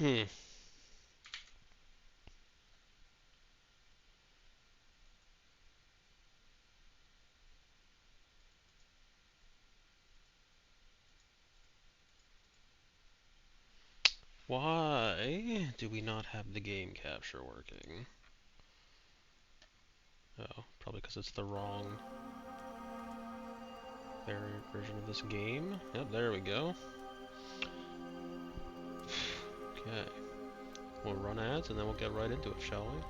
Hmm. Why do we not have the game capture working? Oh, probably because it's the wrong variant version of this game. Yep, there we go. Okay. We'll run ads and then we'll get right into it, shall we?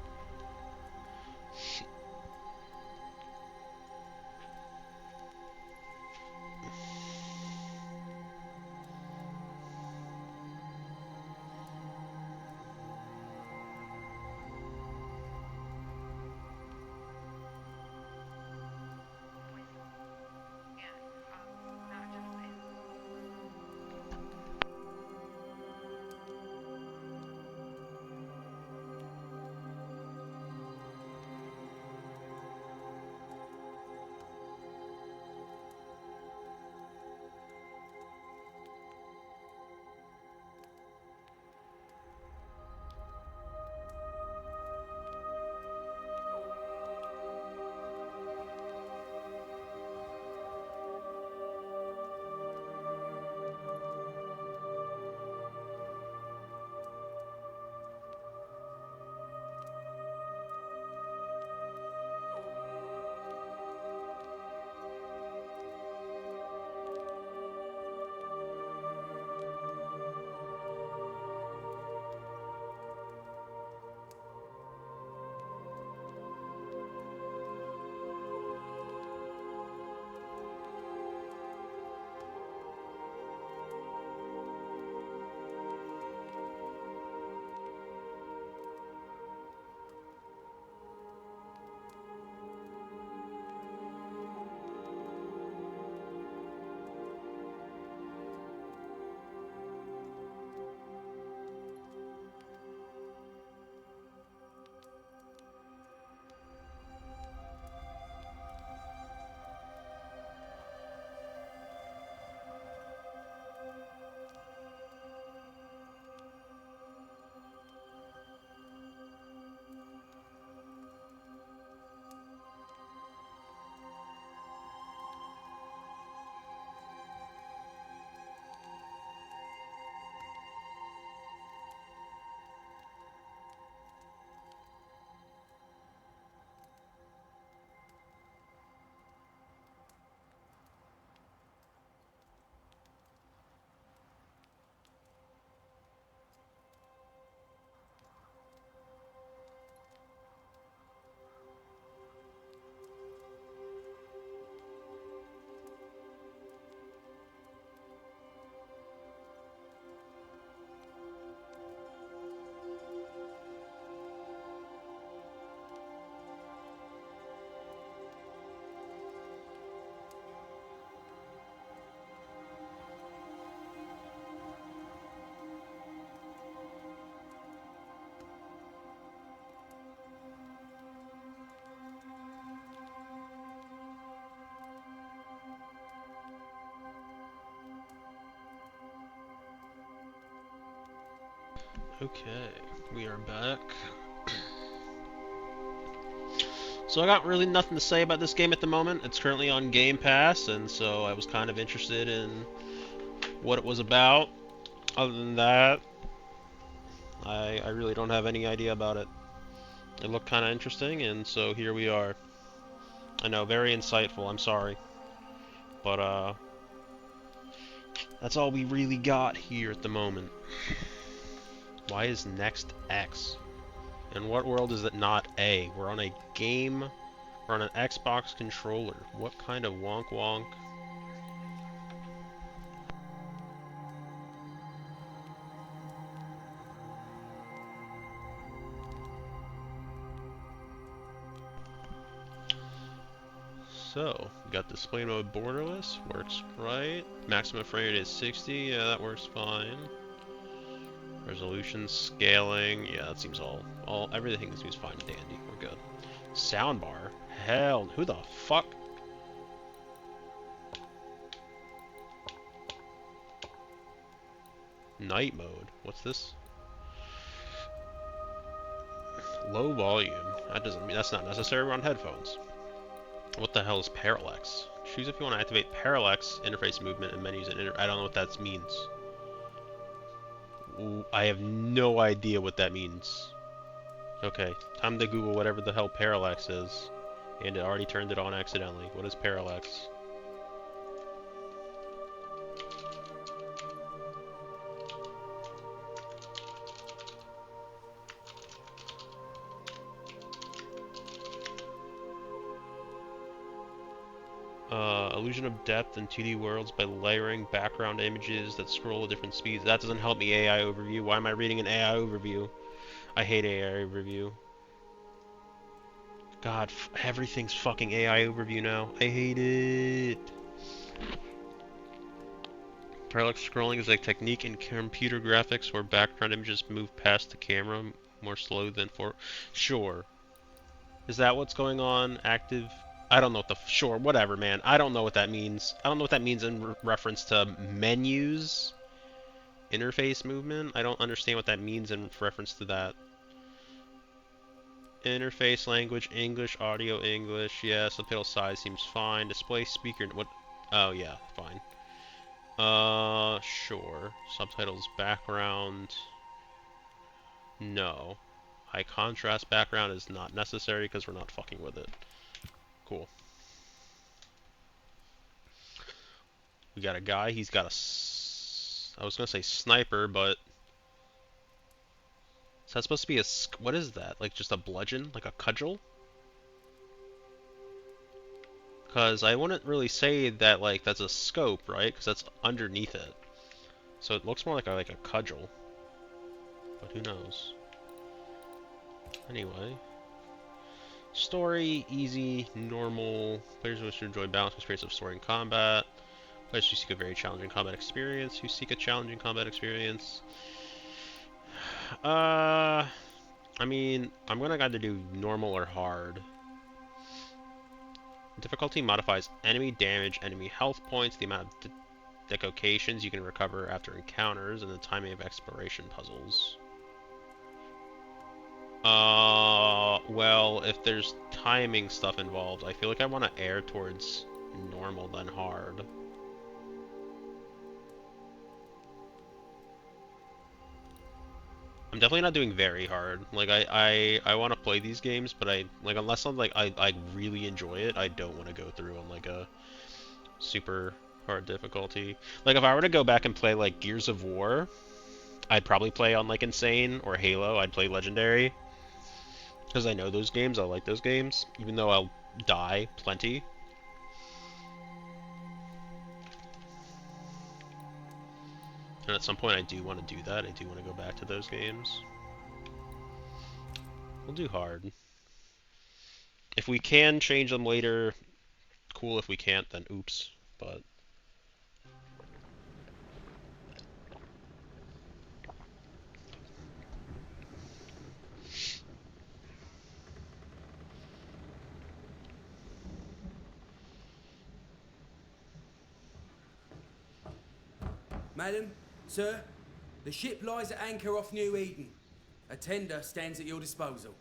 Okay, we are back. So I got really nothing to say about this game at the moment. It's currently on Game Pass, and so I was kind of interested in what it was about. Other than that, I really don't have any idea about it. It looked kind of interesting, and so here we are. I know, very insightful, I'm sorry. But, that's all we really got here at the moment. Why is next X? In what world is it not A? We're on a game. We're on an Xbox controller. What kind of wonk wonk? So, we got display mode borderless, works right. Maximum frame rate is 60, yeah, that works fine. Resolution, scaling, yeah, that seems everything seems fine and dandy. We're good. Soundbar? Hell, who the fuck? Night mode? What's this? Low volume. That doesn't mean that's not necessary. We're on headphones. What the hell is parallax? Choose if you want to activate parallax interface movement in menus and I don't know what that means. Ooh, I have no idea what that means. Okay, time to Google whatever the hell parallax is. And it already turned it on accidentally. What is parallax? Illusion of depth in 2D worlds by layering background images that scroll at different speeds. That doesn't help me AI overview. Why am I reading an AI overview? I hate AI overview. God, everything's fucking AI overview now. I hate it. Parallax scrolling is a technique in computer graphics where background images move past the camera more slowly than for. Sure. Is that what's going on? Active. I don't know what the. Sure, whatever, man. I don't know what that means. I don't know what that means in reference to menus. Interface movement? I don't understand what that means in reference to that. Interface language, English, audio, English. Yeah, subtitle size seems fine. Display speaker. What? Oh, yeah, fine. Sure. Subtitles background. No. High contrast background is not necessary because we're not fucking with it. Cool. We got a guy. He's got a. I was gonna say sniper, but is that supposed to be a? What is that? Like just a bludgeon? Like a cudgel? Because I wouldn't really say that like that's a scope, right? Because that's underneath it. So it looks more like a cudgel. But who knows? Anyway. Story, easy, normal. Players wish to enjoy balanced experience of story and combat. Players who seek a very challenging combat experience. I mean, I'm gonna either do normal or hard. Difficulty modifies enemy damage, enemy health points, the amount of decocations you can recover after encounters, and the timing of exploration puzzles. Well, if there's timing stuff involved, I feel like I want to err towards normal than hard. I'm definitely not doing very hard. Like I want to play these games, but unless I'm like I really enjoy it, I don't want to go through on like a super hard difficulty. Like if I were to go back and play like Gears of War, I'd probably play on like Insane or Halo. I'd play Legendary because I know those games. I like those games, even though I'll die plenty. And at some point, I do want to do that. I do want to go back to those games. We'll do hard. If we can change them later, cool. If we can't, then oops. But Madam, sir, the ship lies at anchor off New Eden. A tender stands at your disposal.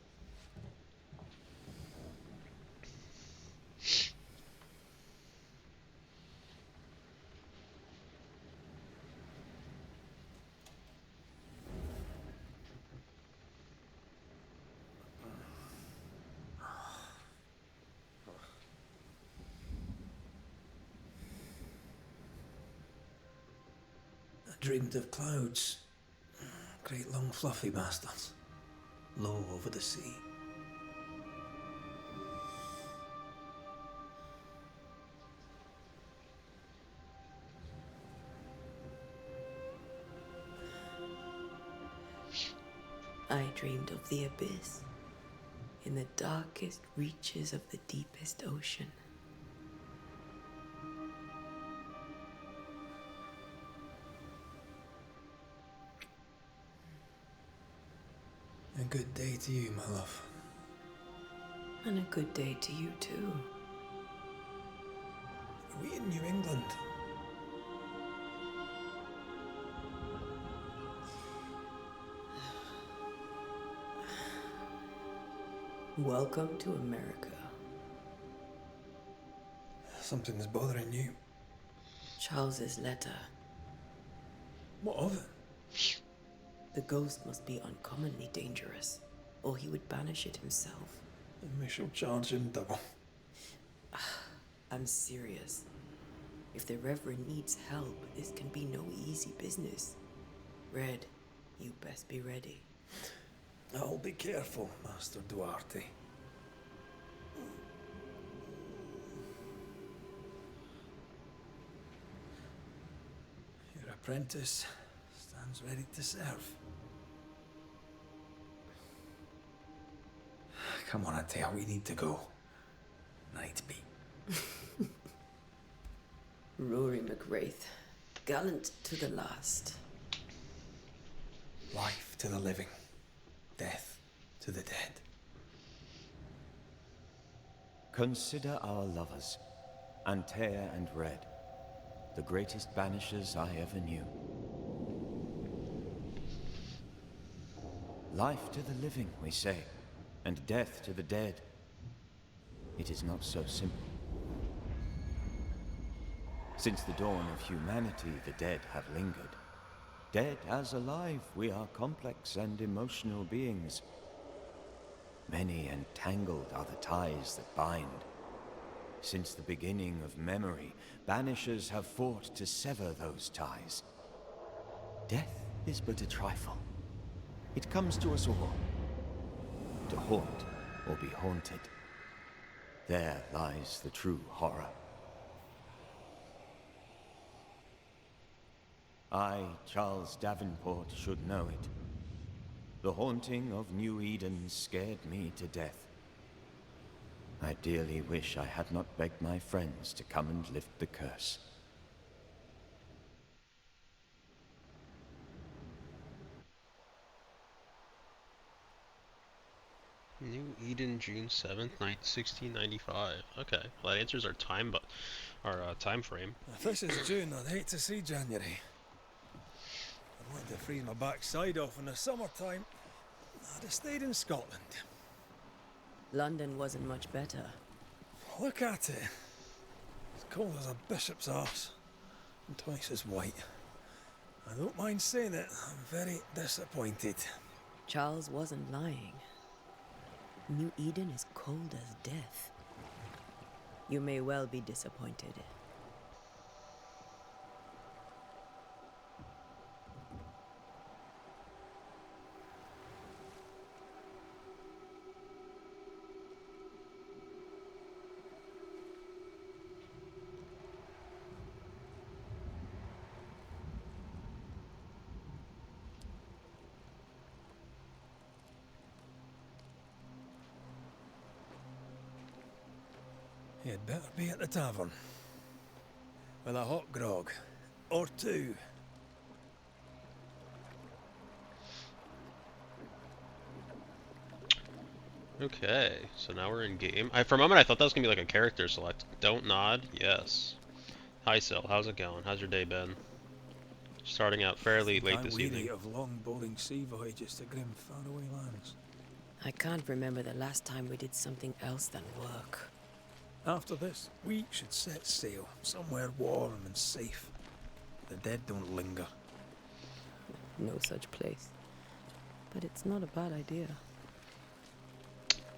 I dreamed of clouds. Great long fluffy bastards. Low over the sea. I dreamed of the abyss, in the darkest reaches of the deepest ocean. A good day to you, my love. And a good day to you too. Are we in New England? Welcome to America. Something's bothering you. Charles's letter. What of it? The ghost must be uncommonly dangerous, or he would banish it himself. And we shall charge him double. I'm serious. If the Reverend needs help, this can be no easy business. Red, you best be ready. I'll be careful, Master Duarte. Your apprentice stands ready to serve. Come on, Atea, we need to go. Night be. Rory McWraith, gallant to the last. Life to the living, death to the dead. Consider our lovers, Antea and Red, the greatest banishers I ever knew. Life to the living, we say, and death to the dead. It is not so simple. Since the dawn of humanity, the dead have lingered. Dead as alive, we are complex and emotional beings. Many and tangled are the ties that bind. Since the beginning of memory, banishers have fought to sever those ties. Death is but a trifle. It comes to us all. To haunt or be haunted. There lies the true horror. I, Charles Davenport, should know it. The haunting of New Eden scared me to death. I dearly wish I had not begged my friends to come and lift the curse. New Eden, June 7th, 1695. Okay, well that answers our time, but our time frame. If this is June, I'd hate to see January. I'd like to freeze my backside off in the summertime. I'd have stayed in Scotland. London wasn't much better. Look at it. As cold as a bishop's arse. And twice as white. I don't mind saying it, I'm very disappointed. Charles wasn't lying. New Eden is cold as death. You may well be disappointed. You'd better be at the tavern. With a hot grog. Or two. Okay, so now we're in game. For a moment I thought that was gonna be like a character select. Don't nod. Yes. Hi, Sil. How's it going? How's your day been? Starting out fairly late this evening. I'm weary of long, bowling sea voyages to grim, faraway lands. I can't remember the last time we did something else than work. After this, we should set sail somewhere warm and safe. The dead don't linger. No such place. But it's not a bad idea.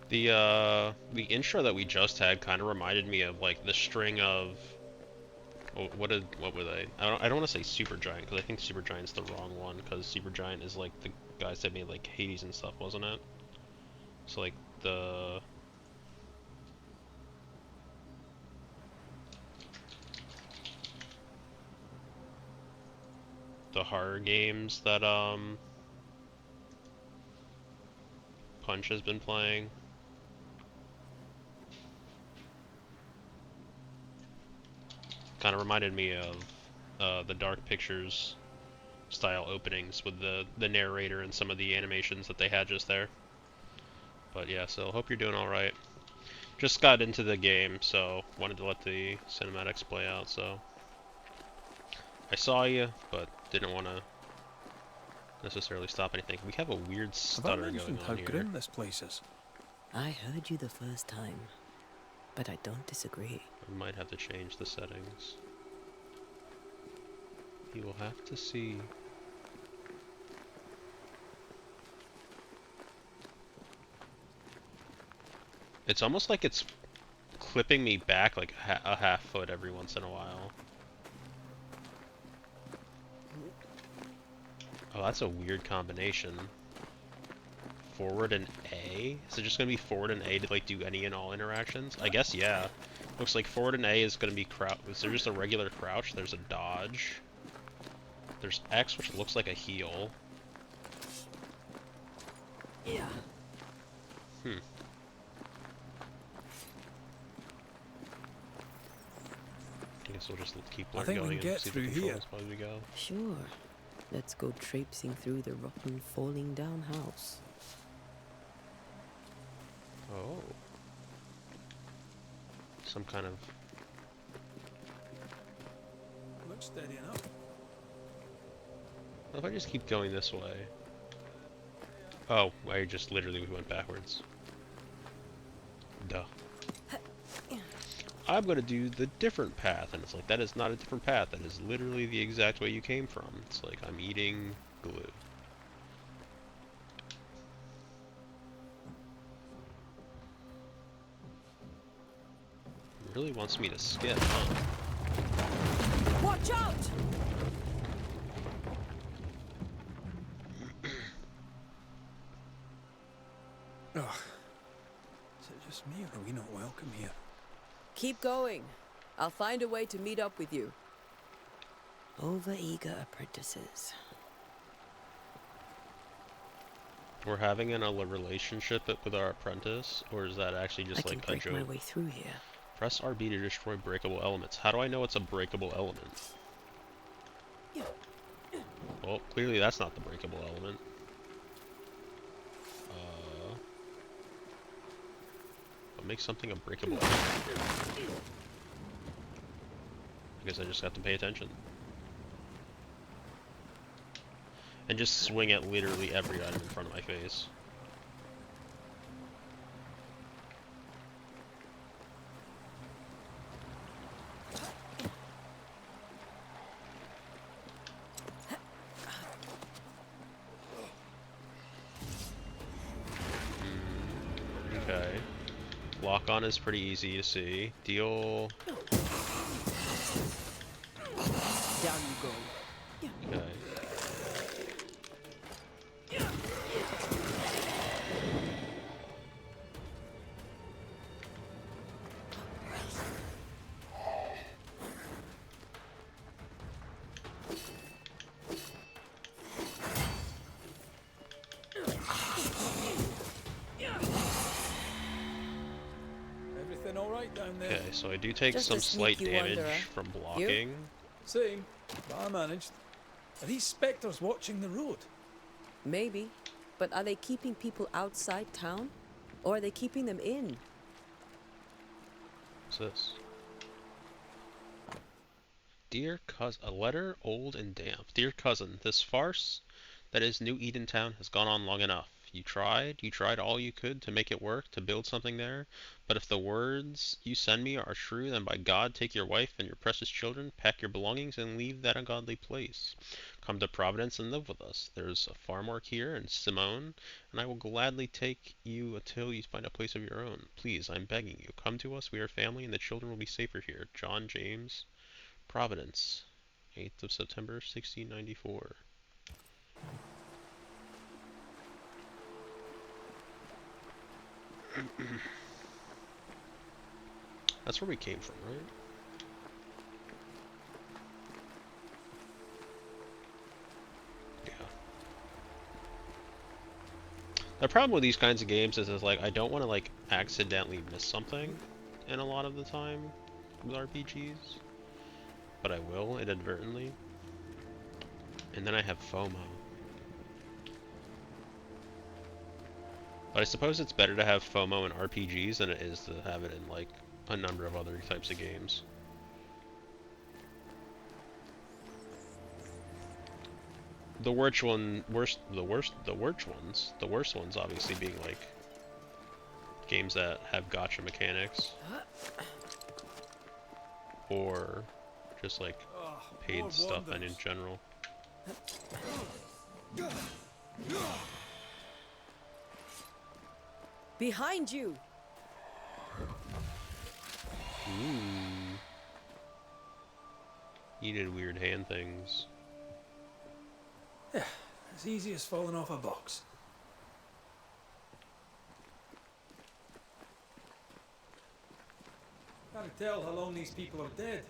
The intro that we just had kind of reminded me of like the string of what were they? I don't want to say Supergiant because I think Supergiant's the wrong one because Supergiant is like the guys that made like Hades and stuff, wasn't it? So like the horror games that Punch has been playing. Kind of reminded me of the Dark Pictures style openings with the narrator and some of the animations that they had just there. But yeah, so hope you're doing alright. Just got into the game, so wanted to let the cinematics play out, so I saw you, but didn't want to necessarily stop anything. We have a weird stutter going on how here. grim this place is? I heard you the first time, but I don't disagree. I might have to change the settings. You will have to see. It's almost like it's clipping me back like a half foot every once in a while. Oh, that's a weird combination. Forward and A? Is it just gonna be forward and A to like do any and all interactions? I guess yeah. Looks like forward and A is gonna be crouch. Is there just a regular crouch? There's a dodge. There's X, which looks like a heal. Yeah. Hmm. I guess we'll just keep I think we going can and get see through the here. controls while we go. Sure. Let's go traipsing through the rotten, falling down house. Oh. Some kind of... Looks steady enough. What if I just keep going this way? Oh, I just literally went backwards. Duh. I'm gonna do the different path, and it's like, that is not a different path, that is literally the exact way you came from. It's like, I'm eating glue. It really wants me to skip, huh? Watch out! Ugh. Is it just me, or are we not welcome here? Keep going. I'll find a way to meet up with you. Over-eager apprentices. We're having a relationship with our apprentice, or is that actually just I like can a break my joke? way through here. Press RB to destroy breakable elements. How do I know it's a breakable element? Well, clearly that's not the breakable element. What makes something a breakable element? I guess I just have to pay attention. And just swing at literally every item in front of my face. Okay. Lock on is pretty easy to see. Deal. Down you go. Okay. Everything all right down there? Okay, so I do take Just some a slight sneaky damage wanderer. from blocking. Same, but I managed. Are these spectres watching the road? Maybe. But are they keeping people outside town? Or are they keeping them in? What's this? Dear cousin, a letter old and damp. Dear cousin, this farce that is New Edentown has gone on long enough. You tried all you could to make it work, to build something there. But if the words you send me are true, then by God, take your wife and your precious children, pack your belongings, and leave that ungodly place. Come to Providence and live with us. There's a farm work here, and Simone, and I will gladly take you until you find a place of your own. Please, I'm begging you, come to us. We are family, and the children will be safer here. John James, Providence, 8th of September, 1694. That's where we came from, right? Yeah. The problem with these kinds of games is like I don't want to like accidentally miss something in a lot of the time with RPGs, but I will inadvertently. And then I have FOMO. But I suppose it's better to have FOMO in RPGs than it is to have it in like a number of other types of games. The worst ones obviously being like games that have gotcha mechanics. Or just like paid stuff and in general. Behind you! Ooh. He did weird hand things. Yeah, as easy as falling off a box. Can't tell how long these people are dead.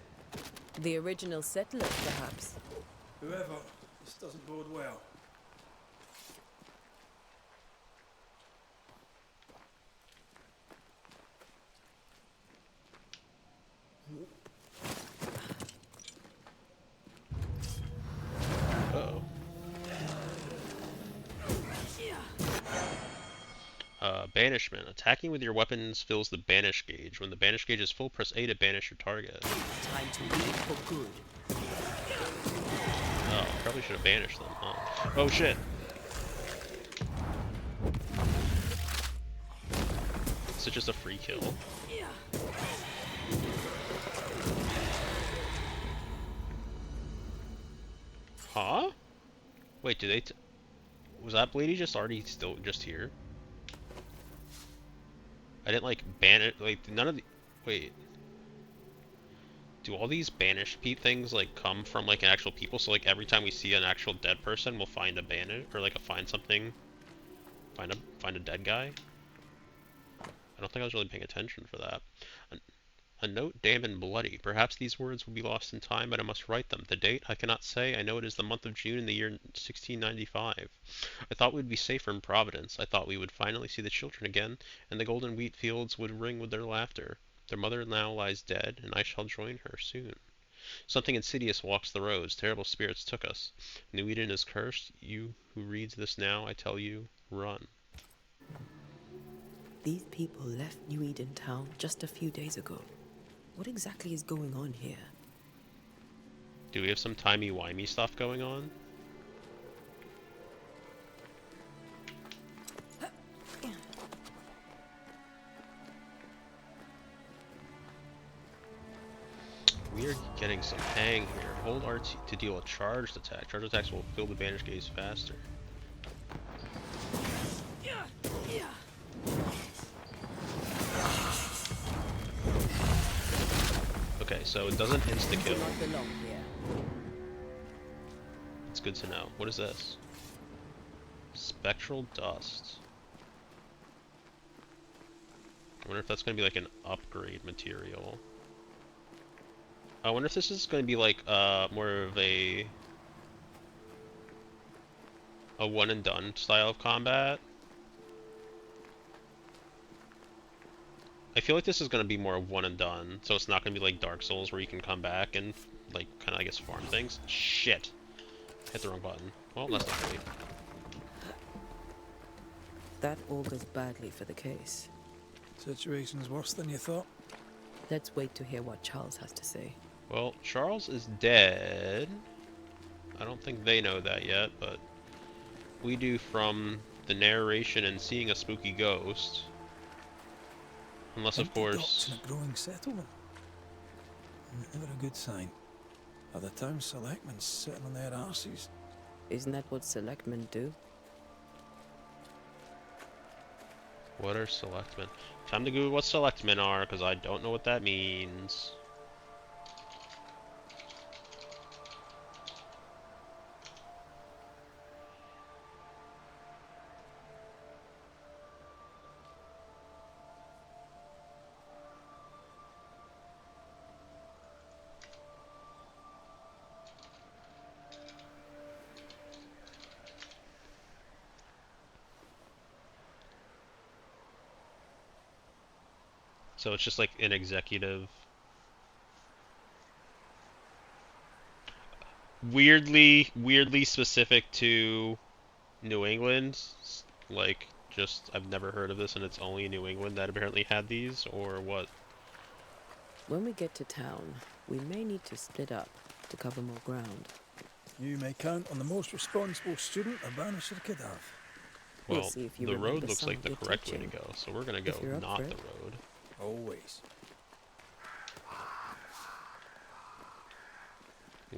The original settlers, perhaps. Whoever, this doesn't bode well. Uh-oh. Banishment. Attacking with your weapons fills the banish gauge. When the banish gauge is full, press A to banish your target. Time to leave for good. Oh, probably should have banished them, huh? Oh shit! Is it just a free kill? Huh? Wait, did they was that Blady just already still just here? I didn't like ban it, like none of the wait. Do all these banished things like come from like an actual people? So like every time we see an actual dead person, we'll find a banish or like find something, find a dead guy. I don't think I was really paying attention for that. A note damp and bloody. Perhaps these words will be lost in time, but I must write them. The date I cannot say. I know it is the month of June in the year 1695. I thought we would be safer in Providence. I thought we would finally see the children again, and the golden wheat fields would ring with their laughter. Their mother now lies dead, and I shall join her soon. Something insidious walks the roads. Terrible spirits took us. New Eden is cursed. You who reads this now, I tell you, run. These people left New Eden Town just a few days ago. What exactly is going on here? Do we have some timey-wimey stuff going on? We are getting some hang here. Hold RT to deal a charged attack. Charged attacks will fill the banish gaze faster. Okay, so it doesn't insta-kill. It's good to know. What is this? Spectral dust. I wonder if that's going to be like an upgrade material. I wonder if this is going to be like more of a one and done style of combat. I feel like this is going to be more of one and done, so it's not going to be like Dark Souls where you can come back and like kind of I guess farm things. Shit. Hit the wrong button. Well, that's not great. That augurs badly for the case. Situation's worse than you thought. Let's wait to hear what Charles has to say. Well, Charles is dead. I don't think they know that yet, but we do from the narration and seeing a spooky ghost. Unless, of course... in a growing settlement. Never a good sign. Are the town selectmen sitting on their arses? Isn't that what selectmen do? What are selectmen? Time to Google what selectmen are, because I don't know what that means. So it's just like an executive. Weirdly specific to New England. Like, just, I've never heard of this and it's only in New England that apparently had these, or what? When we get to town, we may need to split up to cover more ground. You may count on the most responsible student a Banisher could have. We'll Well, see if you the road remember looks some like of the your correct way to teaching. go, so we're gonna If go you're up not for the it. road. Always.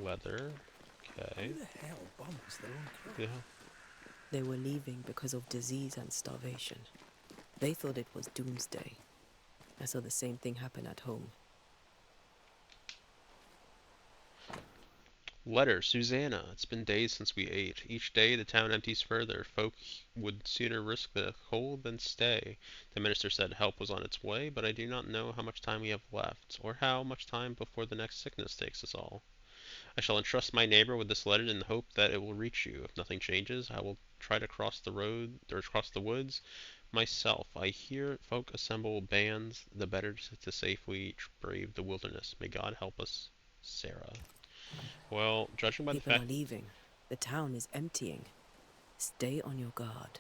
Leather. Okay. Who the hell bums their own crop? Yeah. They were leaving because of disease and starvation. They thought it was doomsday. I saw the same thing happen at home. Letter, Susanna. It's been days since we ate. Each day the town empties further. Folk would sooner risk the cold than stay. The minister said help was on its way, but I do not know how much time we have left, or how much time before the next sickness takes us all. I shall entrust my neighbor with this letter in the hope that it will reach you. If nothing changes, I will try to cross the road or cross the woods myself. I hear folk assemble bands the better to safely brave the wilderness. May God help us, Sarah. Well, judging by the People are fact leaving. The town is emptying. Stay on your guard.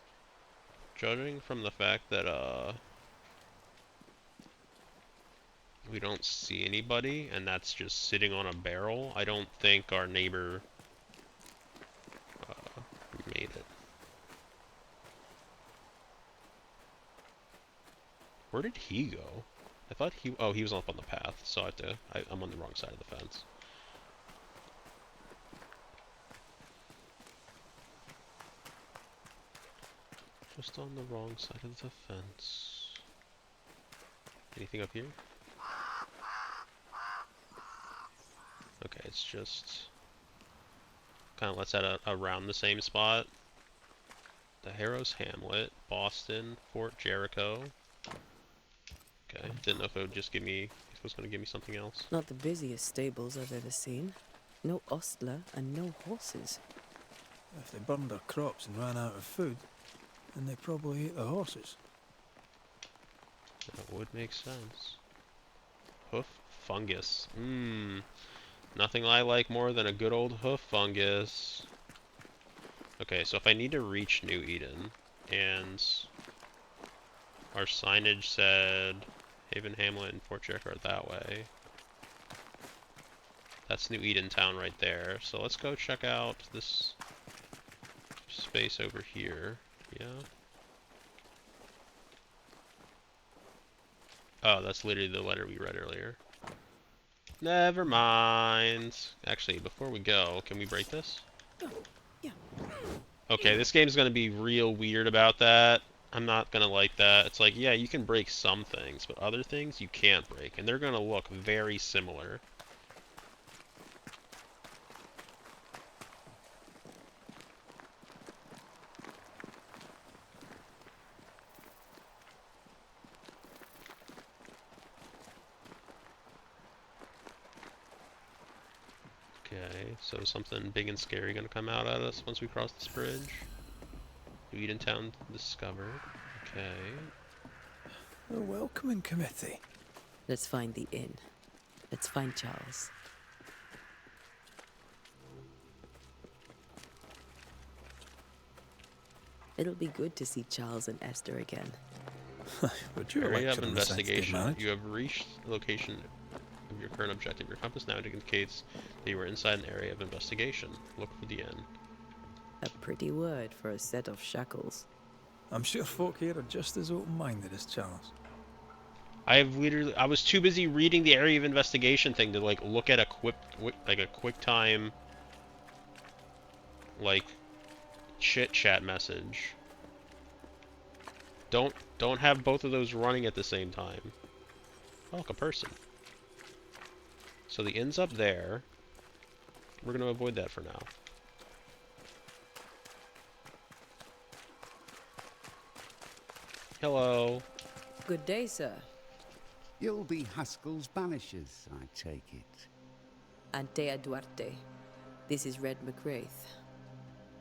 Judging from the fact that we don't see anybody and that's just sitting on a barrel, I don't think our neighbor made it. Where did he go? I thought he was up on the path, so I'm on the wrong side of the fence. Just on the wrong side of the fence. Anything up here? Okay, it's just kind of lets out around the same spot. The Harrow's Hamlet, Boston, Fort Jericho. Okay, didn't know if it would just give me, if it was going to give me something else. Not the busiest stables I've ever seen. No ostler and no horses. If they burned their crops and ran out of food, then they probably ate the horses. That would make sense. Hoof fungus. Nothing I like more than a good old hoof fungus. Okay, so if I need to reach New Eden, and our signage said Haven Hamlet and Fort Jericho are that way. That's New Eden town right there. So let's go check out this space over here. Yeah. Oh, that's literally the letter we read earlier. Never mind. Actually, before we go, can we break this? Yeah. Okay, this game's gonna be real weird about that. I'm not gonna like that. It's like, yeah, you can break some things, but other things you can't break, and they're gonna look very similar. Okay, so something big and scary gonna come out at us once we cross this bridge. New Eden Town discovered. Okay. A welcoming committee. Let's find the inn. Let's find Charles. It'll be good to see Charles and Esther again. But you're Area of lecturing the sense they investigation. manage. You have reached the location of your current objective. Your compass now indicates that you are inside an area of investigation. Look for the inn. A pretty word for a set of shackles. I'm sure folk here are just as open-minded as Charles. I was too busy reading the area of investigation thing to like look at a quick time like chit chat message. Don't have both of those running at the same time. Oh, look, a person. So the inn's up there. We're gonna avoid that for now. Hello. Good day, sir. You'll be Haskell's Banishers, I take it. Antea Duarte. This is Red McGrath.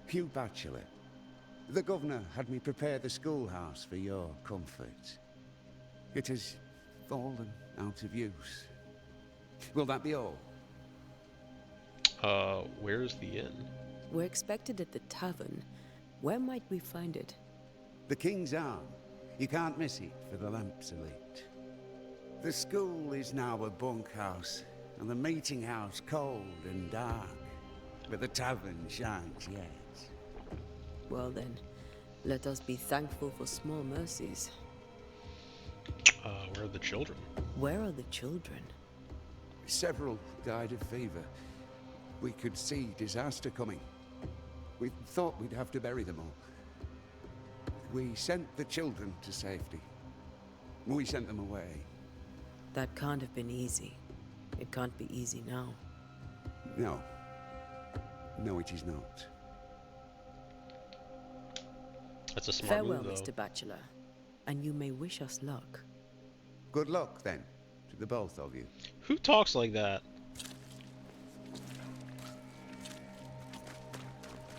Hugh Bachelor. The governor had me prepare the schoolhouse for your comfort. It has fallen out of use. Will that be all? Where's the inn? We're expected at the tavern. Where might we find it? The King's Arm. You can't miss it for the lamps are lit. The school is now a bunkhouse, and the meeting house cold and dark. But the tavern shines yet. Well then, Let us be thankful for small mercies. Where are the children? Where are the children? Several died of fever. We could see disaster coming. We thought we'd have to bury them all. We sent the children to safety. We sent them away. That can't have been easy. It can't be easy now. No. No, it is not. That's a smart Farewell, move, though. Mr. Bachelor. And you may wish us luck. Good luck, then, to the both of you. Who talks like that?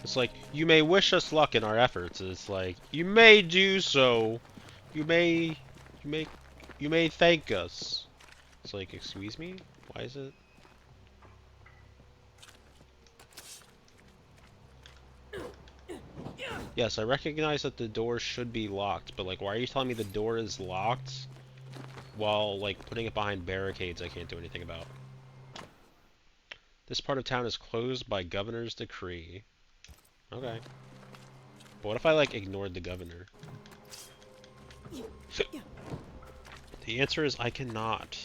It's like, you may wish us luck in our efforts. It's like, you may do so. You may thank us. It's like, excuse me? Why is it? Yes, I recognize that the door should be locked, but like, why are you telling me the door is locked while like putting it behind barricades I can't do anything about? This part of town is closed by governor's decree. Okay. But what if I like ignored the governor? The answer is I cannot.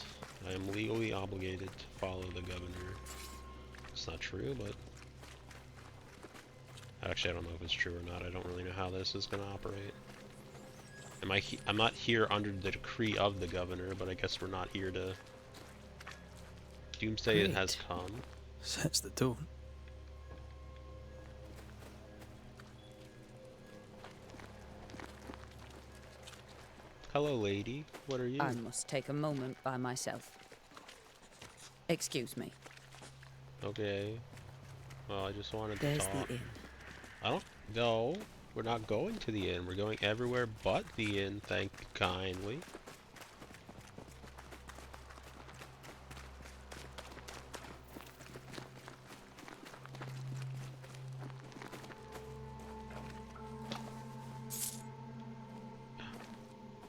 I am legally obligated to follow the governor. It's not true, but actually I don't know if it's true or not. I don't really know how this is going to operate. I'm not here under the decree of the governor, but I guess we're not here to... Doomsday Great. has come. Sets the tone. Hello, lady. What are you? I must take a moment by myself. Excuse me. Okay. Well, I just wanted to There's talk. the inn. I don't... No. We're not going to the inn. We're going everywhere but the inn, thank you kindly.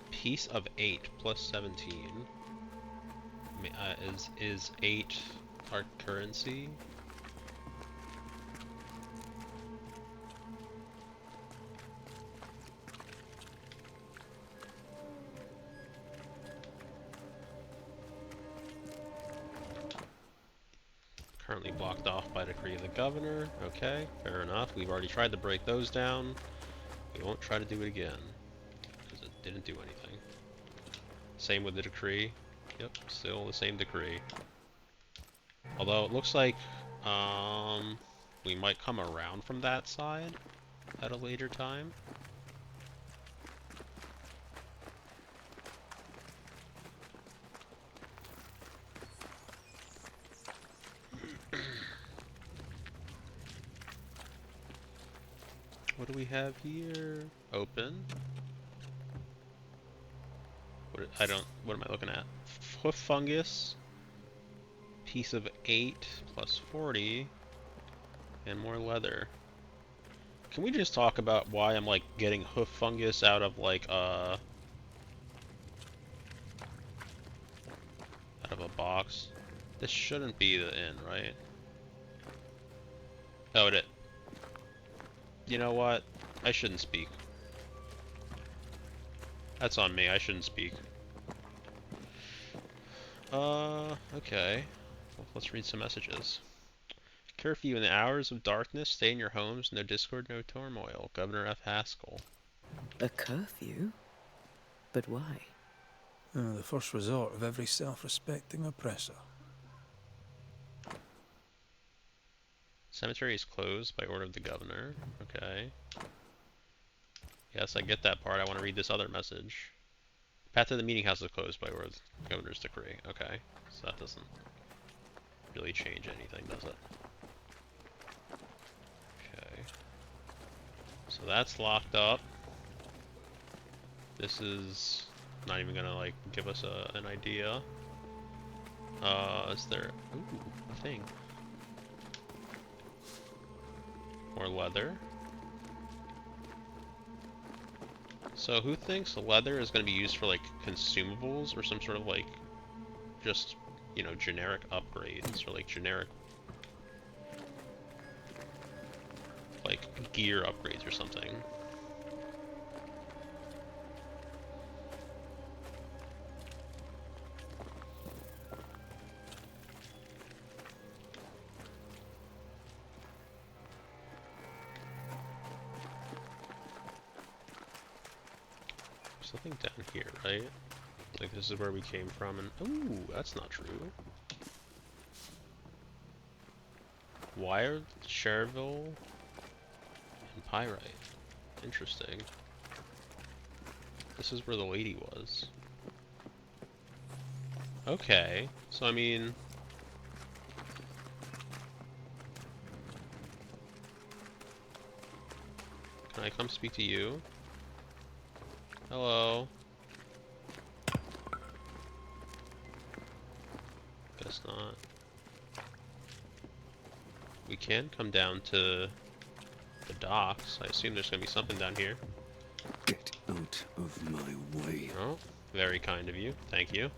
Piece of 8 plus 17 is 8 our currency? Currently blocked off by decree of the governor. Okay, fair enough. We've already tried to break those down. We won't try to do it again, because it didn't do anything. Same with the decree. Yep, still the same decree. Although it looks like we might come around from that side at a later time. What do we have here? Open. What am I looking at? Hoof fungus. Piece of 8 plus 40. And more leather. Can we just talk about why I'm like getting hoof fungus out of like out of a box? This shouldn't be the inn, right? Oh, it is. You know what? I shouldn't speak. That's on me. I shouldn't speak. Okay. Well, let's read some messages. Curfew in the hours of darkness. Stay in your homes. No discord, no turmoil. Governor F. Haskell. A curfew? But why? The first resort of every self-respecting oppressor. Cemetery is closed by order of the governor. Okay. Yes, I get that part. I want to read this other message. Path to the meeting house is closed by order of the governor's decree. Okay. So that doesn't really change anything, does it? Okay. So that's locked up. This is not even gonna like give us an idea. Is there... Ooh, a thing. More leather. So who thinks leather is going to be used for like consumables or some sort of like just, you know, generic upgrades or like generic like gear upgrades or something? Something down here, right? Like this is where we came from, and ooh, that's not true. Wired, Cherville, and Pyrite. Interesting. This is where the lady was. Okay, so I mean... Can I come speak to you? Hello? Guess not. We can come down to the docks. I assume there's gonna be something down here. Get out of my way. Oh, very kind of you. Thank you.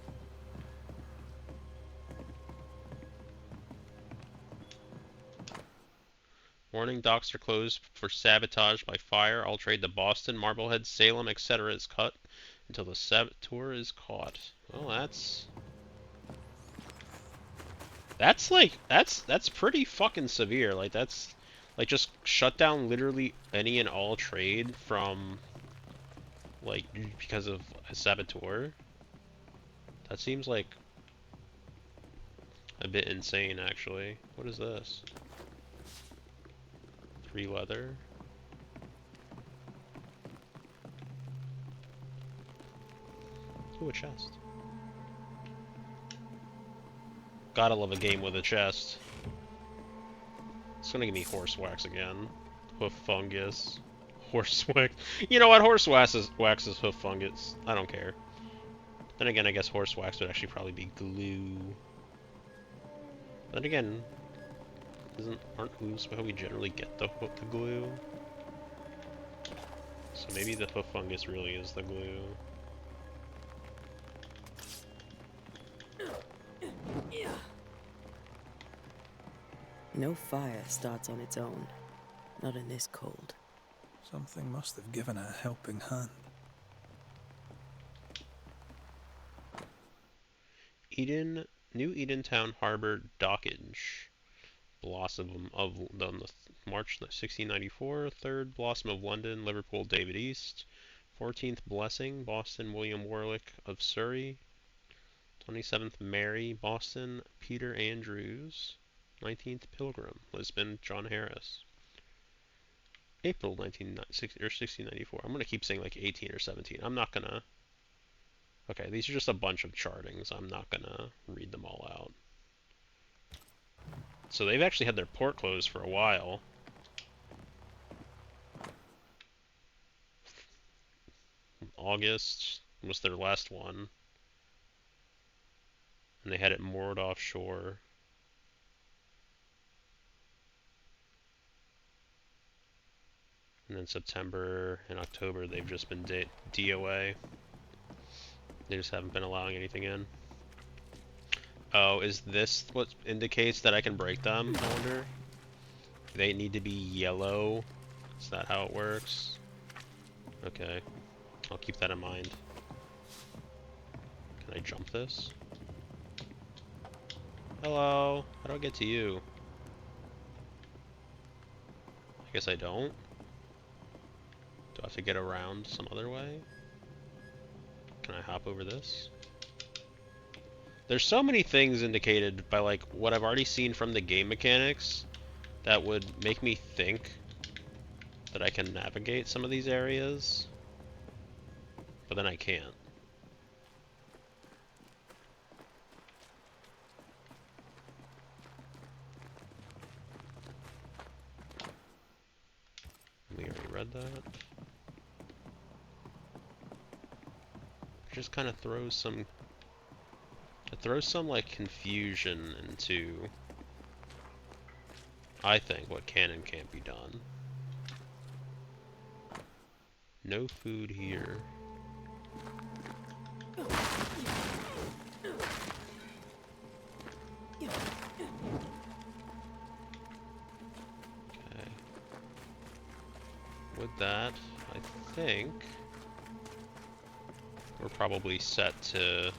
Warning, docks are closed for sabotage by fire. All trade to Boston, Marblehead, Salem, etc. is cut until the saboteur is caught. Well, that's like that's pretty fucking severe. Like that's like just shut down literally any and all trade from like because of a saboteur. That seems like a bit insane, actually. What is this? 3 leather. Ooh, a chest. Gotta love a game with a chest. It's gonna give me horse wax again. Hoof fungus. Horse wax. You know what? Horse wax is hoof fungus. I don't care. Then again, I guess horse wax would actually probably be glue. Then again, aren't hooves how we generally get the glue? So maybe the hoof fungus really is the glue. No fire starts on its own. Not in this cold. Something must have given it a helping hand. Eden, New Edentown Harbor Dockage. Blossom of March 1694. Third Blossom of London, Liverpool, David East. 14th Blessing, Boston, William Warwick of Surrey. 27th Mary, Boston, Peter Andrews. 19th Pilgrim, Lisbon, John Harris. April 1694. I'm gonna keep saying like 18 or 17. I'm not gonna. Okay, these are just a bunch of chartings. I'm not gonna read them all out. So they've actually had their port closed for a while. August was their last one. And they had it moored offshore. And then September and October they've just been DOA. They just haven't been allowing anything in. Oh, is this what indicates that I can break them, I wonder? They need to be yellow. Is that how it works? Okay. I'll keep that in mind. Can I jump this? Hello? How do I get to you? I guess I don't. Do I have to get around some other way? Can I hop over this? There's so many things indicated by like what I've already seen from the game mechanics that would make me think that I can navigate some of these areas, but then I can't. We already read that. It just kind of throws some... It throws some, like, confusion into, I think, what can and can't be done. No food here. Okay. With that, I think we're probably set to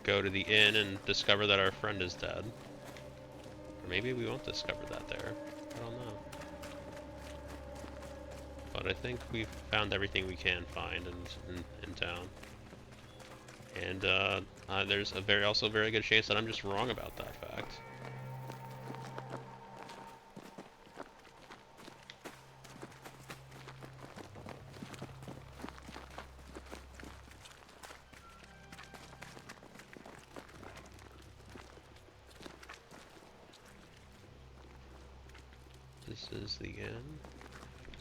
go to the inn and discover that our friend is dead. Or maybe we won't discover that there. I don't know. but I think we've found everything we can find in town. And there's a also very good chance that I'm just wrong about that fact. This is the end.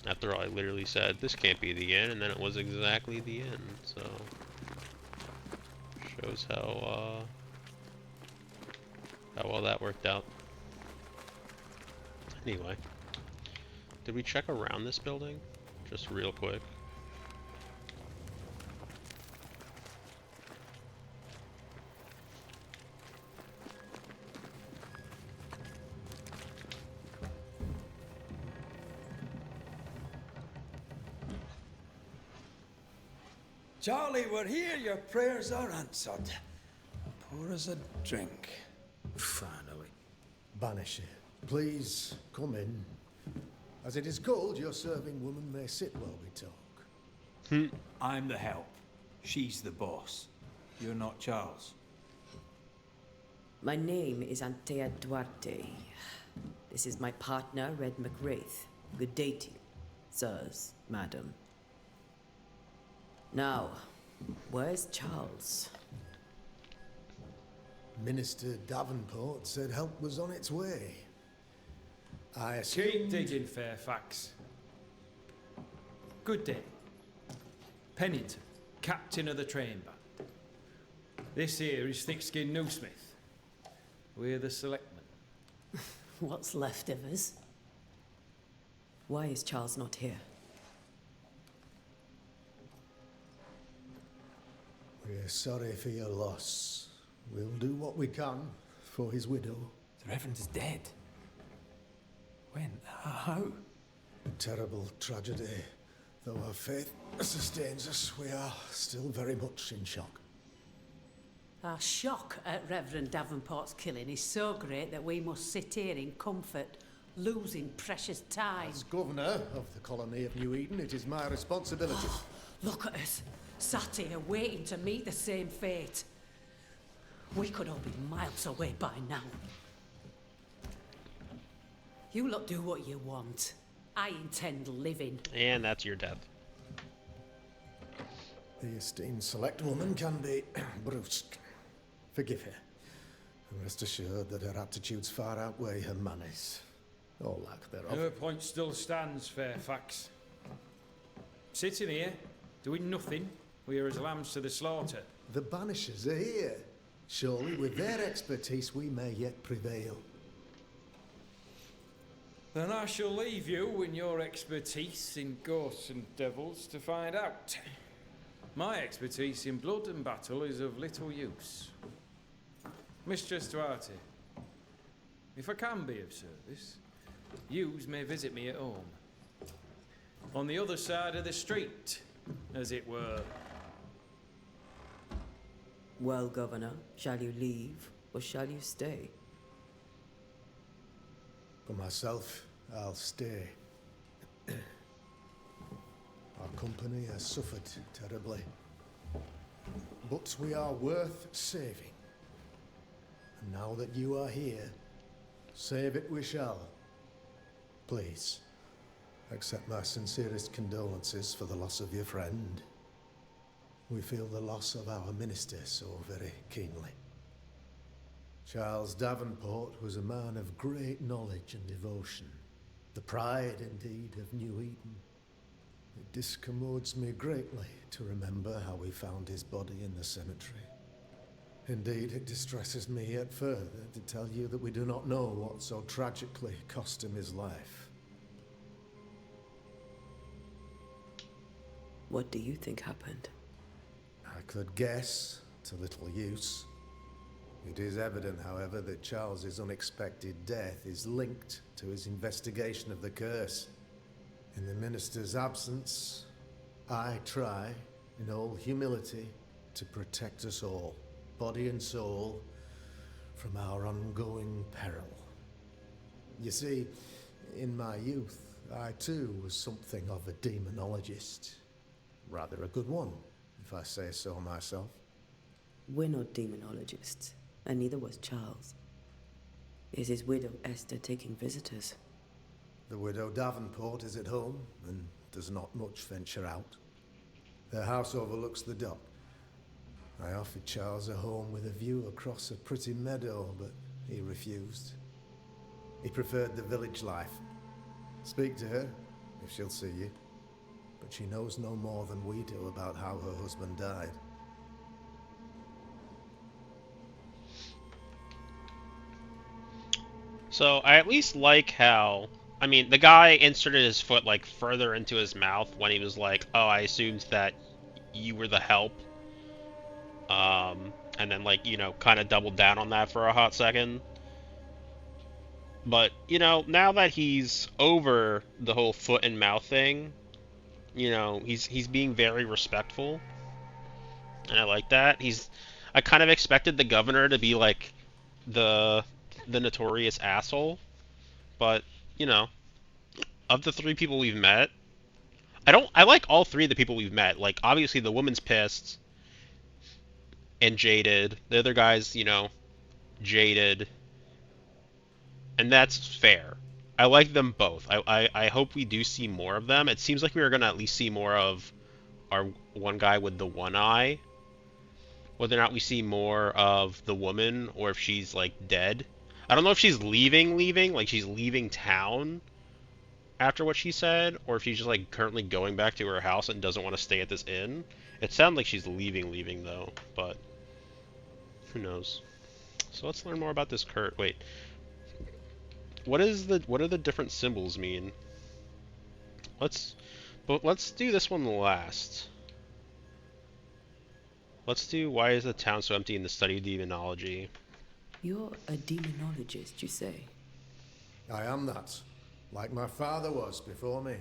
After all, I literally said this can't be the end, and then it was exactly the end. So shows how well that worked out. Anyway, did we check around this building? Just real quick. Charlie, we're here. Your prayers are answered. Pour us a drink. Finally. Banisher, please come in. As it is cold, your serving woman may sit while we talk. I'm the help. She's the boss. You're not Charles. My name is Antea Duarte. This is my partner, Red McWraith. Good day to you, sirs, madam. Now, where's Charles? Minister Davenport said help was on its way. I Keep assume... digging, Fairfax. Good day. Pennington, captain of the train band. This here is Thickskin Newsmith. We're the selectmen. What's left of us? Why is Charles not here? We're sorry for your loss. We'll do what we can for his widow. The Reverend is dead. When? How? A terrible tragedy. Though our faith sustains us, we are still very much in shock. Our shock at Reverend Davenport's killing is so great that we must sit here in comfort, losing precious time. As governor of the colony of New Eden, it is my responsibility. Look at us, sat here waiting to meet the same fate. We could all be miles away by now. You lot do what you want. I intend living. And that's your death. The esteemed select woman can be brusque. Forgive her. And rest assured that her aptitudes far outweigh her manners. Or lack thereof. Her point still stands, Fairfax. Sitting here, doing nothing, we are as lambs to the slaughter. The Banishers are here. Surely with their expertise we may yet prevail. Then I shall leave you in your expertise in ghosts and devils to find out. My expertise in blood and battle is of little use. Mistress Duarte, if I can be of service, yous may visit me at home. On the other side of the street, as it were. Well, Governor, shall you leave or shall you stay? For myself, I'll stay. Our company has suffered terribly. But we are worth saving. And now that you are here, save it we shall. Please, accept my sincerest condolences for the loss of your friend. We feel the loss of our minister so very keenly. Charles Davenport was a man of great knowledge and devotion. The pride, indeed, of New Eden. It discommodes me greatly to remember how we found his body in the cemetery. Indeed, it distresses me yet further to tell you that we do not know what so tragically cost him his life. What do you think happened? I could guess, to little use. It is evident, however, that Charles's unexpected death is linked to his investigation of the curse. In the minister's absence, I try, in all humility, to protect us all, body and soul, from our ongoing peril. You see, in my youth, I too was something of a demonologist. Rather a good one, if I say so myself. We're not demonologists, and neither was Charles. Is his widow Esther taking visitors? The widow Davenport is at home and does not much venture out. Their house overlooks the dock. I offered Charles a home with a view across a pretty meadow, but he refused. He preferred the village life. Speak to her, if she'll see you. But she knows no more than we do about how her husband died. So I at least like how, I mean, the guy inserted his foot like further into his mouth when he was like, "Oh, I assumed that you were the help." And then like, kind of doubled down on that for a hot second. But, now that he's over the whole foot and mouth thing, he's being very respectful. And I like that. I kind of expected the governor to be like the notorious asshole, but, you know, of the three people we've met, I like all three of the people we've met. Like, obviously the woman's pissed and jaded. The other guy's, jaded. And that's fair. I like them both. I hope we do see more of them. It seems like we are going to at least see more of our one guy with the one eye. Whether or not we see more of the woman or if she's, like, dead. I don't know if she's leaving, like she's leaving town after what she said, or if she's just, like, currently going back to her house and doesn't want to stay at this inn. It sounded like she's leaving, though, but who knows. So let's learn more about this Kurt. Wait. What do the different symbols mean? Let's do this one last. Let's do why is the town so empty in the study of demonology. You're a demonologist, you say? I am that, like my father was before me.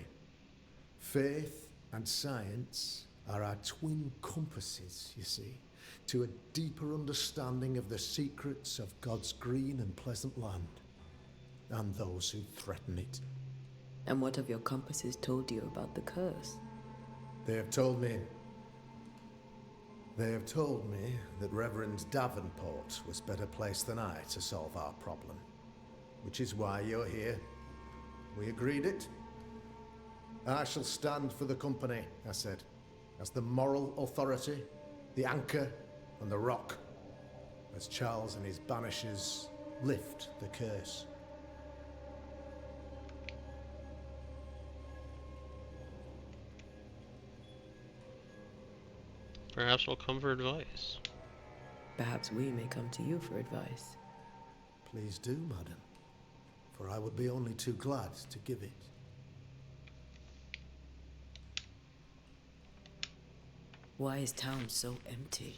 Faith and science are our twin compasses, you see, to a deeper understanding of the secrets of God's green and pleasant land, and those who threaten it. And what have your compasses told you about the curse? They have told me that Reverend Davenport was better placed than I to solve our problem. Which is why you're here. We agreed it. I shall stand for the company, I said, as the moral authority, the anchor, and the rock, as Charles and his Banishers lift the curse. Perhaps we'll come for advice. Perhaps we may come to you for advice. Please do, madam, for I would be only too glad to give it. Why is town so empty?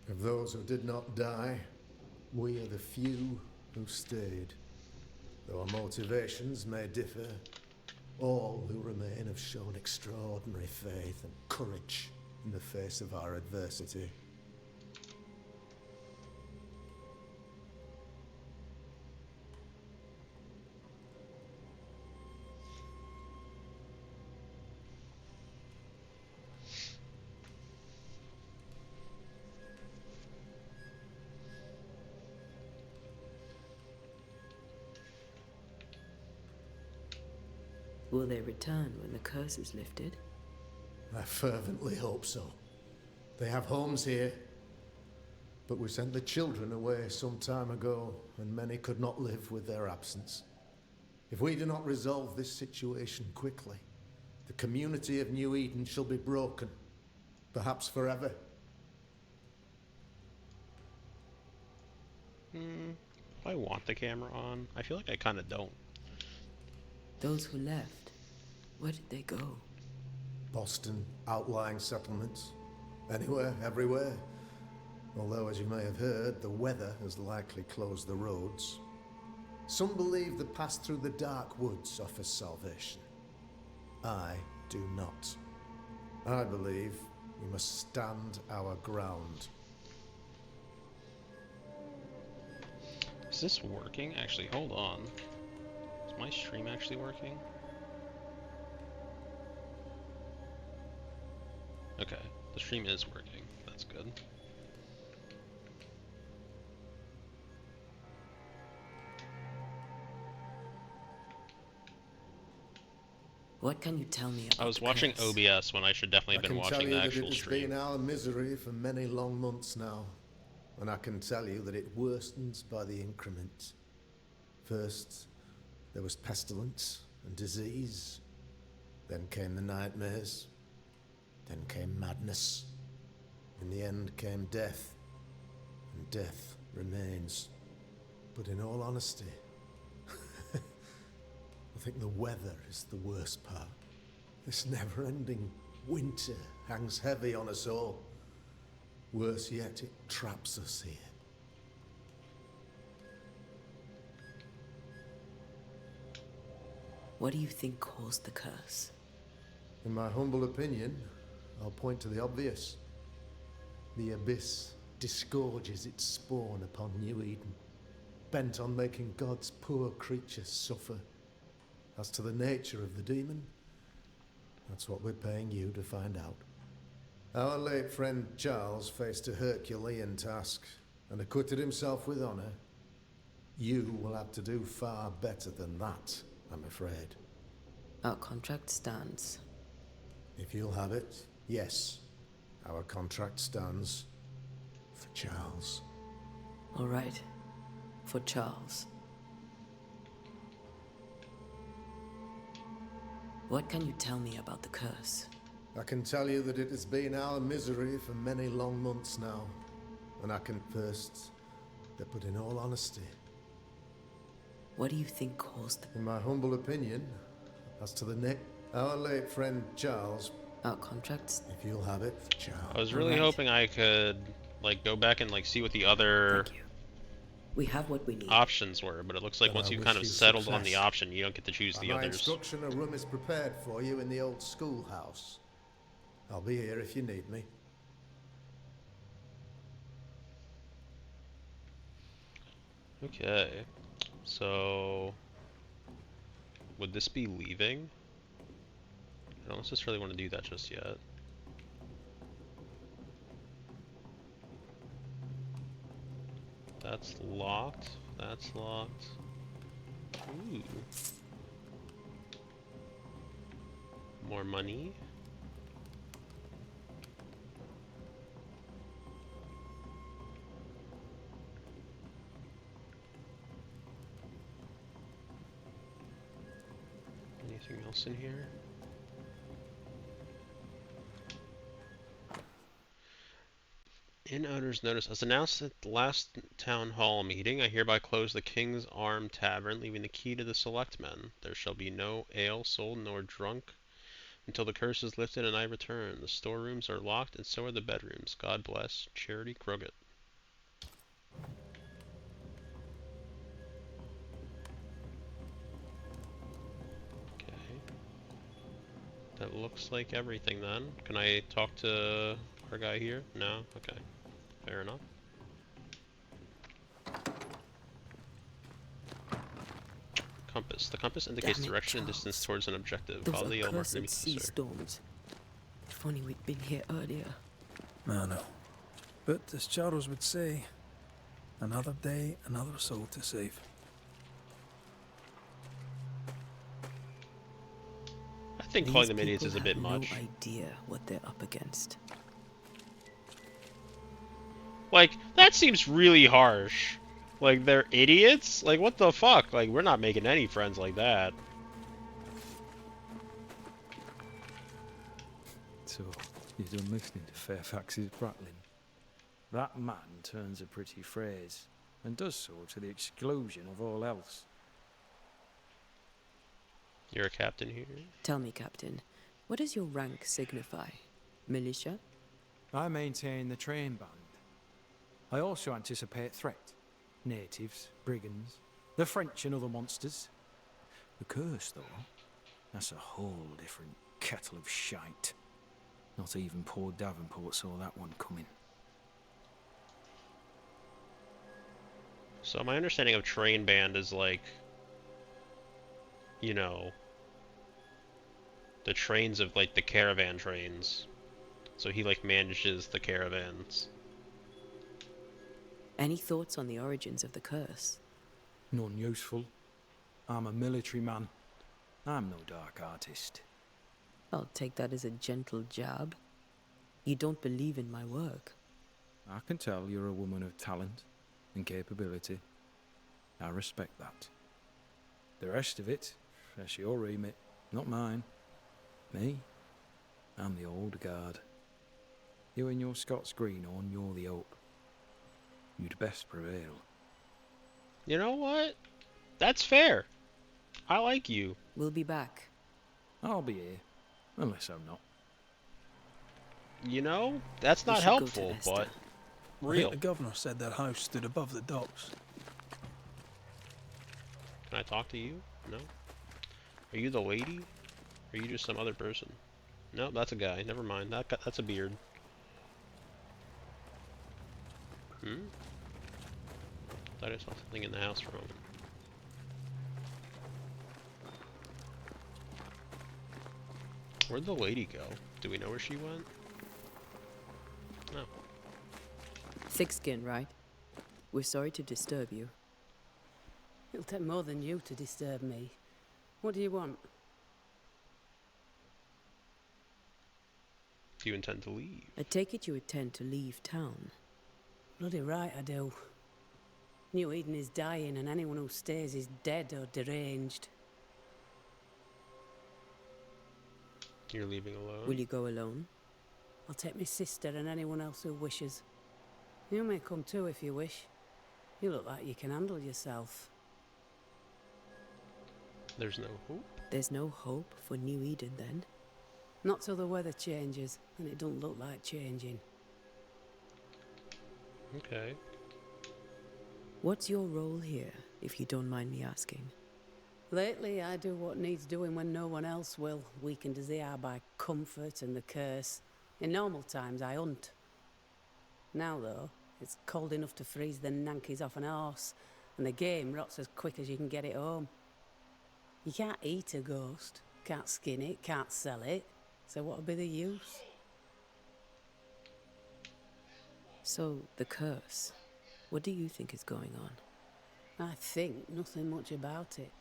Of those who did not die, we are the few who stayed. Though our motivations may differ, all who remain have shown extraordinary faith and courage in the face of our adversity. Will they return when the curse is lifted? I fervently hope so. They have homes here, but we sent the children away some time ago, and many could not live with their absence. If we do not resolve this situation quickly, the community of New Eden shall be broken, perhaps forever. I want the camera on. I feel like I kind of don't. Those who left, where did they go? Boston, outlying settlements. Anywhere, everywhere. Although, as you may have heard, the weather has likely closed the roads. Some believe the path through the dark woods offers salvation. I do not. I believe we must stand our ground. Is this working? Actually, hold on. Is my stream actually working? Okay, the stream is working. That's good. What can you tell me about I was the watching curse? OBS when I should definitely I have been can tell watching the you that it actual has stream. been our misery for many long months now. And I can tell you that it worsens by the increment. First, there was pestilence and disease. Then came the nightmares. Then came madness. In the end came death. And death remains. But in all honesty, I think the weather is the worst part. This never-ending winter hangs heavy on us all. Worse yet, it traps us here. What do you think caused the curse? In my humble opinion, I'll point to the obvious. The abyss disgorges its spawn upon New Eden, bent on making God's poor creatures suffer. As to the nature of the demon, that's what we're paying you to find out. Our late friend Charles faced a Herculean task and acquitted himself with honor. You will have to do far better than that, I'm afraid. Our contract stands. If you'll have it, yes. Our contract stands for Charles. All right. For Charles. What can you tell me about the curse? I can tell you that it has been our misery for many long months now. And I can first, but in all honesty, what do you think caused the... in my humble opinion, as to our late friend Charles... Our contracts? If you'll have it, for Charles. I was really hoping I could, like, go back and, like, see what the other... Thank you. We have what we need. Options were, but it looks like Then once I you've wish kind of you settled on the success. option, you don't get to choose By the my others. instruction, a room is prepared for you in the old schoolhouse. I'll be here if you need me. Okay, so would this be leaving? I don't necessarily want to do that just yet. That's locked. That's locked. Ooh. More money. Anything else in here? In owner's notice, as announced at the last town hall meeting, I hereby close the King's Arm Tavern, leaving the key to the selectmen. There shall be no ale sold nor drunk until the curse is lifted and I return. The storerooms are locked, and so are the bedrooms. God bless. Charity Croggett. Okay. That looks like everything then. Can I talk to our guy here? No? Okay. Fair enough. Compass. The compass indicates Damn it, direction and Charles. distance towards an objective. Those Follow the yellow mark accursed underneath the sea sir. storms. If only we'd been here earlier. I know. But as Charles would say, another day, another soul to save. I think These calling them idiots people is a bit have much. No idea what they're up against. Like, that seems really harsh. Like, they're idiots? Like, what the fuck? Like, we're not making any friends like that. So, you're done listening to Fairfax's prattling. That man turns a pretty phrase, and does so to the exclusion of all else. You're a captain here? Tell me, Captain, what does your rank signify? Militia? I maintain the train band. I also anticipate threat. Natives, brigands, the French and other monsters. The curse, though, that's a whole different kettle of shite. Not even poor Davenport saw that one coming. So my understanding of train band is like, you know, the trains of like the caravan trains. So he like manages the caravans. Any thoughts on the origins of the curse? None useful. I'm a military man. I'm no dark artist. I'll take that as a gentle jab. You don't believe in my work. I can tell you're a woman of talent and capability. I respect that. The rest of it, that's your remit, not mine. Me? I'm the old guard. You and your Scots greenhorn, you're the hope. You'd best prevail. You know what? That's fair. I like you. We'll be back. I'll be here, unless I'm not. You know, that's We not should go to helpful, Esther. but I think real. the governor said their house stood above the docks. Can I talk to you? No? Are you the lady? Or are you just some other person? No, that's a guy. Never mind. That's a beard. Thought I saw something in the house for a moment. Where'd the lady go? Do we know where she went? No. Thick skin, right? We're sorry to disturb you. It'll take more than you to disturb me. What do you want? Do you intend to leave? I take it you intend to leave town. Bloody right I do. New Eden is dying and anyone who stays is dead or deranged. You're leaving alone? Will you go alone? I'll take my sister and anyone else who wishes. You may come too if you wish. You look like you can handle yourself. There's no hope? There's no hope for New Eden then? Not till the weather changes, and it don't look like changing. Okay. What's your role here, if you don't mind me asking? Lately, I do what needs doing when no one else will, weakened as they are by comfort and the curse. In normal times, I hunt. Now, though, it's cold enough to freeze the nankies off an horse, and the game rots as quick as you can get it home. You can't eat a ghost, can't skin it, can't sell it, so what'll be the use? So, the curse. What do you think is going on? I think nothing much about it.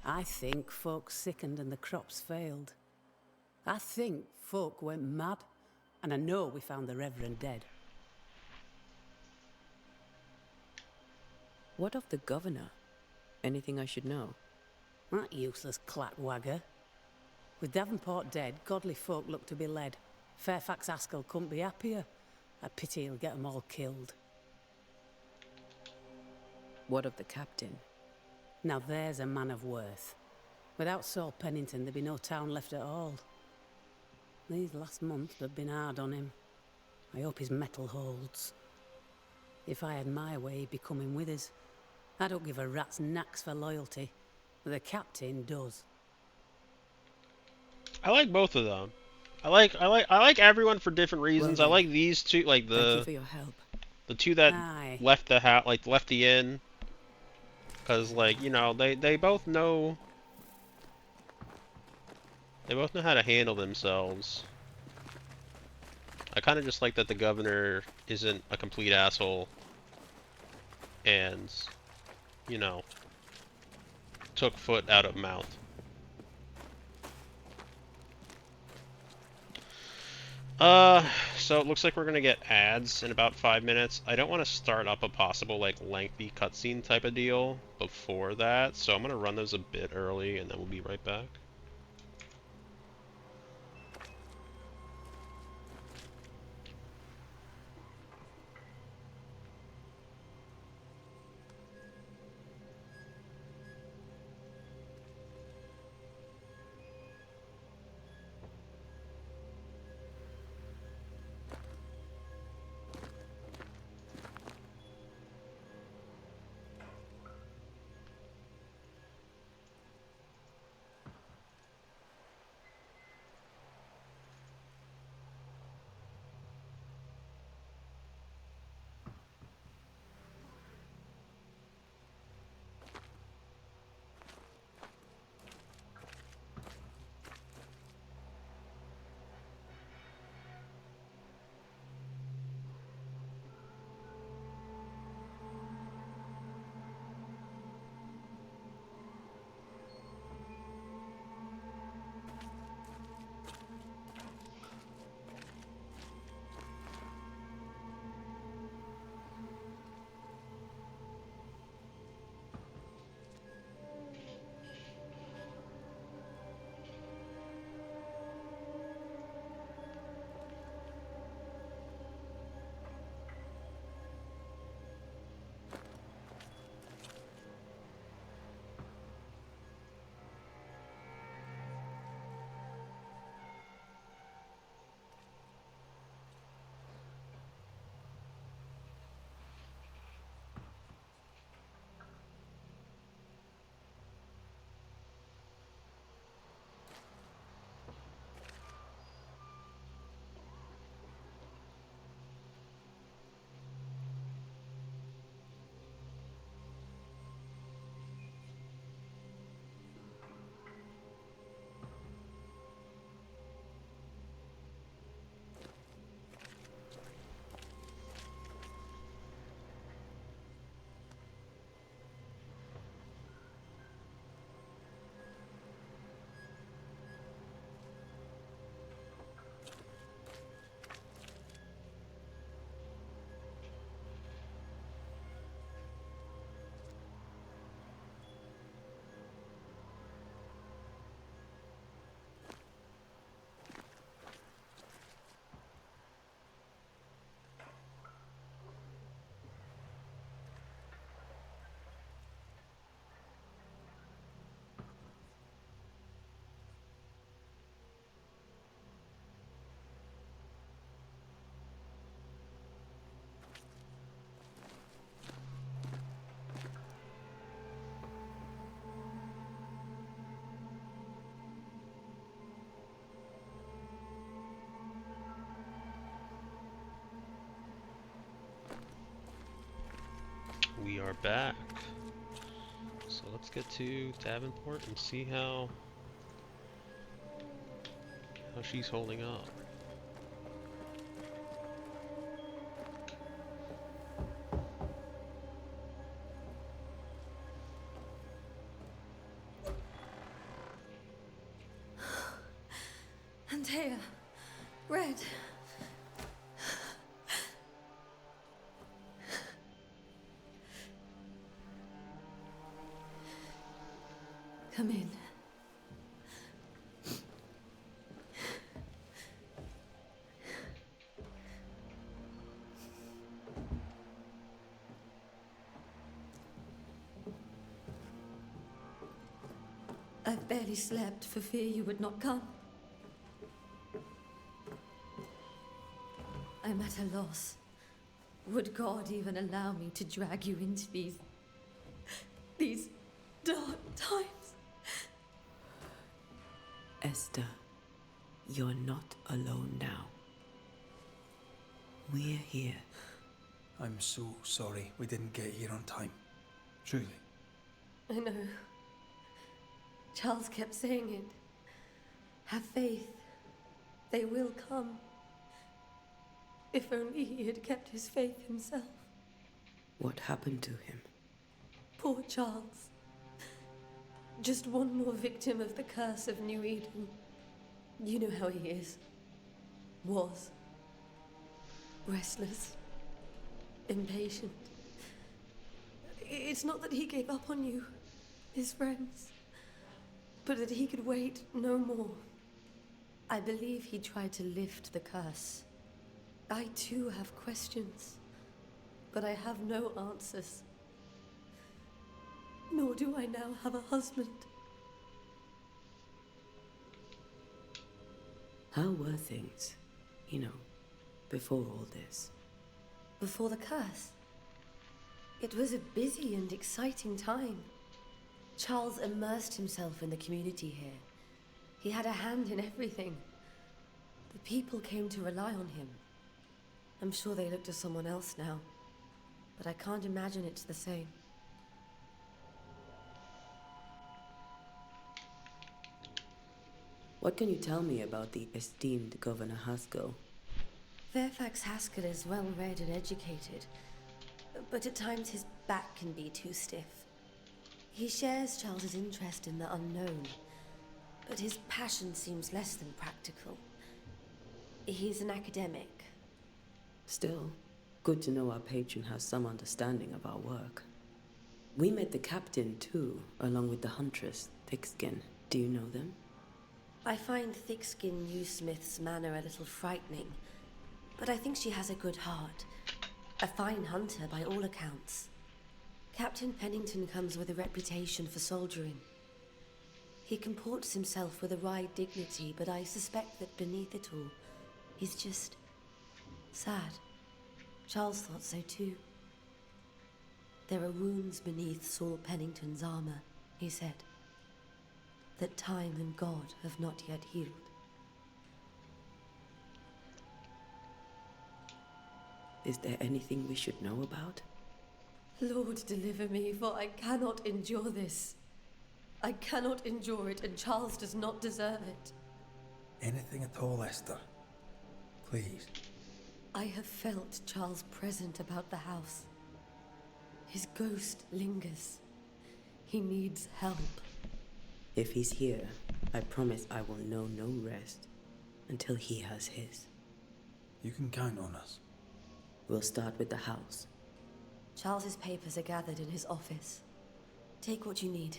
I think folk sickened and the crops failed. I think folk went mad, and I know we found the Reverend dead. What of the governor? Anything I should know? That useless clackwagger. With Davenport dead, godly folk look to be led. Fairfax Askell couldn't be happier. I pity he'll get them all killed. What of the captain? Now there's a man of worth. Without Saul Pennington, there'd be no town left at all. These last months have been hard on him. I hope his mettle holds. If I had my way, he'd be coming with us. I don't give a rat's knacks for loyalty, but the captain does. I like both of them. I like everyone for different reasons. Well I like these two, like Thank you the for your help. two that Aye. left the house, like left the inn, because like you know they both know how to handle themselves. I kind of just like that the governor isn't a complete asshole, and you know took foot out of mouth. So it looks like we're gonna get ads in about 5 minutes. I don't want to start up a possible like lengthy cutscene type of deal before that, so I'm gonna run those a bit early and then we'll be right back. are back. So let's get to Davenport and see how she's holding up. Antea, Red. Come in. I've barely slept for fear you would not come. I'm at a loss. Would God even allow me to drag you into these dark times? Esther, you're not alone now. We're here. I'm so sorry we didn't get here on time. Truly. I know. Charles kept saying it. Have faith. They will come. If only he had kept his faith himself. What happened to him? Poor Charles. Just one more victim of the curse of New Eden. You know how he is. Was. Restless. Impatient. It's not that he gave up on you, his friends, but that he could wait no more. I believe he tried to lift the curse. I too have questions, but I have no answers. Nor do I now have a husband. How were things, before all this? Before the curse? It was a busy and exciting time. Charles immersed himself in the community here. He had a hand in everything. The people came to rely on him. I'm sure they look to someone else now, but I can't imagine it's the same. What can you tell me about the esteemed Governor Haskell? Fairfax Haskell is well-read and educated, but at times his back can be too stiff. He shares Charles's interest in the unknown, but his passion seems less than practical. He's an academic. Still, good to know our patron has some understanding of our work. We met the captain too, along with the huntress, Thickskin. Do you know them? I find Thickskin Newsmith's manner a little frightening, but I think she has a good heart. A fine hunter by all accounts. Captain Pennington comes with a reputation for soldiering. He comports himself with a wry dignity, but I suspect that beneath it all, he's just sad. Charles thought so too. There are wounds beneath Saul Pennington's armor, he said, that time and God have not yet healed. Is there anything we should know about? Lord, deliver me, for I cannot endure this. I cannot endure it, and Charles does not deserve it. Anything at all, Esther. Please. I have felt Charles present about the house. His ghost lingers. He needs help. If he's here, I promise I will know no rest until he has his. You can count on us. We'll start with the house. Charles's papers are gathered in his office. Take what you need.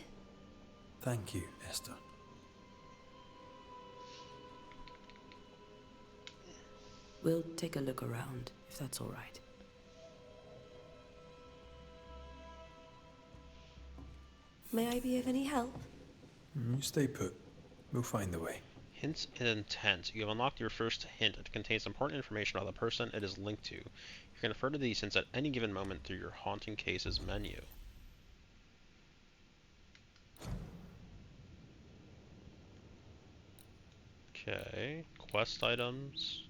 Thank you, Esther. We'll take a look around, if that's all right. May I be of any help? You stay put. We'll find the way. Hints and intent. You have unlocked your first hint. It contains important information about the person it is linked to. You can refer to these hints at any given moment through your Haunting Cases menu. Okay, quest items.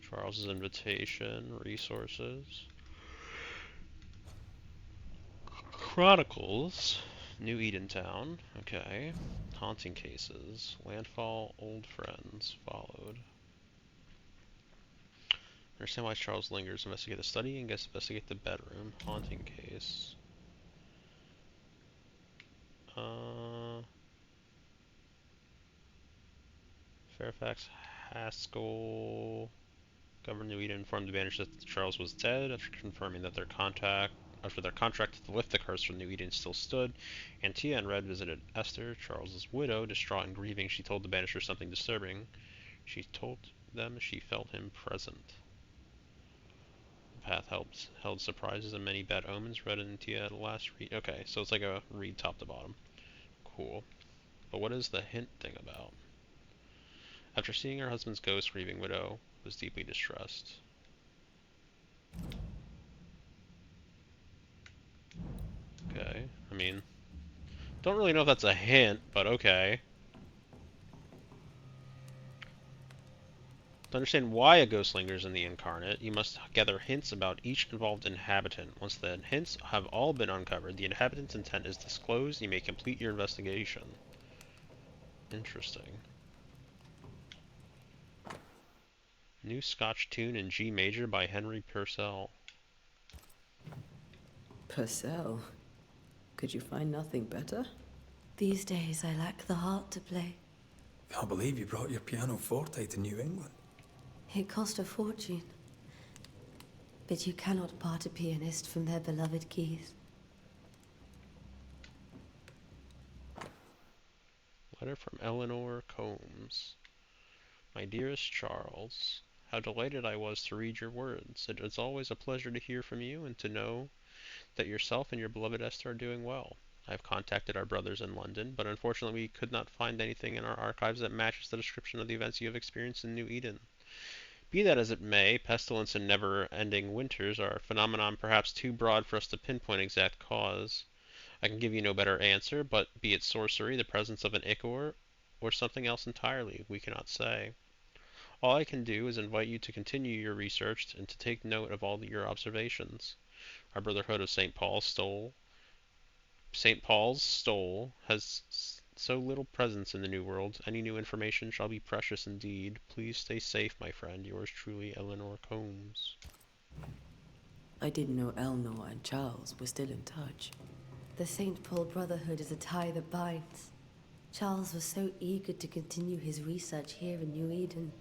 Charles's invitation, resources. Chronicles, New Edentown, okay. Haunting cases, landfall, old friends, followed. Understand why Charles lingers, investigate the study, and investigate the bedroom. Haunting case. Fairfax Haskell. Governor New Eden informed the Banishers that Charles was dead, after confirming that after their contract to lift the curse from New Eden still stood. Antia and Red visited Esther, Charles's widow. Distraught and grieving, she told the Banishers something disturbing. She told them she felt him present. The path held surprises and many bad omens. Red and Antia at last read. Okay, so it's like a read top to bottom. Cool. But what is the hint thing about? After seeing her husband's ghost, grieving widow was deeply distressed. Okay, I mean, don't really know if that's a hint, but okay. To understand why a ghost lingers in the incarnate, you must gather hints about each involved inhabitant. Once the hints have all been uncovered, the inhabitant's intent is disclosed, you may complete your investigation. Interesting. New Scotch tune in G major by Henry Purcell. Purcell? Could you find nothing better? These days I lack the heart to play. Can't believe you brought your pianoforte to New England. It cost a fortune. But you cannot part a pianist from their beloved keys. Letter from Eleanor Combs. My dearest Charles, how delighted I was to read your words. It is always a pleasure to hear from you and to know that yourself and your beloved Esther are doing well. I have contacted our brothers in London, but unfortunately we could not find anything in our archives that matches the description of the events you have experienced in New Eden. Be that as it may, pestilence and never-ending winters are a phenomenon perhaps too broad for us to pinpoint exact cause. I can give you no better answer, but be it sorcery, the presence of an ichor, or something else entirely, we cannot say. All I can do is invite you to continue your research and to take note of all your observations. Our Brotherhood of St. Paul's Stole has so little presence in the New World. Any new information shall be precious indeed. Please stay safe, my friend. Yours truly, Eleanor Combs. I didn't know Eleanor and Charles were still in touch. The St. Paul Brotherhood is a tie that binds. Charles was so eager to continue his research here in New Eden.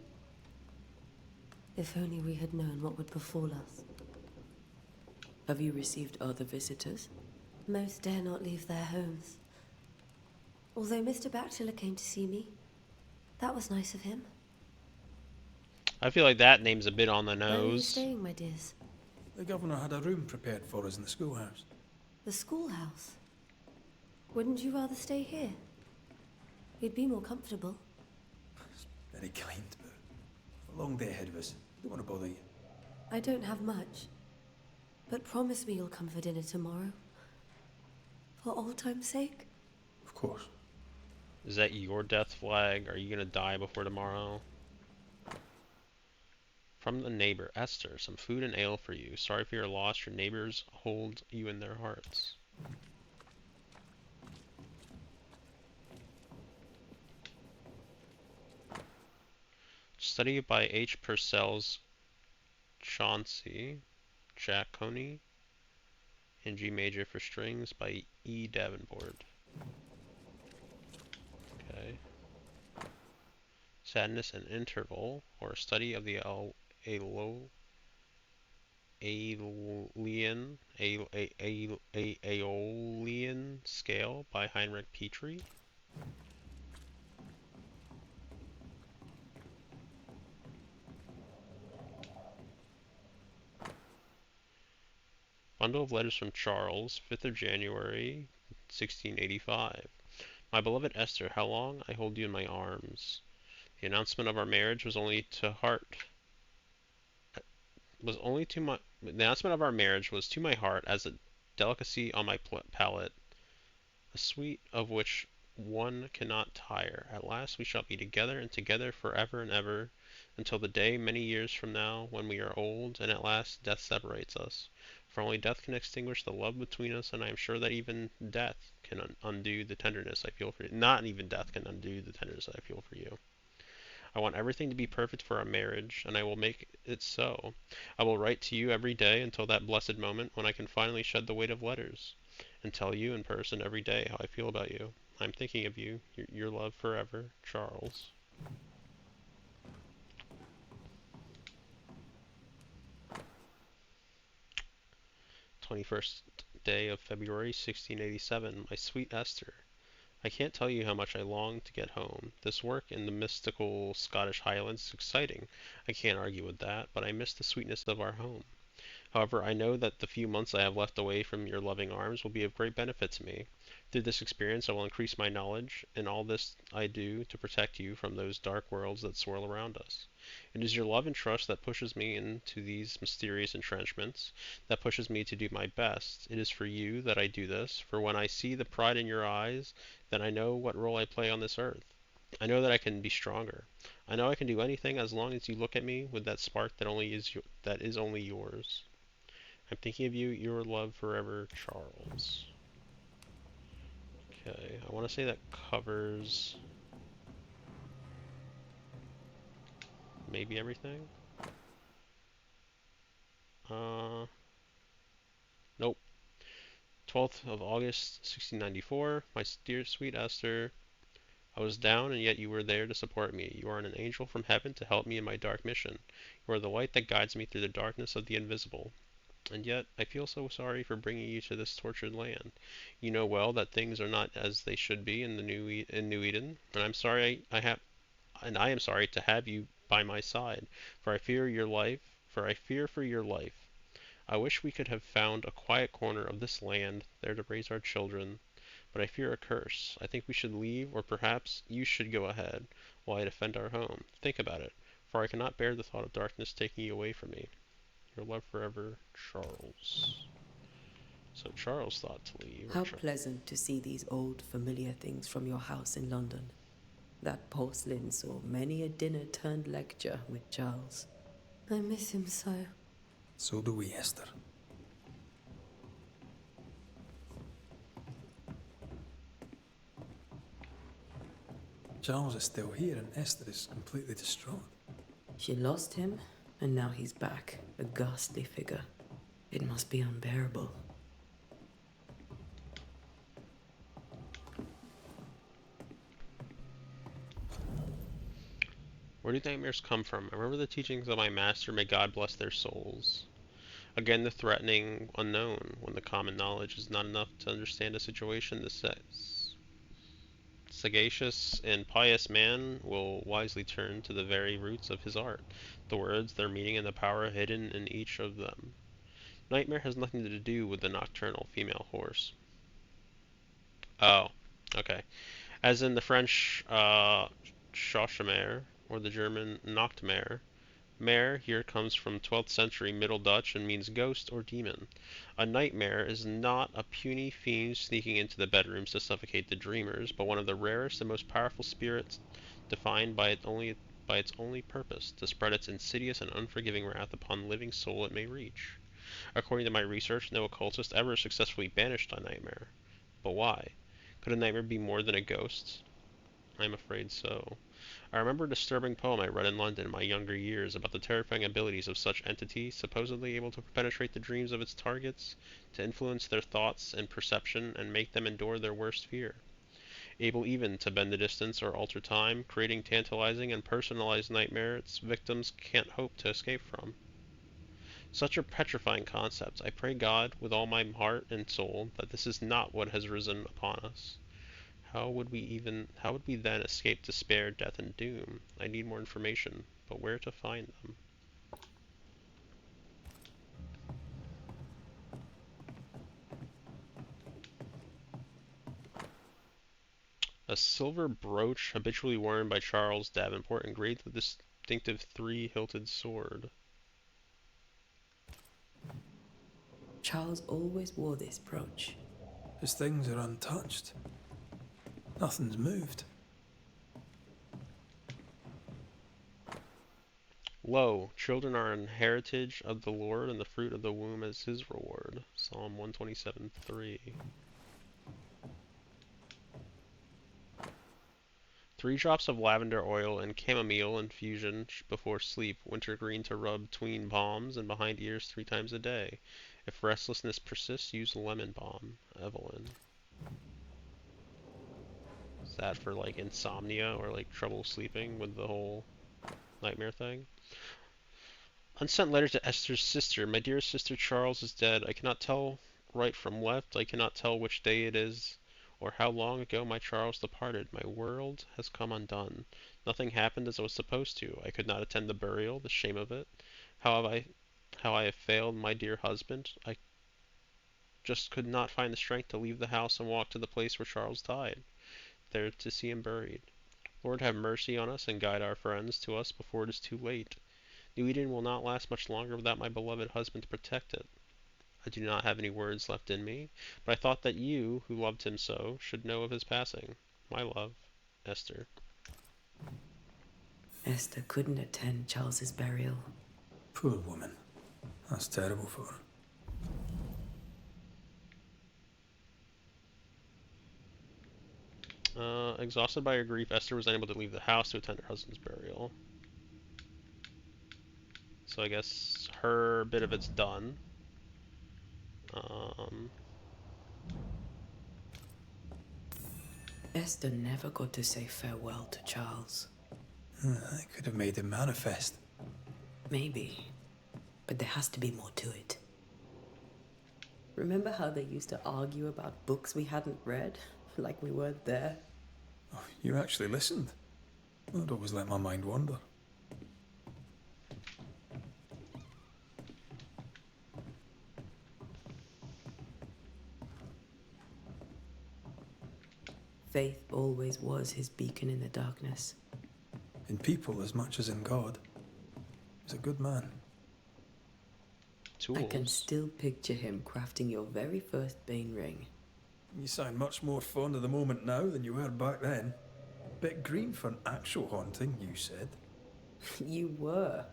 If only we had known what would befall us. Have you received other visitors? Most dare not leave their homes. Although Mr. Bachelor came to see me. That was nice of him. I feel like that name's a bit on the Where are you nose. staying, my dears? The governor had a room prepared for us in the schoolhouse. The schoolhouse? Wouldn't you rather stay here? You'd be more comfortable. Very kind, but a long day ahead of us. Don't want to bother you. I don't have much. But promise me you'll come for dinner tomorrow. For old time's sake. Of course. Is that your death flag? Are you gonna die before tomorrow? From the neighbor, Esther, some food and ale for you. Sorry for your loss. Your neighbors hold you in their hearts. Study by H. Purcell's Chauncey, Jack Coney, in G major for strings by E. Davenport. Okay. Sadness and Interval, or a study of the Aeolian scale by Heinrich Petrie. Bundle of letters from Charles, 5th of January, 1685. My beloved Esther, how long I hold you in my arms. The announcement of our marriage was only to the announcement of our marriage was to my heart as a delicacy on my palate, a sweet of which one cannot tire. At last we shall be together, and together forever and ever, until the day many years from now when we are old, and at last death separates us. For only death can extinguish the love between us, and I am sure that even death can undo the tenderness I feel for you. Not even death can undo the tenderness I feel for you. I want everything to be perfect for our marriage, and I will make it so. I will write to you every day until that blessed moment when I can finally shed the weight of letters, and tell you in person every day how I feel about you. I'm thinking of you. Your love forever, Charles. 21st day of February, 1687. My sweet Esther. I can't tell you how much I long to get home. This work in the mystical Scottish Highlands is exciting. I can't argue with that, but I miss the sweetness of our home. However, I know that the few months I have left away from your loving arms will be of great benefit to me. Through this experience, I will increase my knowledge, and all this I do to protect you from those dark worlds that swirl around us. It is your love and trust that pushes me into these mysterious entrenchments, that pushes me to do my best. It is for you that I do this, for when I see the pride in your eyes, then I know what role I play on this earth. I know that I can be stronger. I know I can do anything as long as you look at me with that spark that is only yours. I'm thinking of you, your love forever, Charles. Okay, I want to say that covers maybe everything. Nope. 12th of August, 1694. My dear sweet Esther, I was down, and yet you were there to support me. You are an angel from heaven to help me in my dark mission. You are the light that guides me through the darkness of the invisible. And yet, I feel so sorry for bringing you to this tortured land. You know well that things are not as they should be in the New Eden, and I am sorry to have you by my side, for I fear your life. For I fear for your life. I wish we could have found a quiet corner of this land there to raise our children, but I fear a curse. I think we should leave, or perhaps you should go ahead, while I defend our home. Think about it, for I cannot bear the thought of darkness taking you away from me. Your love forever, Charles. So Charles thought to leave. How pleasant to see these old familiar things from your house in London. That porcelain saw many a dinner turned lecture with Charles. I miss him so. So do we, Esther. Charles is still here and Esther is completely distraught. She lost him, and now he's back, a ghastly figure. It must be unbearable. Where do nightmares come from? I remember the teachings of my master, may God bless their souls. Again, the threatening unknown, when the common knowledge is not enough to understand a situation, the sagacious and pious man will wisely turn to the very roots of his art, the words, their meaning, and the power hidden in each of them. Nightmare has nothing to do with the nocturnal female horse. Oh, okay. As in the French Chauchamare, or the German Nachtmare. Mare here comes from 12th century Middle Dutch and means ghost or demon. A nightmare is not a puny fiend sneaking into the bedrooms to suffocate the dreamers, but one of the rarest and most powerful spirits defined by its only purpose, to spread its insidious and unforgiving wrath upon the living soul it may reach. According to my research, no occultist ever successfully banished a nightmare. But why? Could a nightmare be more than a ghost? I'm afraid so. I remember a disturbing poem I read in London in my younger years about the terrifying abilities of such entities, supposedly able to penetrate the dreams of its targets, to influence their thoughts and perception, and make them endure their worst fear. Able even to bend the distance or alter time, creating tantalizing and personalized nightmare its victims can't hope to escape from. Such a petrifying concept. I pray God with all my heart and soul that this is not what has risen upon us. How would we then escape despair, death, and doom? I need more information, but where to find them? A silver brooch habitually worn by Charles Davenport engraved with the distinctive three-hilted sword. Charles always wore this brooch. His things are untouched. Nothing's moved. Lo, children are an heritage of the Lord, and the fruit of the womb is his reward. Psalm 127:3. 3 drops of lavender oil and chamomile infusion before sleep. Wintergreen to rub between palms and behind ears 3 times a day. If restlessness persists, use lemon balm. Evelyn. Is that for like insomnia or like trouble sleeping with the whole nightmare thing? Unsent letter to Esther's sister. My dear sister Charles is dead. I cannot tell right from left. I cannot tell which day it is or how long ago my Charles departed. My world has come undone. Nothing happened as I was supposed to. I could not attend the burial, the shame of it. How I have failed my dear husband. I just could not find the strength to leave the house and walk to the place where Charles died, there to see him buried. Lord, have mercy on us and guide our friends to us before it is too late. New Eden will not last much longer without my beloved husband to protect it. I do not have any words left in me, but I thought that you, who loved him so, should know of his passing. My love, Esther. Esther couldn't attend Charles's burial. Poor woman. That's terrible for her. Exhausted by her grief, Esther was unable to leave the house to attend her husband's burial. So I guess her bit of it's done. Esther never got to say farewell to Charles. I could have made him manifest. Maybe, but there has to be more to it. Remember how they used to argue about books we hadn't read, like we weren't there? Oh, you actually listened. I'd always let my mind wander. Faith always was his beacon in the darkness. In people as much as in God. He's a good man. Tools. I can still picture him crafting your very first Bane ring. You sound much more fond of the moment now than you were back then. Bit green for an actual haunting, you said. You were.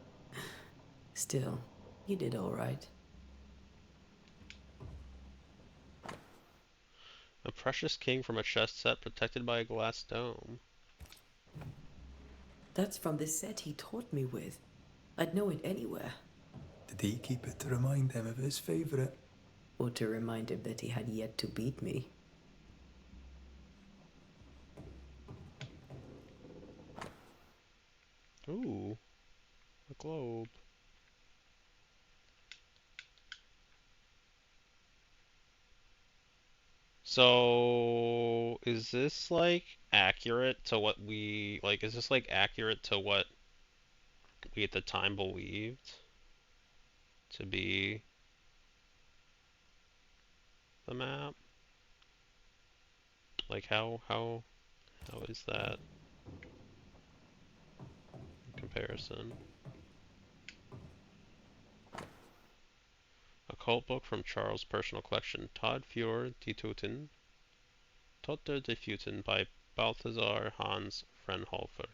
Still, you did all right. A precious king from a chest set protected by a glass dome. That's from the set he taught me with. I'd know it anywhere. Did he keep it to remind him of his favourite? Or to remind him that he had yet to beat me. Ooh, a globe. So, is this like accurate to what we like? Is this like accurate to what we at the time believed to be the map? Like how is that in comparison? Occult book from Charles' personal collection, Todd Fjord de Tuten, Totter de Futen by Balthasar Hans Frenholfer.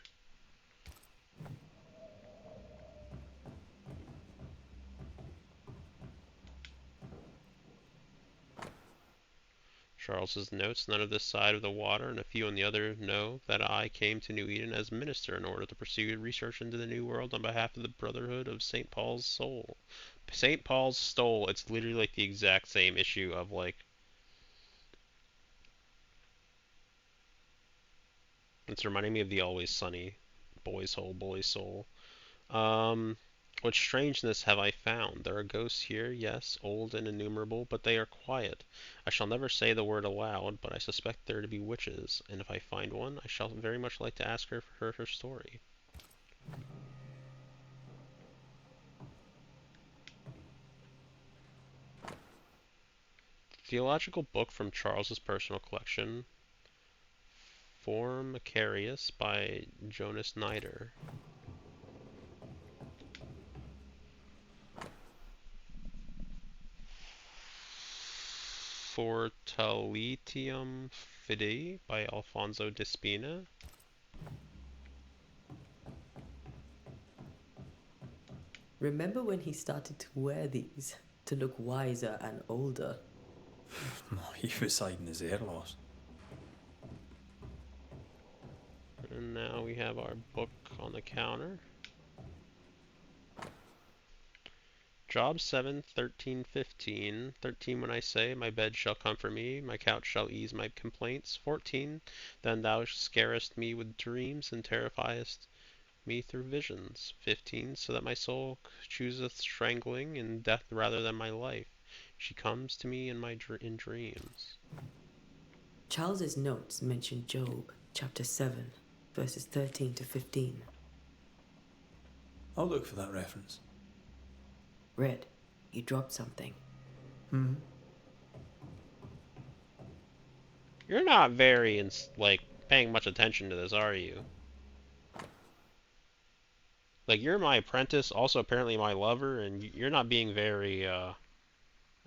Charles's notes, none of this side of the water and a few on the other know that I came to New Eden as minister in order to pursue research into the New World on behalf of the Brotherhood of St. Paul's Soul. St. Paul's Stole, it's literally like the exact same issue of like... It's reminding me of the Always Sunny Boy's Hole, Boy's Soul. What strangeness have I found? There are ghosts here, yes, old and innumerable, but they are quiet. I shall never say the word aloud, but I suspect there to be witches, and if I find one, I shall very much like to ask her story. Theological book from Charles's personal collection, Formicarius by Jonas Nider. Fortalitium Fidei by Alfonso de Spina. Remember when he started to wear these to look wiser and older? He was hiding his hair loss. And now we have our book on the counter. Job 7, 13, 15. 13 when I say, my bed shall comfort me, my couch shall ease my complaints. 14, then thou scarest me with dreams and terrifiest me through visions. 15, so that my soul chooseth strangling and death rather than my life. She comes to me in my in dreams. Charles's notes mention Job, chapter 7, verses 13 to 15. I'll look for that reference. Red, you dropped something. You're not very, paying much attention to this, are you? Like, you're my apprentice, also apparently my lover, and you're not being very,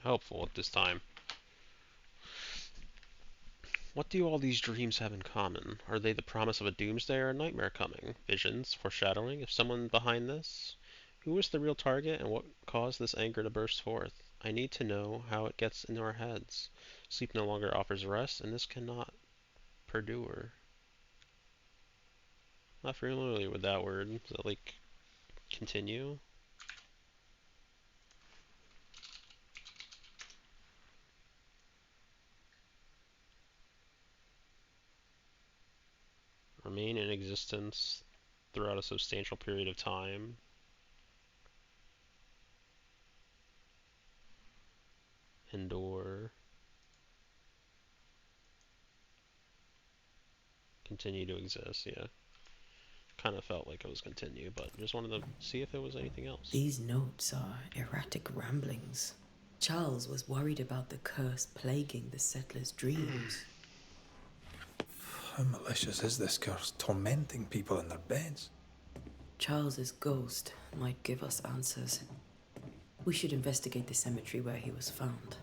helpful at this time. What do all these dreams have in common? Are they the promise of a doomsday or a nightmare coming? Visions, foreshadowing, of someone behind this? Who is the real target, and what caused this anger to burst forth? I need to know how it gets into our heads. Sleep no longer offers rest, and this cannot perdure. Not familiar with that word. Is that like continue? Remain in existence throughout a substantial period of time. Endure. Continue to exist, yeah. Kind of felt like it was continue, but just wanted to see if it was anything else. These notes are erratic ramblings. Charles was worried about the curse plaguing the settlers' dreams. How malicious is this curse, tormenting people in their beds? Charles's ghost might give us answers. We should investigate the cemetery where he was found.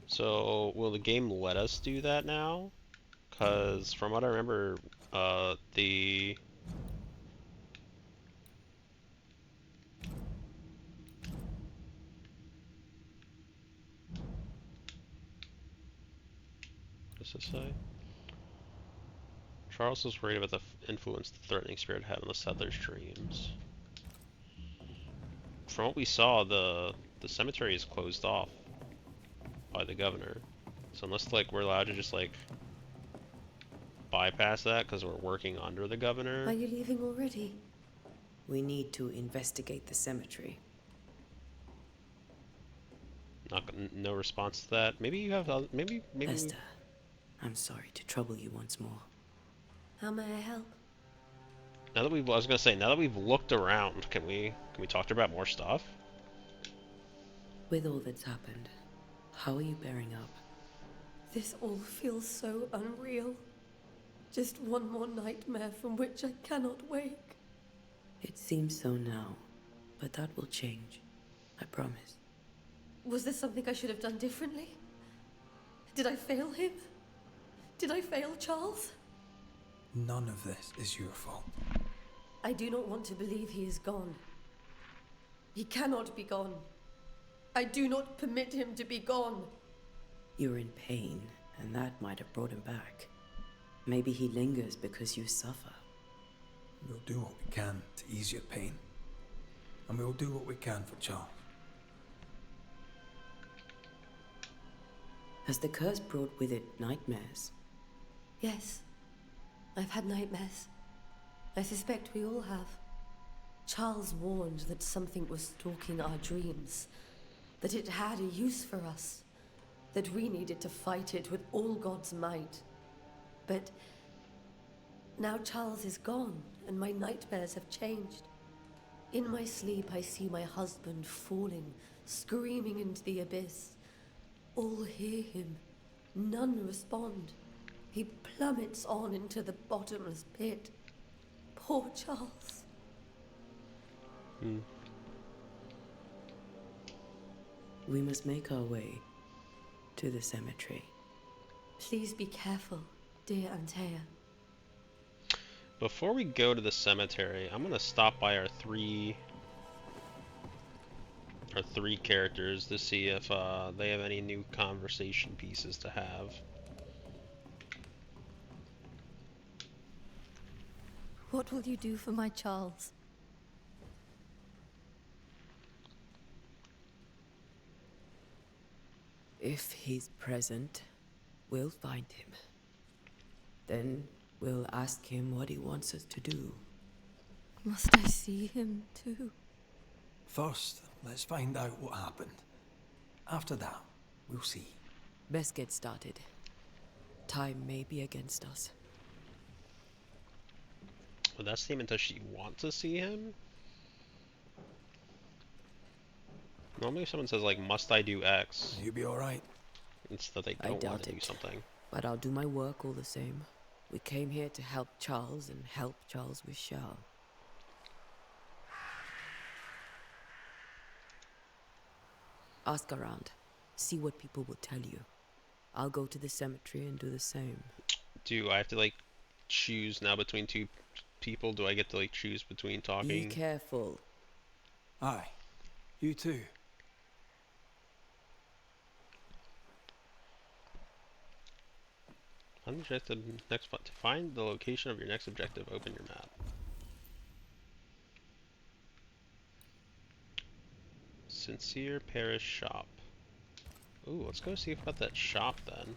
So, will the game let us do that now? Because from what I remember, the... What does this say? Charles was worried about the influence the threatening spirit had on the settlers' dreams. From what we saw, the cemetery is closed off by the governor. So unless we're allowed to just bypass that because we're working under the governor. Are you leaving already? We need to investigate the cemetery. No response to that. Maybe you have maybe. Esther, I'm sorry to trouble you once more. How may I help? Now that now that we've looked around, can we talk to her about more stuff? With all that's happened, how are you bearing up? This all feels so unreal. Just one more nightmare from which I cannot wake. It seems so now, but that will change. I promise. Was there something I should have done differently? Did I fail him? Did I fail Charles? None of this is your fault. I do not want to believe he is gone. He cannot be gone. I do not permit him to be gone. You're in pain, and that might have brought him back. Maybe he lingers because you suffer. We'll do what we can to ease your pain. And we'll do what we can for Charles. Has the curse brought with it nightmares? Yes. I've had nightmares. I suspect we all have. Charles warned that something was stalking our dreams, that it had a use for us, that we needed to fight it with all God's might. But now Charles is gone, and my nightmares have changed. In my sleep, I see my husband falling, screaming into the abyss. All hear him. None respond. He plummets on into the bottomless pit. Poor Charles. We must make our way to the cemetery. Please be careful, dear Antea. Before we go to the cemetery, I'm gonna stop by our three characters to see if they have any new conversation pieces to have. What will you do for my Charles? If he's present, we'll find him. Then we'll ask him what he wants us to do. Must I see him too? First, let's find out what happened. After that, we'll see. Best get started. Time may be against us. Would that statement, does she want to see him? Normally if someone says like, must I do X? You'll be alright. It's that they I don't want doubt to do it. something. But I'll do my work all the same. We came here to help Charles and help Charles with Charles. Ask around. See what people will tell you. I'll go to the cemetery and do the same. Do I have to like choose now between two people? Do I get to like choose between talking? Be careful. Aye. You too. Objective next spot. To find the location of your next objective, open your map. Sincere Parish Shop. Ooh, let's go see about that shop then.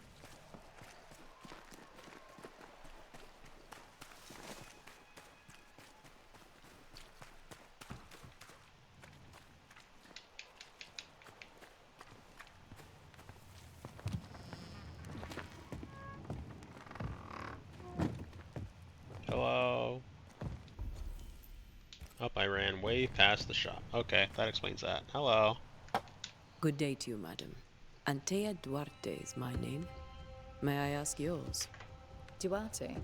Hello. Up, I ran way past the shop. Okay, that explains that. Hello. Good day to you, madam. Antea Duarte is my name. May I ask yours? Duarte?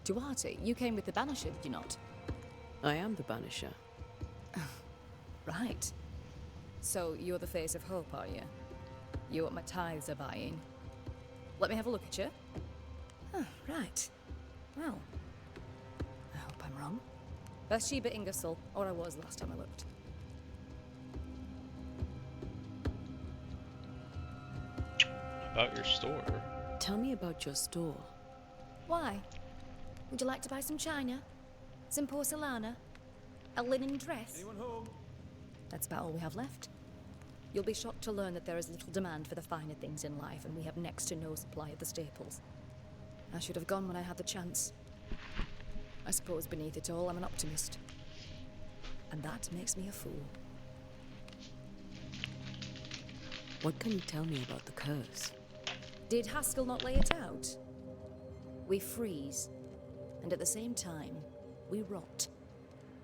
Duarte, you came with the Banisher, did you not? I am the Banisher. Right. So you're the face of hope, are you? You're what my tithes are buying. Let me have a look at you. Oh, right. Well, I hope I'm wrong. Bathsheba Ingersoll, or I was last time I looked. About your store. Tell me about your store. Why? Would you like to buy some china? Some porcelana? A linen dress? Anyone home? That's about all we have left. You'll be shocked to learn that there is little demand for the finer things in life, and we have next to no supply of the staples. I should have gone when I had the chance. I suppose beneath it all, I'm an optimist. And that makes me a fool. What can you tell me about the curse? Did Haskell not lay it out? We freeze, and at the same time, we rot.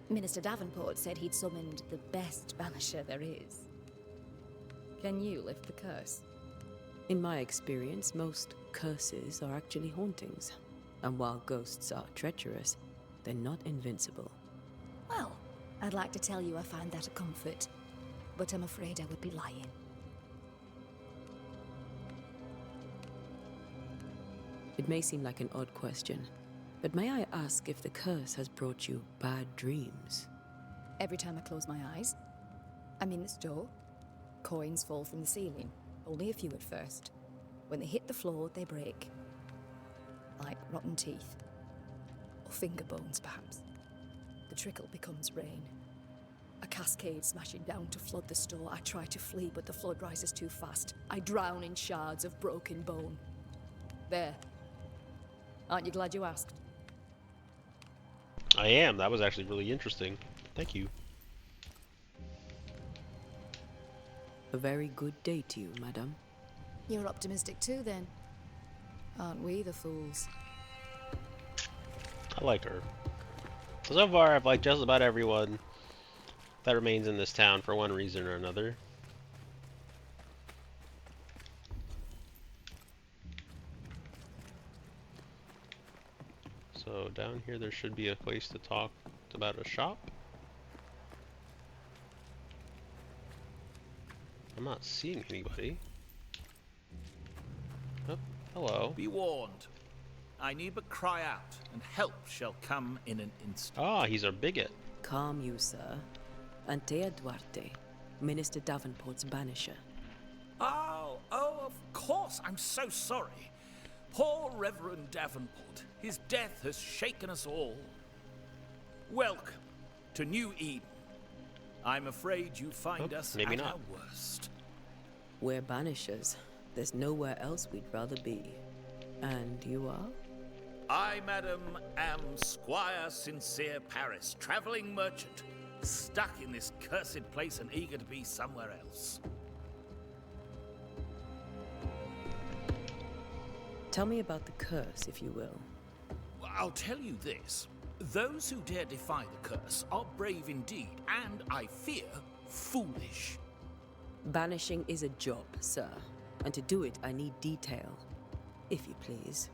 Minister Davenport said he'd summoned the best banisher there is. Can you lift the curse? In my experience, most curses are actually hauntings. And while ghosts are treacherous, they're not invincible. Well, I'd like to tell you I find that a comfort, but I'm afraid I would be lying. It may seem like an odd question, but may I ask if the curse has brought you bad dreams? Every time I close my eyes, I'm in this door. Coins fall from the ceiling, only a few at first. When they hit the floor, they break. Like rotten teeth. Or finger bones, perhaps. The trickle becomes rain. A cascade smashing down to flood the store. I try to flee, but the flood rises too fast. I drown in shards of broken bone. There. Aren't you glad you asked? I am. That was actually really interesting. Thank you. A very good day to you, madam. You're optimistic too, then. Aren't we the fools? I like her. So far, I've liked just about everyone that remains in this town for one reason or another. So down here there should be a place to talk about a shop. I'm not seeing anybody. Oh, hello. Be warned. I need but cry out, and help shall come in an instant. Ah, he's our bigot. Calm you, sir. Antea Duarte, Minister Davenport's banisher. Oh, of course, I'm so sorry. Poor Reverend Davenport. His death has shaken us all. Welcome to New Eden. I'm afraid you find us maybe at not. our worst. We're banishers. There's nowhere else we'd rather be. And you are? I, madam, am Squire Sincere Paris, travelling merchant, stuck in this cursed place and eager to be somewhere else. Tell me about the curse, if you will. I'll tell you this. Those who dare defy the curse are brave indeed, and, I fear, foolish. Banishing is a job, sir. And to do it, I need detail. If you please.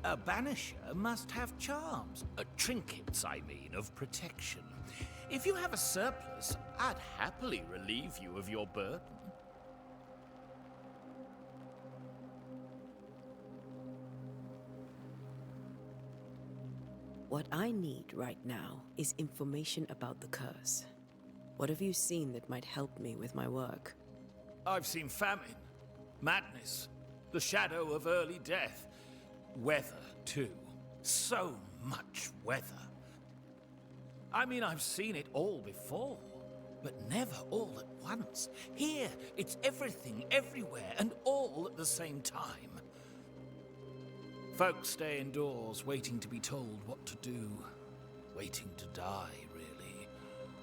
A banisher must have charms. Trinkets, I mean, of protection. If you have a surplus, I'd happily relieve you of your burden. What I need right now is information about the curse. What have you seen that might help me with my work? I've seen famine, madness, the shadow of early death, weather, too. So much weather. I mean, I've seen it all before, but never all at once. Here, it's everything, everywhere, and all at the same time. Folks stay indoors, waiting to be told what to do. Waiting to die, really.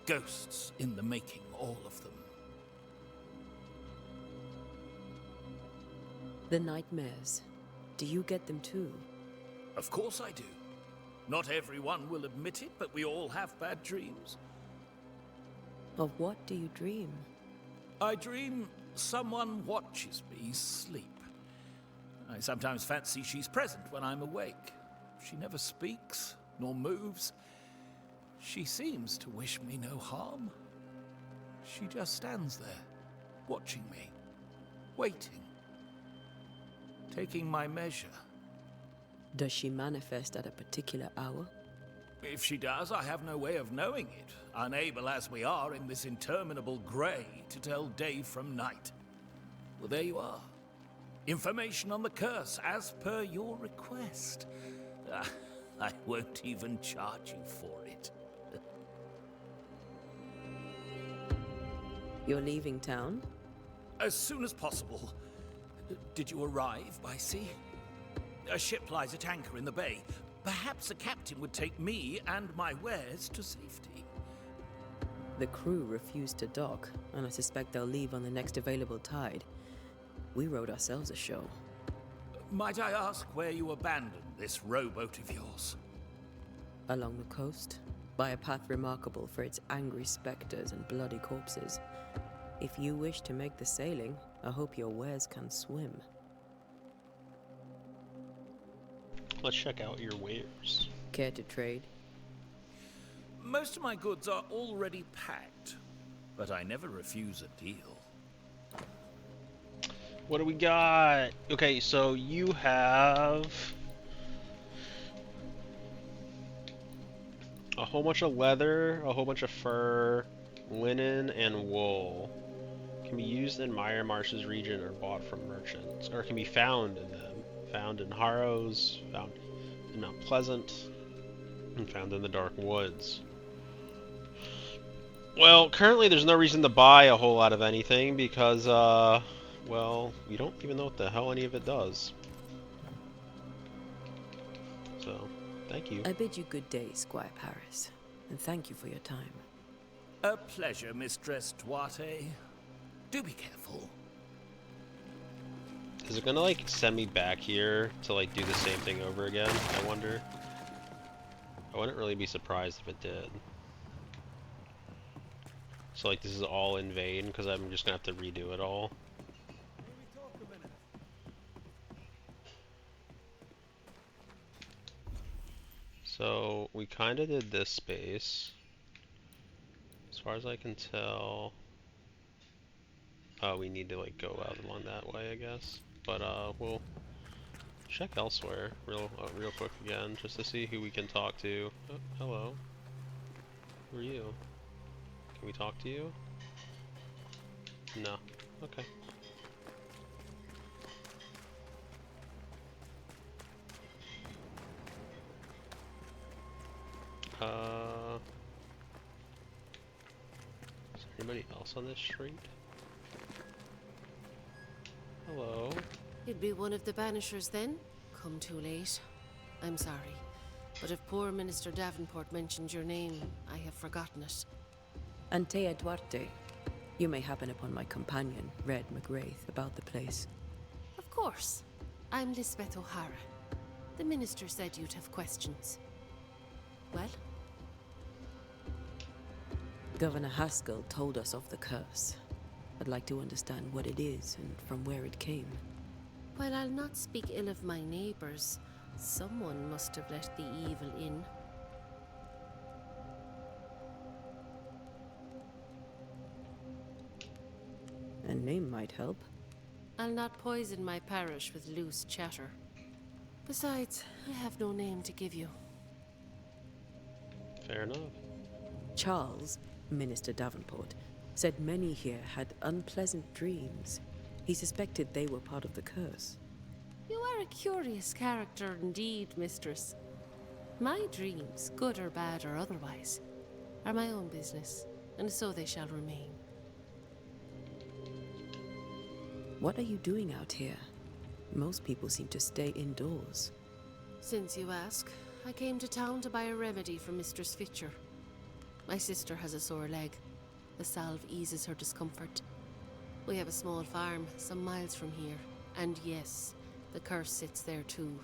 Ghosts in the making, all of them. The nightmares. Do you get them too? Of course I do. Not everyone will admit it, but we all have bad dreams. Of what do you dream? I dream someone watches me sleep. I sometimes fancy she's present when I'm awake. She never speaks, nor moves. She seems to wish me no harm. She just stands there, watching me, waiting, taking my measure. Does she manifest at a particular hour? If she does, I have no way of knowing it, unable as we are in this interminable grey to tell day from night. Well, there you are. Information on the curse, as per your request. I won't even charge you for it. You're leaving town? As soon as possible. Did you arrive by sea? A ship lies at anchor in the bay. Perhaps a captain would take me and my wares to safety. The crew refused to dock, and I suspect they'll leave on the next available tide. We rode ourselves ashore. Might I ask where you abandoned this rowboat of yours? Along the coast, by a path remarkable for its angry specters and bloody corpses. If you wish to make the sailing, I hope your wares can swim. Let's check out your wares. Care to trade? Most of my goods are already packed, but I never refuse a deal. What do we got? Okay, so you have a whole bunch of leather, a whole bunch of fur, linen, and wool. Can be used in Mire Marsh's region or bought from merchants, or can be found in them. Found in Harrows, found in Mount Pleasant, and found in the Dark Woods. Well, currently there's no reason to buy a whole lot of anything because, well, we don't even know what the hell any of it does. So, thank you. I bid you good day, Squire Paris, and thank you for your time. A pleasure, Mistress Duarte. Do be careful. Is it gonna, like, send me back here to, like, do the same thing over again, I wonder? I wouldn't really be surprised if it did. So, like, this is all in vain, because I'm just gonna have to redo it all. So, we kinda did this space. As far as I can tell... Oh, we need to, like, go out along that way, I guess. But, we'll Check elsewhere, real quick again, just to see who we can talk to. Oh, hello. Who are you? Can we talk to you? No. Okay. Is there anybody else on this street? Hello. You'd be one of the Banishers then? Come too late. I'm sorry. But if poor Minister Davenport mentioned your name, I have forgotten it. Antea Duarte. You may happen upon my companion, Red McGrath, about the place. Of course. I'm Lisbeth O'Hara. The minister said you'd have questions. Well? Governor Haskell told us of the curse. I'd like to understand what it is and from where it came. While I'll not speak ill of my neighbours, someone must have let the evil in. A name might help. I'll not poison my parish with loose chatter. Besides, I have no name to give you. Fair enough. Charles, Minister Davenport, said many here had unpleasant dreams. He suspected they were part of the curse. You are a curious character indeed, mistress. My dreams, good or bad or otherwise, are my own business, and so they shall remain. What are you doing out here? Most people seem to stay indoors. Since you ask, I came to town to buy a remedy for Mistress Fitcher. My sister has a sore leg. The salve eases her discomfort. We have a small farm some miles from here, and yes, the curse sits there too.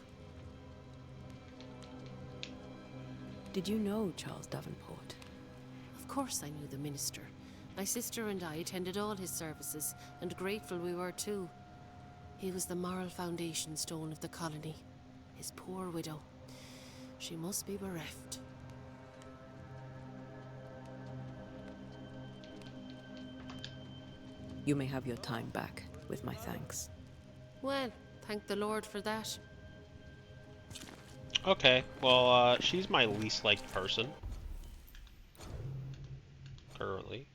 Did you know Charles Davenport? Of course I knew the minister. My sister and I attended all his services, and grateful we were too. He was the moral foundation stone of the colony. His poor widow. She must be bereft. You may have your time back, with my thanks. Well, thank the Lord for that. Okay, well, she's my least liked person. Currently.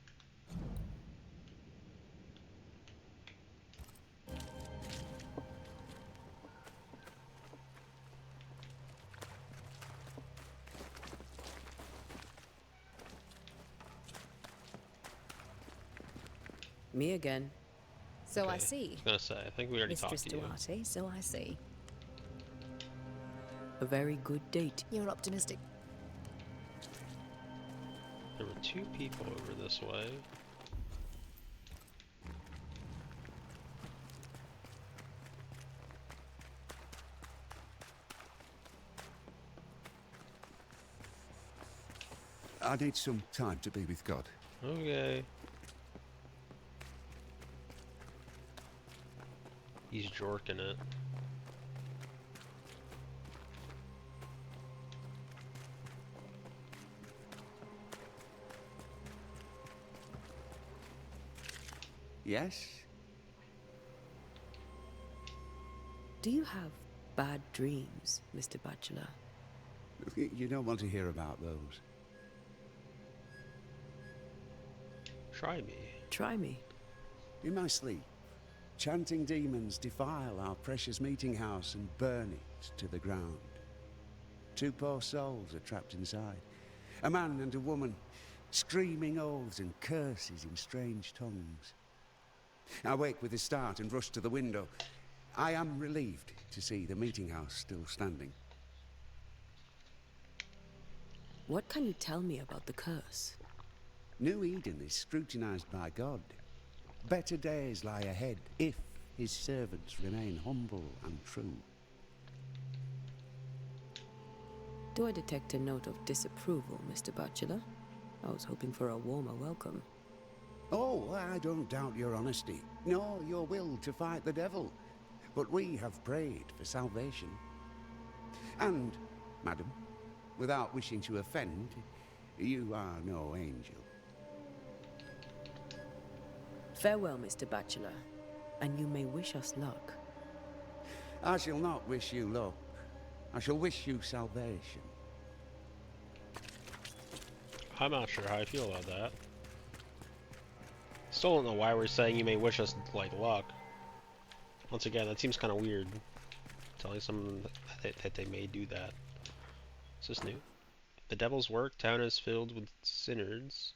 Me again. So Okay, I see. I was gonna say, I think we already Mistress talked to you. Duarte, so I see. A very good date. You're optimistic. There were two people over this way. I need some time to be with God. Okay. He's jorking it. Yes? Do you have bad dreams, Mr. Bachelor? You don't want to hear about those. Try me. Try me. In my sleep, chanting demons defile our precious meeting house and burn it to the ground. Two poor souls are trapped inside. A man and a woman, screaming oaths and curses in strange tongues. I wake with a start and rush to the window. I am relieved to see the meeting house still standing. What can you tell me about the curse? New Eden is scrutinized by God. Better days lie ahead if his servants remain humble and true. Do I detect a note of disapproval, Mr. Bachelor? I was hoping for a warmer welcome. Oh, I don't doubt your honesty, nor your will to fight the devil. But we have prayed for salvation. And, madam, without wishing to offend, you are no angel. Farewell, Mr. Bachelor, and you may wish us luck. I shall not wish you luck. I shall wish you salvation. I'm not sure how I feel about that. Still don't know why we're saying you may wish us, like, luck. Once again, that seems kind of weird. Telling someone that they may do that. Is this new? The devil's work town is filled with sinners.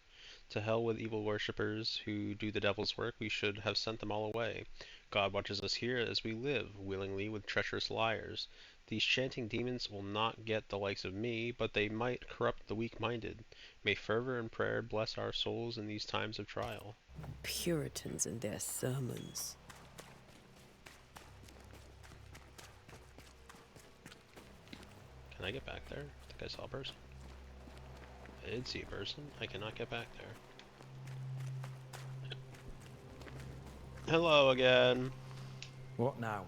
To hell with evil worshippers who do the devil's work. We should have sent them all away. God watches us here as we live, willingly with treacherous liars. These chanting demons will not get the likes of me, but they might corrupt the weak-minded. May fervor and prayer bless our souls in these times of trial. Puritans and their sermons. Can I get back there? I think I saw a person. I did see a person. I cannot get back there. Hello again. What now?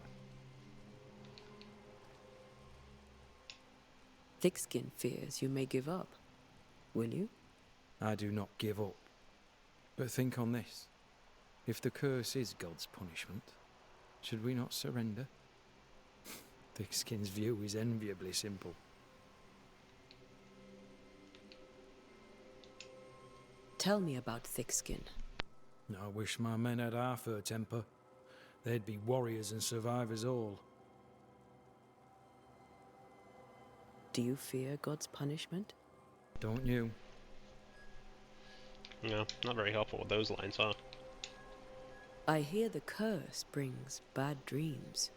Thickskin fears you may give up. Will you? I do not give up. But think on this. If the curse is God's punishment, should we not surrender? Thickskin's view is enviably simple. Tell me about Thickskin. I wish my men had half her temper. They'd be warriors and survivors all. Do you fear God's punishment? Don't you? No, not very helpful with those lines, huh? I hear the curse brings bad dreams.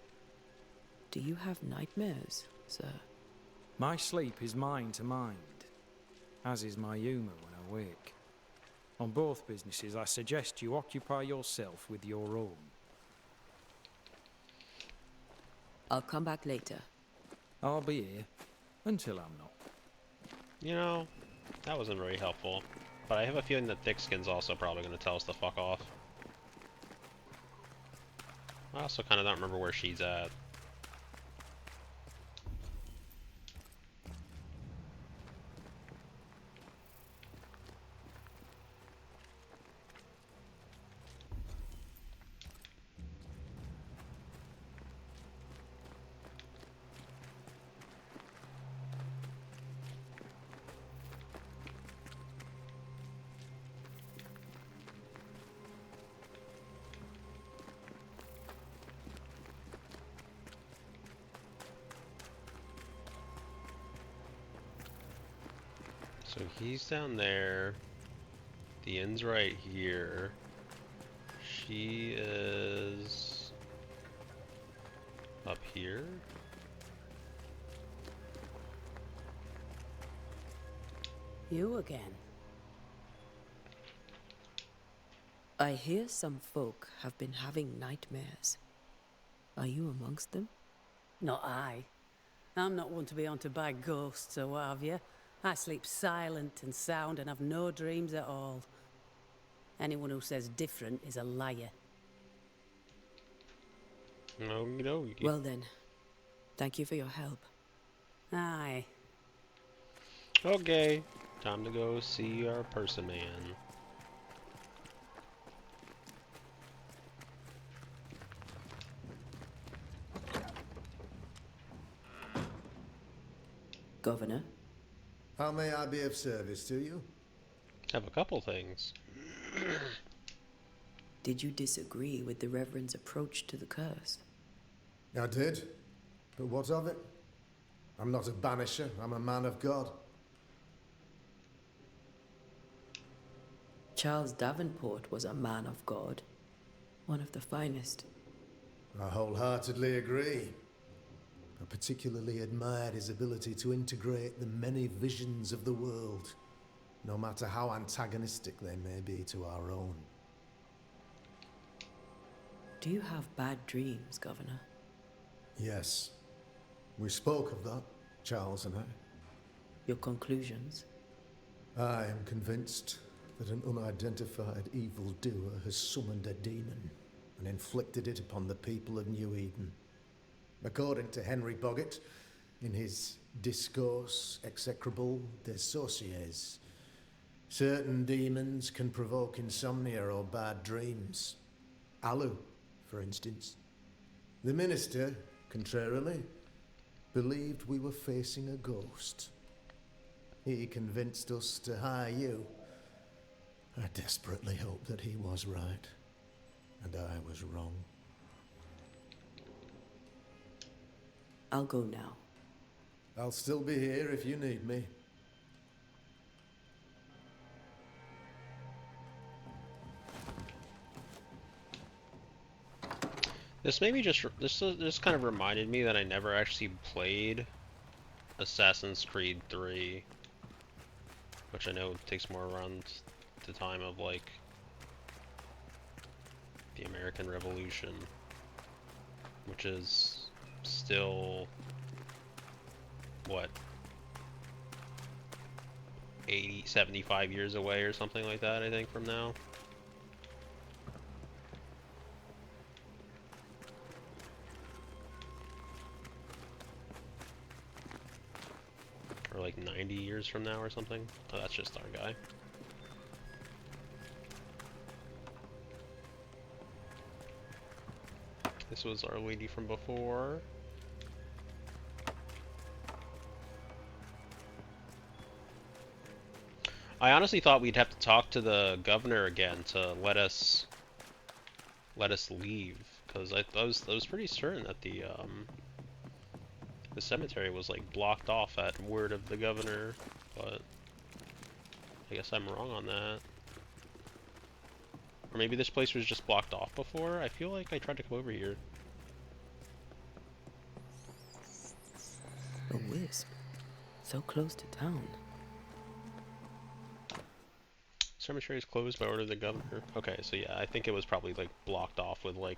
Do you have nightmares, sir? My sleep is mind to mind, as is my humour when I wake. On both businesses, I suggest you occupy yourself with your own. I'll come back later. I'll be here until I'm not. You know, that wasn't very helpful. But I have a feeling that Thickskin's also probably going to tell us to fuck off. I also kind of don't remember where she's at. So he's down there. The inn's right here. She is up here. You again? I hear some folk have been having nightmares. Are you amongst them? Not I. I'm not one to be haunted by ghosts or what have you. I sleep silent and sound and have no dreams at all. Anyone who says different is a liar. No. Well then, thank you for your help. Aye. Okay, time to go see our person man. Governor? How may I be of service to you? Have a couple things. Did you disagree with the Reverend's approach to the curse? I did. But what of it? I'm not a banisher, I'm a man of God. Charles Davenport was a man of God. One of the finest. I wholeheartedly agree. I particularly admired his ability to integrate the many visions of the world, no matter how antagonistic they may be to our own. Do you have bad dreams, Governor? Yes. We spoke of that, Charles and I. Your conclusions? I am convinced that an unidentified evildoer has summoned a demon and inflicted it upon the people of New Eden. According to Henry Boggart, in his Discourse Execrable des Sorciers, certain demons can provoke insomnia or bad dreams. Alu, for instance. The minister, contrarily, believed we were facing a ghost. He convinced us to hire you. I desperately hoped that he was right, and I was wrong. I'll go now. I'll still be here if you need me. This maybe this kind of reminded me that I never actually played Assassin's Creed 3, which I know takes more around the time of like the American Revolution, which is still what, 80, 75 years away or something like that, I think, from now. Or like 90 years from now or something. Oh, that's just our guy. This was our lady from before. I honestly thought we'd have to talk to the governor again to let us leave, because I was pretty certain that the cemetery was like blocked off at word of the governor, but I guess I'm wrong on that. Or maybe this place was just blocked off before. I feel like I tried to come over here. A wisp. So close to town. Cemetery is closed by order of the governor. Okay, so yeah, I think it was probably like blocked off with like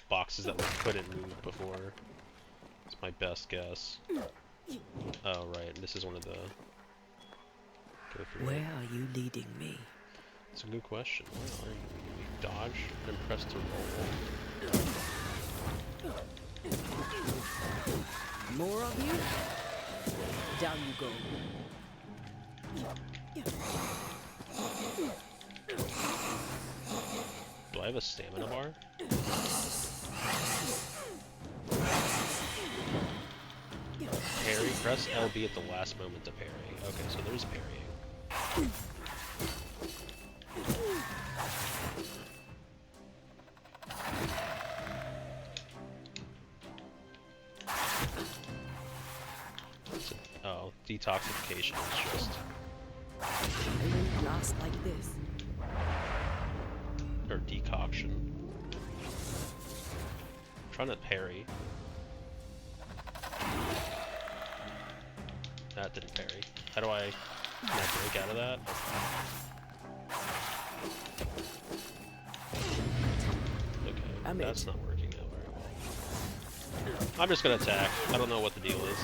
boxes that we couldn't move before. It's my best guess. Oh right, this is one of the... Go through Where it. are you leading me? It's a good question. Where are you? We dodge and press to roll. More of you? Down you go. Do I have a stamina bar? Parry, press LB at the last moment to parry. Okay, so there's parrying. Oh, detoxification is just... I won't last like this. Or decoction. I'm trying to parry. That didn't parry. How do I... Can I break out of that? Okay, that's not working out very well. I'm just gonna attack. I don't know what the deal is.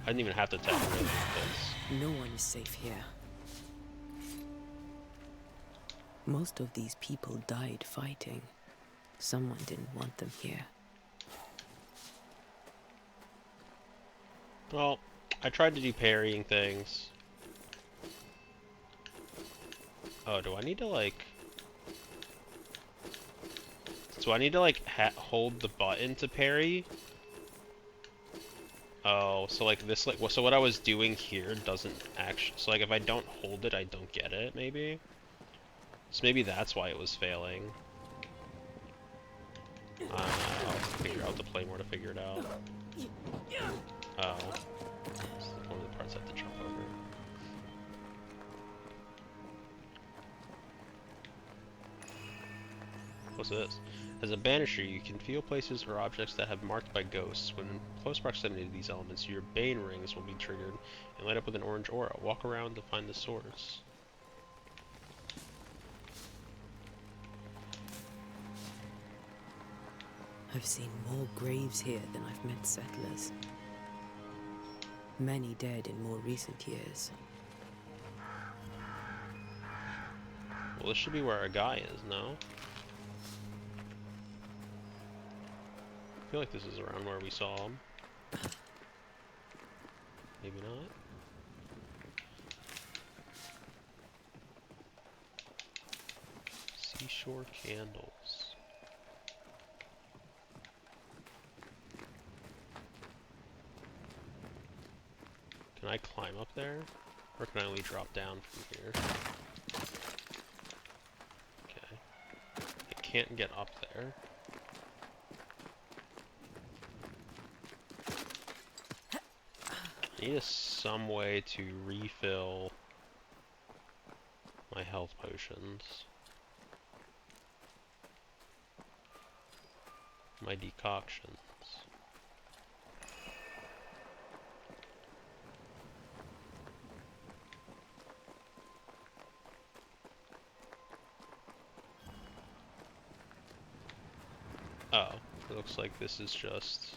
I didn't even have to attack really, because... No one is safe here. Most of these people died fighting. Someone didn't want them here. Well, I tried to do parrying things. Oh, do I need to like... Do I need to like hold the button to parry? Oh, so like this, like, so what I was doing here doesn't actually, so like if I don't hold it, I don't get it, maybe? So maybe that's why it was failing. I'll figure out to play more to figure it out. Oh. This is one of the parts I have to jump over. What's this? As a banisher, you can feel places or objects that have marked by ghosts. When in close proximity to these elements, your bane rings will be triggered and light up with an orange aura. Walk around to find the source. I've seen more graves here than I've met settlers. Many dead in more recent years. Well, this should be where our guy is, no? I feel like this is around where we saw him. Maybe not. Seashore candles. Can I climb up there? Or can I only drop down from here? Okay. I can't get up there. I need some way to refill my health potions. My decoctions. Oh, it looks like this is just...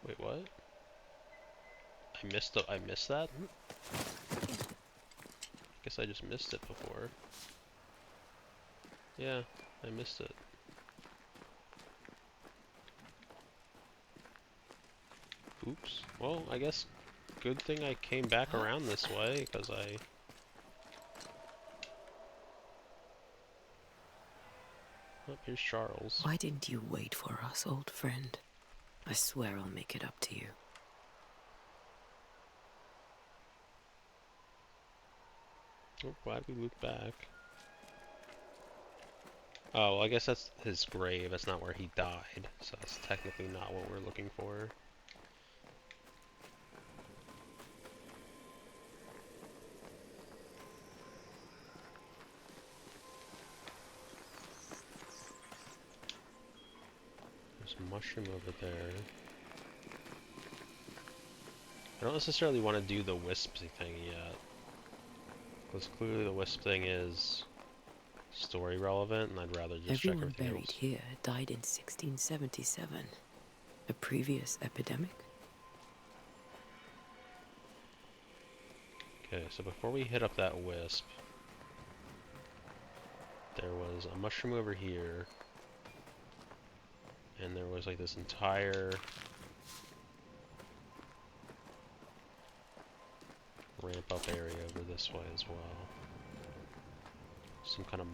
Wait, what? I missed that? Guess I just missed it before. Yeah, I missed it. Oops. Well, I guess good thing I came back around this way, because I... Oh, here's Charles. Why didn't you wait for us, old friend? I swear I'll make it up to you. Oh, glad we looped back. Oh, well, I guess that's his grave. That's not where he died. So that's technically not what we're looking for. There's a mushroom over there. I don't necessarily want to do the wisp thing yet. Because clearly the wisp thing is story relevant, and I'd rather just check Everyone everything buried else. here died in 1677. A previous epidemic? Okay, so before we hit up that wisp, there was a mushroom over here, and there was like this entire ramp up area over this way as well. Some kind of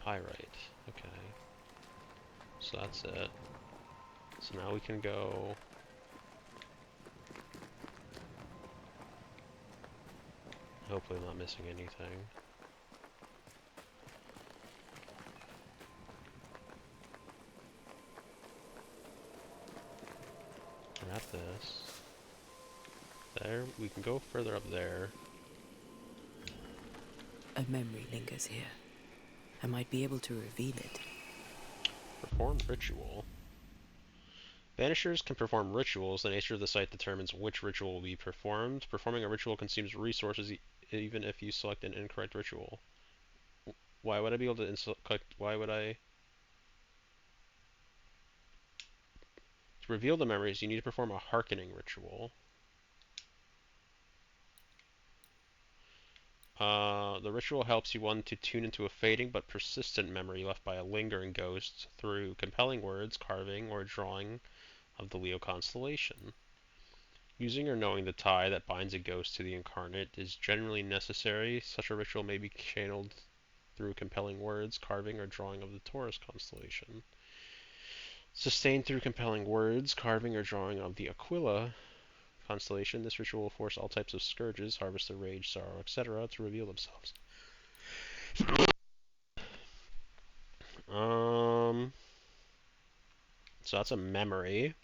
pyrite. Okay. So that's it. So now we can go... Hopefully not missing anything. Grab this. There, we can go further up there. A memory lingers here. I might be able to reveal it. Perform ritual. Banishers can perform rituals. The nature of the site determines which ritual will be performed. Performing a ritual consumes resources even if you select an incorrect ritual. Why would I be able to why would I... To reveal the memories, you need to perform a hearkening ritual. The ritual helps you, one, to tune into a fading but persistent memory left by a lingering ghost through compelling words, carving, or drawing of the Leo constellation. Using or knowing the tie that binds a ghost to the incarnate is generally necessary. Such a ritual may be channeled through compelling words, carving, or drawing of the Taurus constellation. Sustained through compelling words, carving, or drawing of the Aquila constellation, this ritual will force all types of scourges, harvester, rage, sorrow, etc., to reveal themselves. So that's a memory.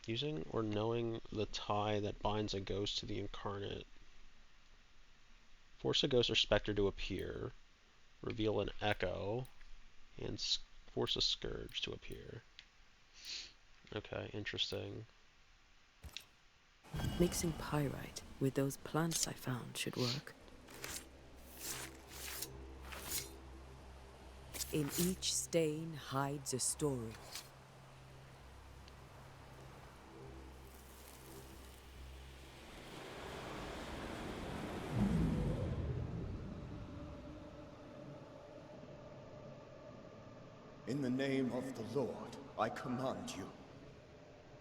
Using or knowing the tie that binds a ghost to the incarnate. Force a ghost or specter to appear. Reveal an echo. And force a scourge to appear. Okay, interesting. Mixing pyrite with those plants I found should work. In each stain hides a story. In the name of the Lord, I command you.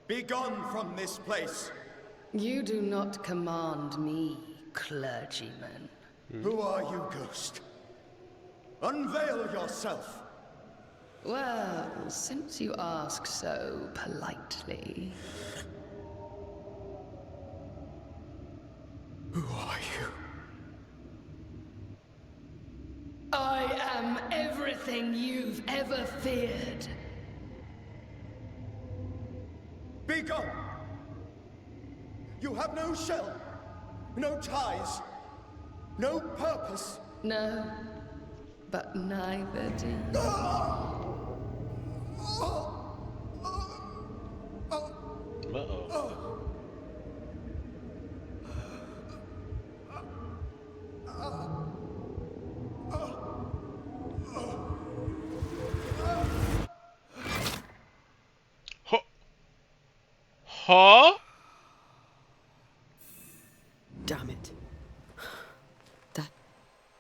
Be gone from this place! You do not command me, clergyman. Who are you, ghost? Unveil yourself! Well, since you ask so politely. Who are you? I am everything you've ever feared. Be gone! You have no shell, no ties, no purpose. No, but neither do you. Uh-oh. Huh? Huh? Damn it. That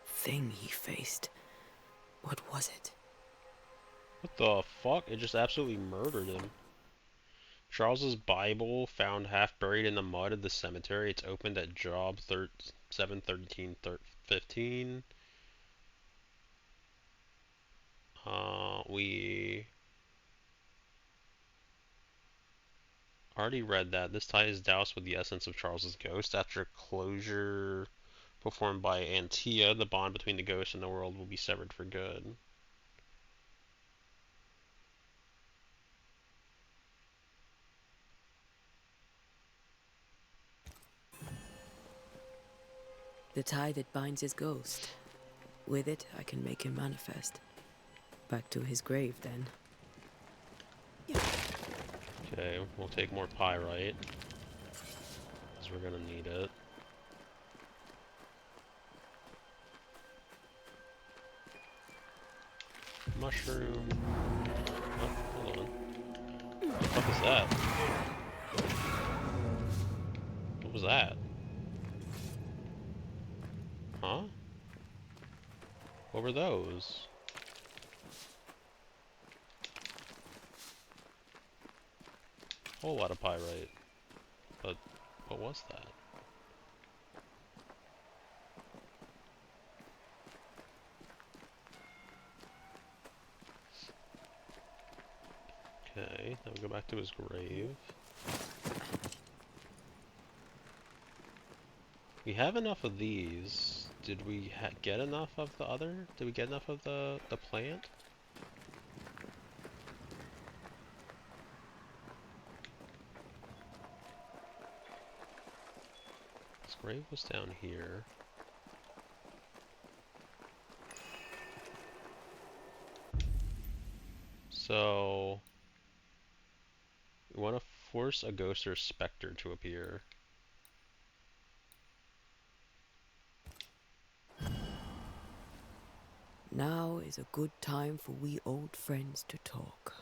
thing he faced. What was it? What the fuck? It just absolutely murdered him. Charles's Bible found half buried in the mud of the cemetery. It's opened at job 713-15. We already read that. This tie is doused with the essence of Charles's ghost. After closure performed by Antia, the bond between the ghost and the world will be severed for good. The tie that binds his ghost. With it, I can make him manifest. Back to his grave, then. Okay, we'll take more pyrite, because we're gonna need it. Mushroom. Oh, hold on. What the fuck is that? What was that? Huh? What were those? Whole lot of pyrite. But what was that? Okay, now we go back to his grave. We have enough of these. Did we get enough of the other? Did we get enough of the plant? His grave was down here. So we want to force a ghost or specter to appear. Now is a good time for we old friends to talk.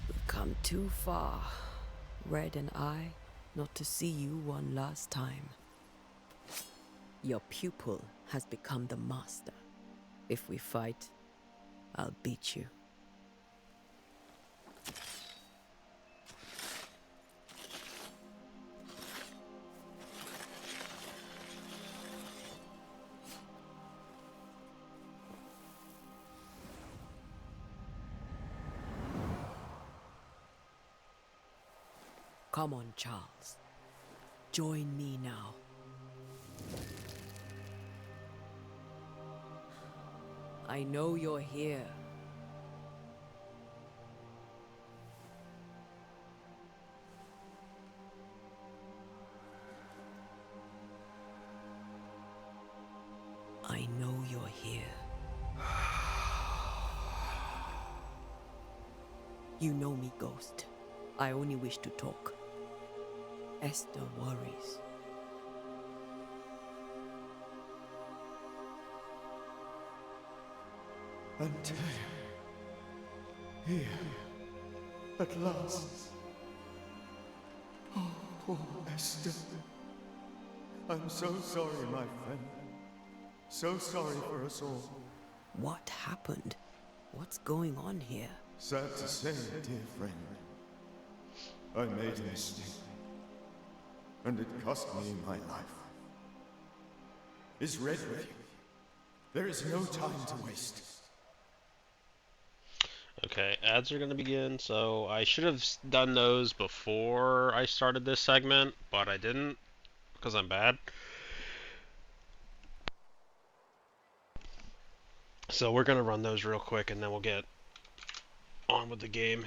We've come too far, Red and I, not to see you one last time. Your pupil has become the master. If we fight, I'll beat you. Come on, Charles. Join me now. I know you're here. I know you're here. You know me, Ghost. I only wish to talk. Esther worries. Until here, at last. Oh, poor Esther. I'm so sorry, my friend. So sorry for us all. What happened? What's going on here? Sad to say, dear friend. I made a mistake. And it cost me my life. Is Red with you? There is no time to waste. Okay, ads are going to begin, so I should have done those before I started this segment, but I didn't, because I'm bad. So we're going to run those real quick, and then we'll get on with the game.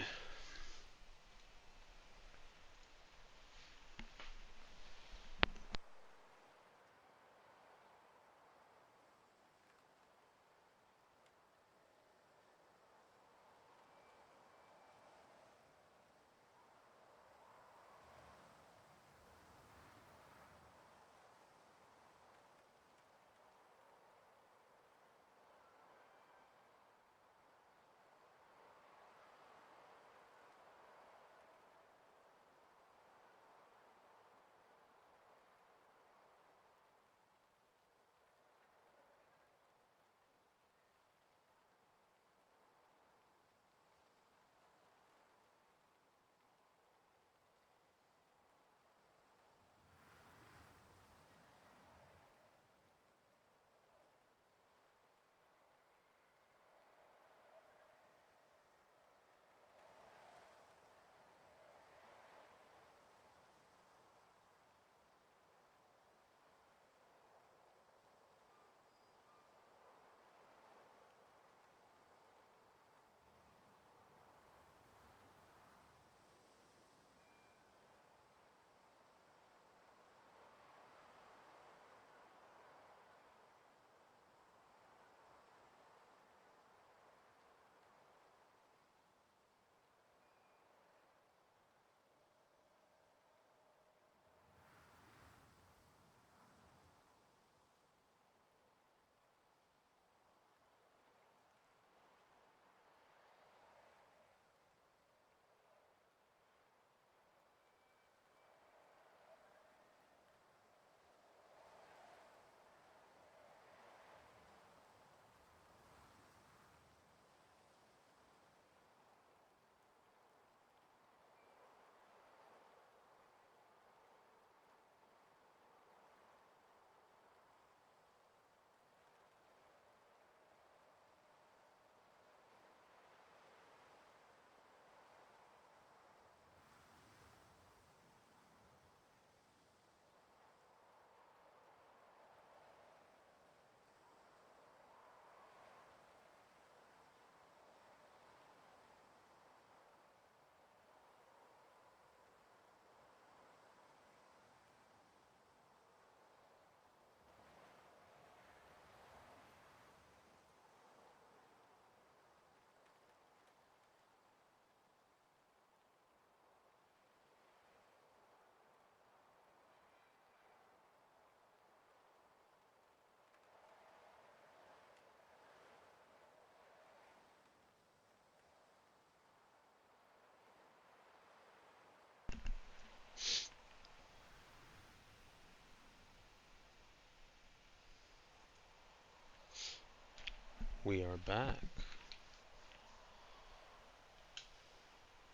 We are back.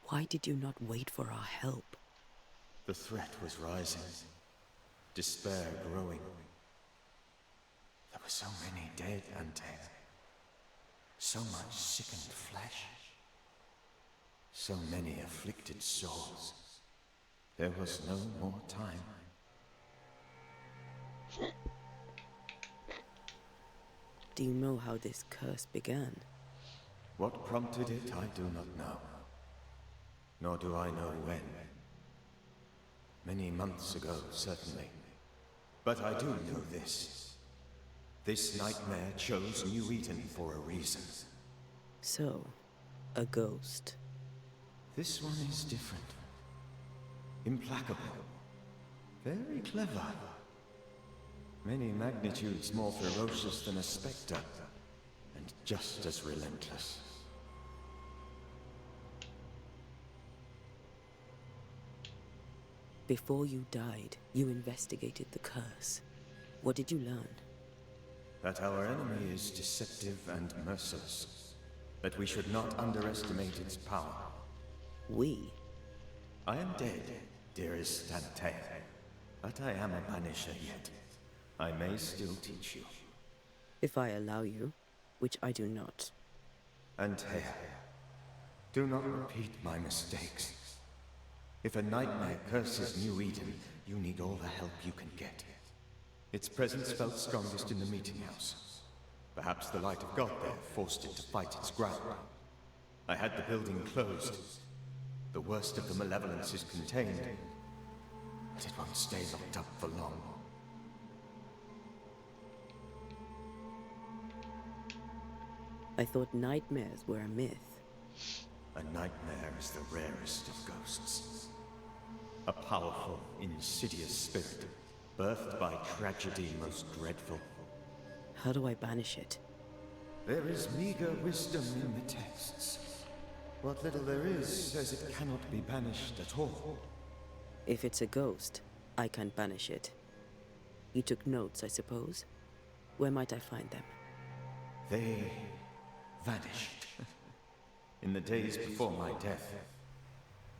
Why did you not wait for our help? The threat was rising, despair growing. There were so many dead and dead. So much sickened flesh. So many afflicted souls. There was no more time. Do you know how this curse began? What prompted it, I do not know. Nor do I know when. Many months ago, certainly. But I do know this. This nightmare chose New Eden for a reason. So, a ghost. This one is different. Implacable. Very clever. Many magnitudes more ferocious than a spectre, and just as relentless. Before you died, you investigated the curse. What did you learn? That our enemy is deceptive and merciless. That we should not underestimate its power. We? I am dead, dearest Antea. But I am a Banisher yet. I may still teach you. If I allow you, which I do not. Antea, do not repeat my mistakes. If a nightmare curses New Eden, you need all the help you can get. Its presence felt strongest in the meeting house. Perhaps the light of God there forced it to fight its ground. I had the building closed. The worst of the malevolence is contained, but it won't stay locked up for long. I thought nightmares were a myth. A nightmare is the rarest of ghosts. A powerful, insidious spirit, birthed by tragedy most dreadful. How do I banish it? There is meager wisdom in the texts. What little there is says it cannot be banished at all. If it's a ghost, I can't banish it. You took notes, I suppose? Where might I find them? They vanished. In the days before my death.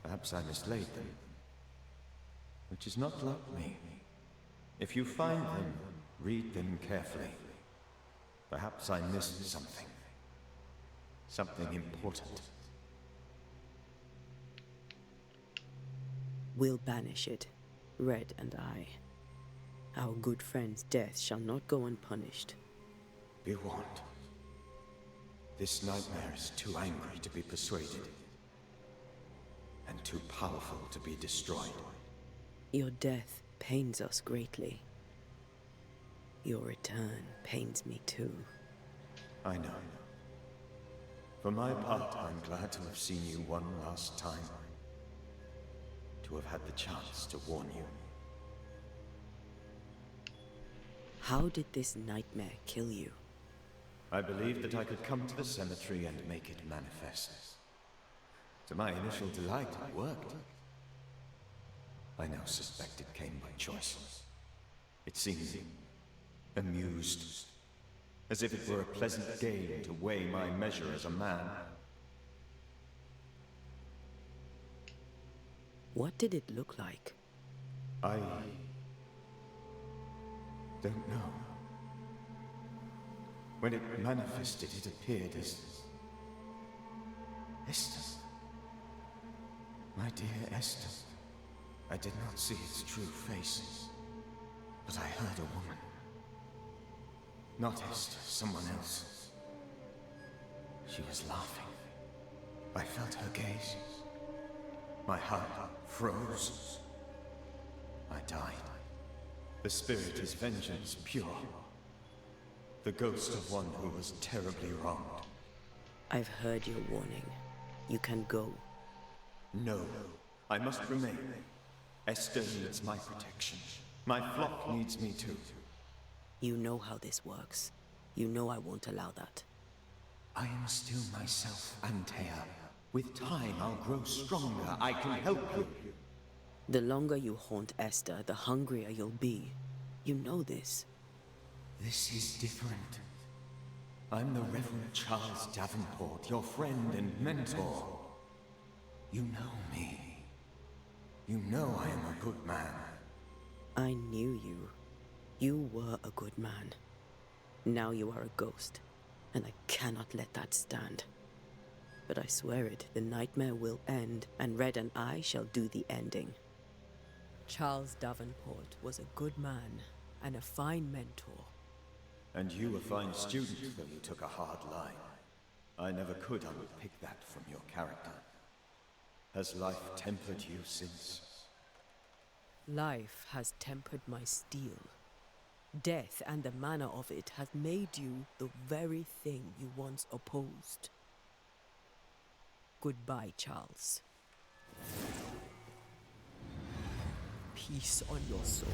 Perhaps I mislaid them. Which is not like me. If you find them, read them carefully. Perhaps I missed something. Something important. We'll banish it, Red and I. Our good friend's death shall not go unpunished. Be warned. This nightmare is too angry to be persuaded. And too powerful to be destroyed. Your death pains us greatly. Your return pains me too. I know. For my part, I'm glad to have seen you one last time. To have had the chance to warn you. How did this nightmare kill you? I believed that I could come to the cemetery and make it manifest. To my initial delight, it worked. I now suspect it came by choice. It seemed amused, as if it were a pleasant game to weigh my measure as a man. What did it look like? I don't know. When it manifested, it appeared as Esther. My dear Esther. I did not see its true face, but I heard a woman. Not Esther, someone else. She was laughing. I felt her gaze. My heart froze. I died. The spirit is vengeance pure. The ghost of one who was terribly wronged. I've heard your warning. You can go. No, I must remain. Esther needs my protection. My flock needs me too. You know how this works. You know I won't allow that. I am still myself, Antea. With time, I'll grow stronger. I can help you. The longer you haunt Esther, the hungrier you'll be. You know this. This is different. I'm the Reverend Charles Davenport, your friend and mentor. You know me. You know I am a good man. I knew you. You were a good man. Now you are a ghost, and I cannot let that stand. But I swear it, the nightmare will end, and Red and I shall do the ending. Charles Davenport was a good man, and a fine mentor. And you a fine student, though you took a hard line. I never could unpick that from your character. Has life tempered you since? Life has tempered my steel. Death and the manner of it has made you the very thing you once opposed. Goodbye, Charles. Peace on your soul.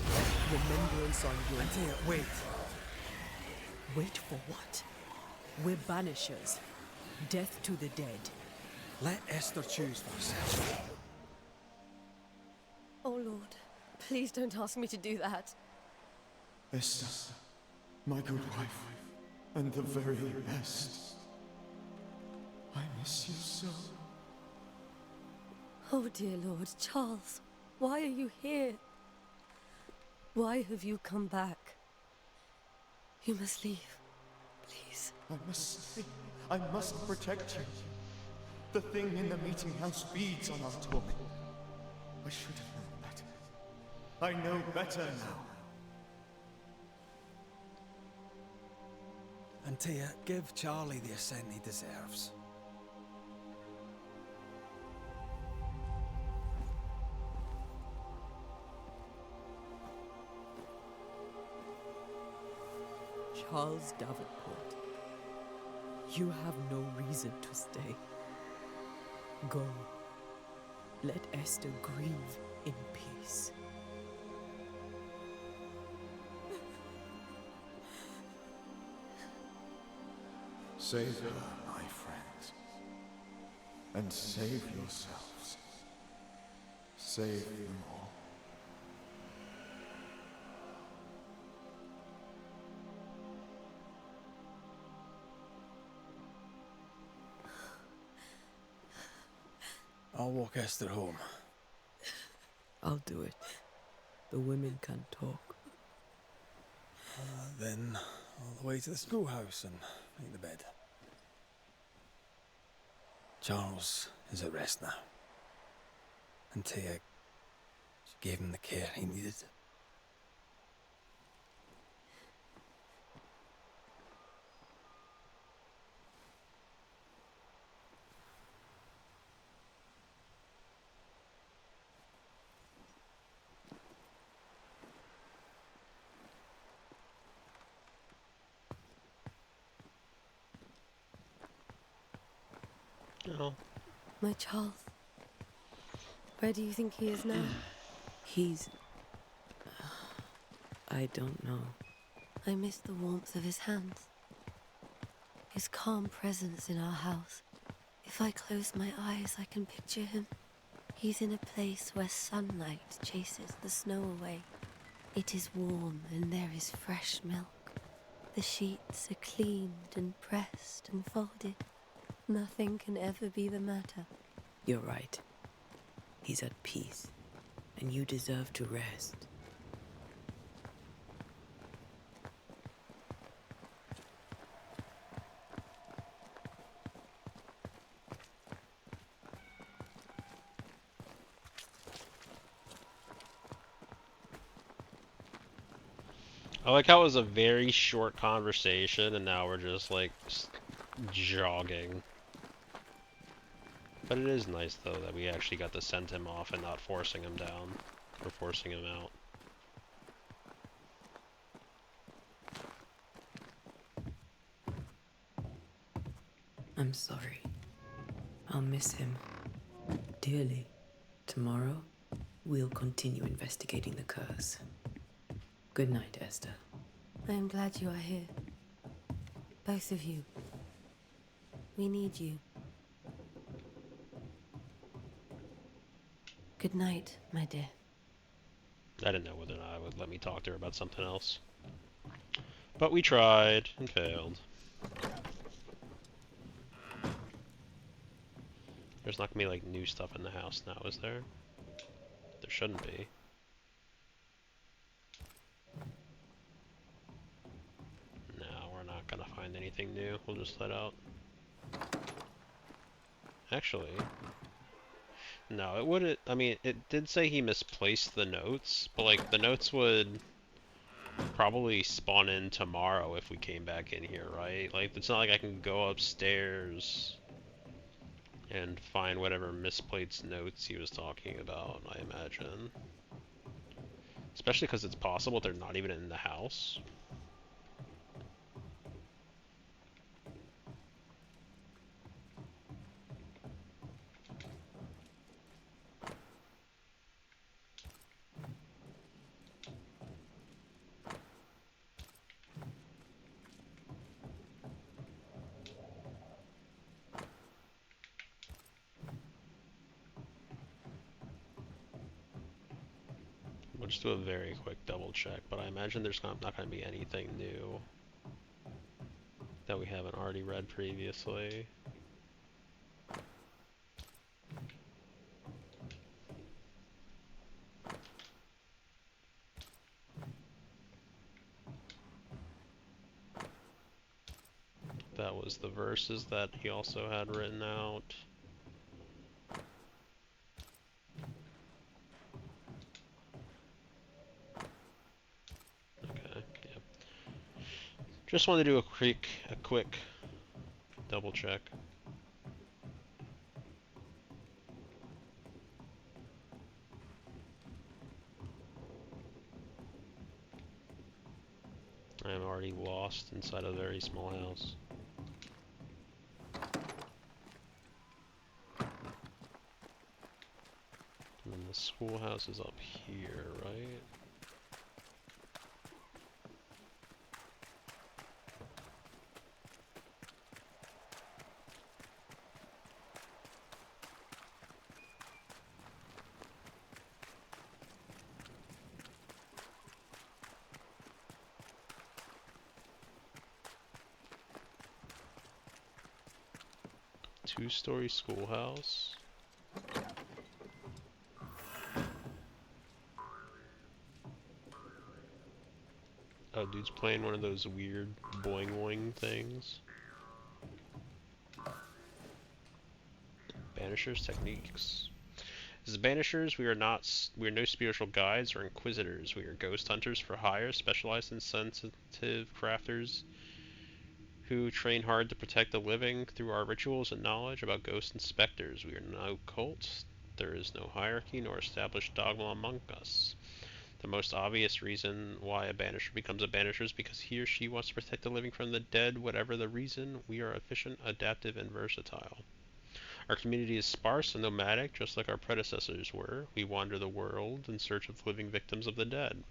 Remembrance on your... Antea, wait. Wait for what? We're banishers. Death to the dead. Let Esther choose for herself. Oh, Lord. Please don't ask me to do that. Esther, my good wife, and the very best. I miss you so. Oh, dear Lord. Charles, why are you here? Why have you come back? You must leave. I must stay. I must protect you. The thing in the meeting house feeds on our torment. I should have known better. I know better now. Antea, give Charlie the ascent he deserves. Charles Davenport, you have no reason to stay. Go. Let Esther grieve in peace. Save her, my friends. And save yourselves. Save them all. I'll walk Esther home. I'll do it. The women can talk. Then all the way to the schoolhouse and make the bed. Charles is at rest now. Antea, she gave him the care he needed. Oh. My Charles. Where do you think he is now? He's... I don't know. I miss the warmth of his hands. His calm presence in our house. If I close my eyes, I can picture him. He's in a place where sunlight chases the snow away. It is warm and there is fresh milk. The sheets are cleaned and pressed and folded. Nothing can ever be the matter. You're right. He's at peace, and you deserve to rest. I like how it was a very short conversation and now we're just like jogging. But it is nice though that we actually got to send him off and not forcing him down or forcing him out. I'm sorry. I'll miss him dearly. Tomorrow, we'll continue investigating the curse. Good night, Esther. I am glad you are here. Both of you. We need you. Good night, my dear. I didn't know whether or not I would let me talk to her about something else. But we tried and failed. There's not gonna be like new stuff in the house now, is there? There shouldn't be. No, we're not gonna find anything new. We'll just let out. Actually, no, it wouldn't. I mean, it did say he misplaced the notes, but like the notes would probably spawn in tomorrow if we came back in here, right? Like, it's not like I can go upstairs and find whatever misplaced notes he was talking about, I imagine. Especially because it's possible they're not even in the house. We'll just do a very quick double check, but I imagine there's not going to be anything new that we haven't already read previously. that was the verses that he also had written out. Okay, yep. Just wanted to do a quick double check. I am already lost inside a very small house. And then the schoolhouse is up here, right? Two-story schoolhouse. Oh, dude's playing one of those weird boing boing things. Banishers techniques. As Banishers, we are no spiritual guides or inquisitors. We are ghost hunters for hire, specialized in sensitive crafters who train hard to protect the living through our rituals and knowledge about ghosts and specters. We are no cult. There is no hierarchy nor established dogma among us. The most obvious reason why a banisher becomes a banisher is because he or she wants to protect the living from the dead. Whatever the reason, we are efficient, adaptive, and versatile. Our community is sparse and nomadic, just like our predecessors were. We wander the world in search of living victims of the dead,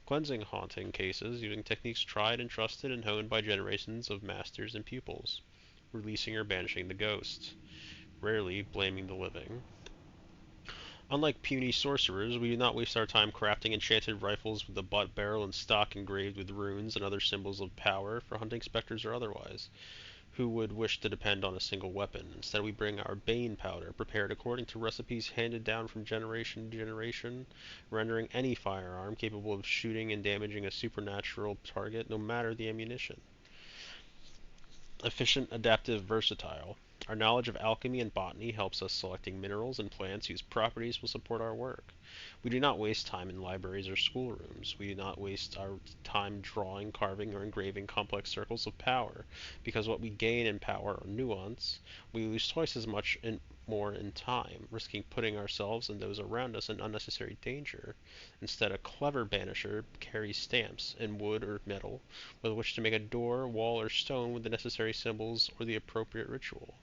cleansing haunting cases using techniques tried and trusted and honed by generations of masters and pupils, releasing or banishing the ghost, rarely blaming the living. Unlike puny sorcerers, we do not waste our time crafting enchanted rifles with the butt, barrel, and stock engraved with runes and other symbols of power for hunting specters or otherwise. Who would wish to depend on a single weapon? Instead, we bring our bane powder, prepared according to recipes handed down from generation to generation, rendering any firearm capable of shooting and damaging a supernatural target, no matter the ammunition. Efficient, adaptive, versatile. Our knowledge of alchemy and botany helps us selecting minerals and plants whose properties will support our work. We do not waste time in libraries or schoolrooms. We do not waste our time drawing, carving, or engraving complex circles of power, because what we gain in power or nuance, we lose twice as much more in time, risking putting ourselves and those around us in unnecessary danger. Instead, a clever banisher carries stamps in wood or metal with which to make a door, wall, or stone with the necessary symbols or the appropriate ritual.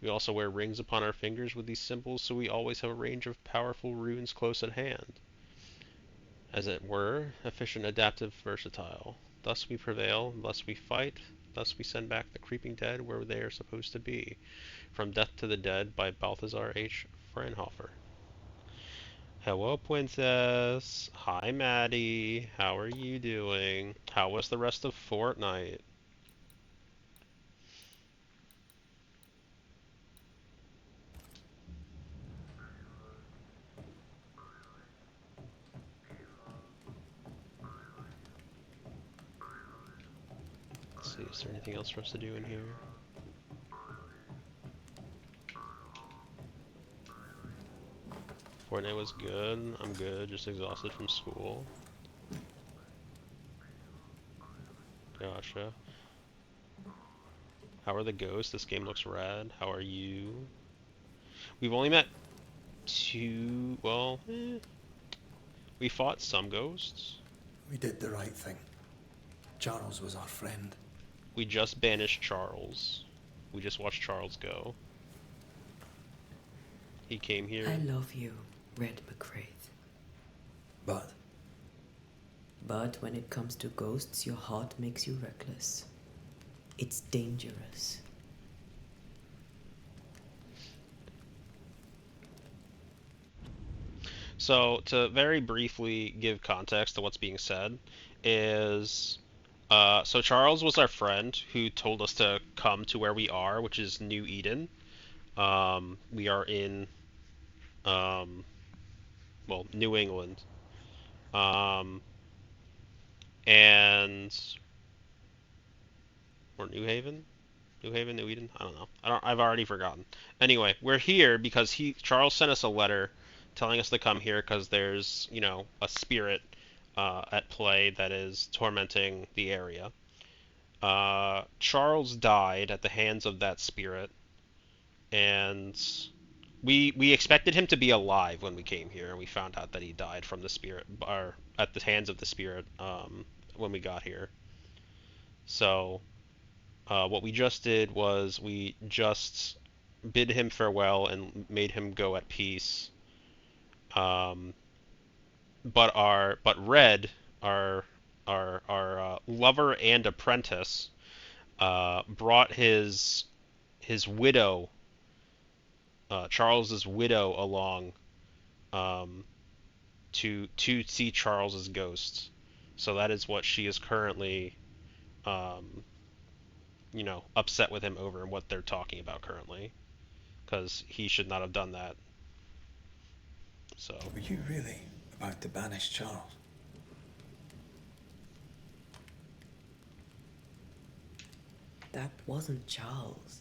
We also wear rings upon our fingers with these symbols, so we always have a range of powerful runes close at hand. As it were, efficient, adaptive, versatile. Thus we prevail, thus we fight, thus we send back the creeping dead where they are supposed to be. From Death to the Dead by Balthazar H. Fraunhofer. Hello, Princess. Hi, Maddie. How are you doing? How was the rest of Fortnite? Let's see, is there anything else for us to do in here? Fortnite was good. I'm good, just exhausted from school. Gotcha. How are the ghosts? This game looks rad. How are you? We've only met two... well, we fought some ghosts. We did the right thing. Charles was our friend. We just banished Charles. We just watched Charles go. He came here. I love you, Red McCraith. But when it comes to ghosts, your heart makes you reckless. It's dangerous. So, to very briefly give context to what's being said, is so Charles was our friend who told us to come to where we are, which is New Eden. We are in, well, New England. And or New Haven. New Haven, New Eden. I don't know. I've already forgotten. Anyway, we're here because Charles sent us a letter telling us to come here because there's a spirit at play that is tormenting the area. Charles died at the hands of that spirit, and we expected him to be alive when we came here, and we found out that he died from the spirit, or at the hands of the spirit, when we got here. So what we just did was we just bid him farewell and made him go at peace. But Red, our lover and apprentice, brought his widow, Charles's widow, along to see Charles's ghost. So that is what she is currently, upset with him over, and what they're talking about currently, because he should not have done that. So. Were you really about to banish Charles? That wasn't Charles.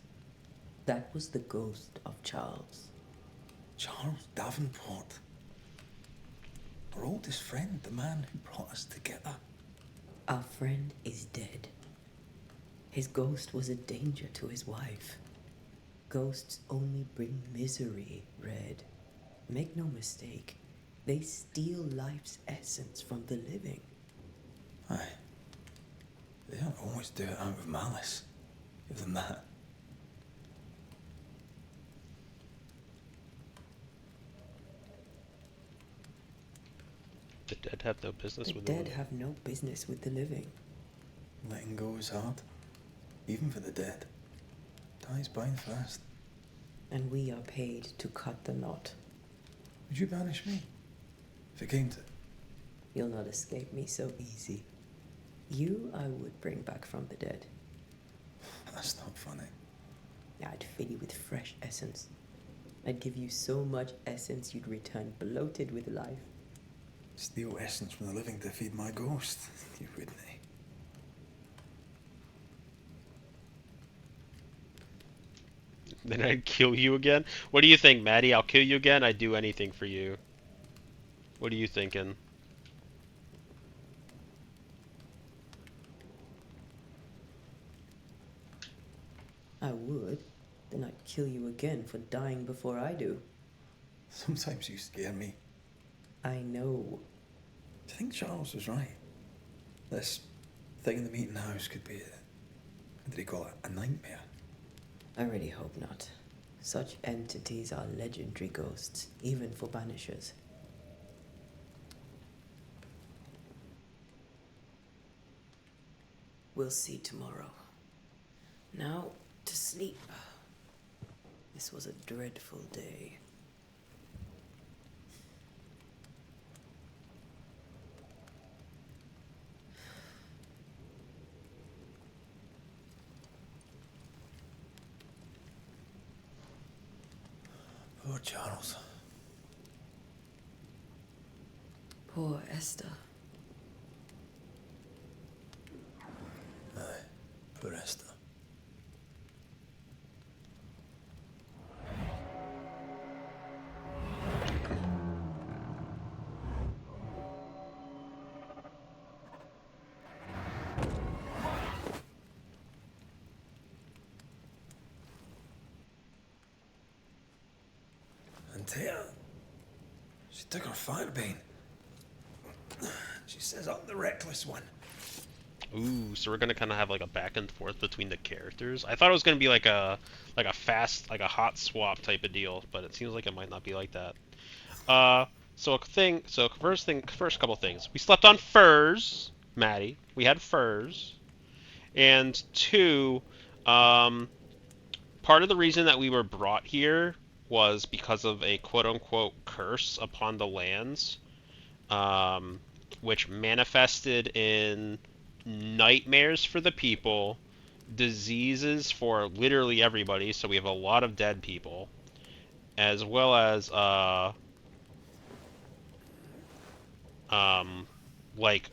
That was the ghost of Charles. Charles Davenport. Our oldest friend, the man who brought us together. Our friend is dead. His ghost was a danger to his wife. Ghosts only bring misery, Red. Make no mistake, they steal life's essence from the living. Aye. They don't always do it out of malice, even that. The dead have no business with the dead have no business with the living. Letting go is hard, even for the dead. Dies bind fast. And we are paid to cut the knot. Would you banish me? If it came to... You'll not escape me so easy. You I would bring back from the dead. That's not funny. I'd fill you with fresh essence. I'd give you so much essence you'd return bloated with life. Steal essence from the living to feed my ghost. You wouldn't, eh? Then I'd kill you again? What do you think, Maddie? I'll kill you again? I'd do anything for you. What are you thinking? I would. Then I'd kill you again for dying before I do. Sometimes you scare me. I know. Do you think Charles was right? This thing in the meeting house could be what did he call it? A nightmare? I really hope not. Such entities are legendary ghosts, even for Banishers. We'll see tomorrow. Now, to sleep. This was a dreadful day. Poor Charles. Poor Esther. Aye, poor Esther. And Tia, she took her firebane. She says I'm the reckless one. Ooh, so we're gonna kind of have like a back and forth between the characters. I thought it was gonna be like a hot swap type of deal, but it seems like it might not be like that. First couple things. We slept on furs, Maddie. We had furs, and two, part of the reason that we were brought here was because of a quote-unquote curse upon the lands, which manifested in nightmares for the people, diseases for literally everybody, so we have a lot of dead people, as well as like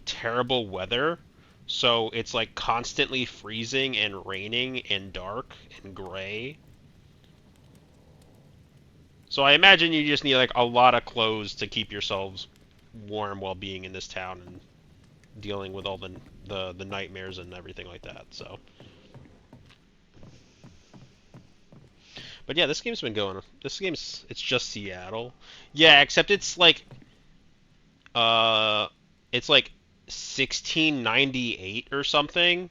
terrible weather So it's like constantly freezing and raining and dark and gray. So I imagine you just need like a lot of clothes to keep yourselves warm while being in this town and dealing with all the nightmares and everything like that. So, but yeah, this game's been going. It's just Seattle. Yeah, except it's like 1698 or something.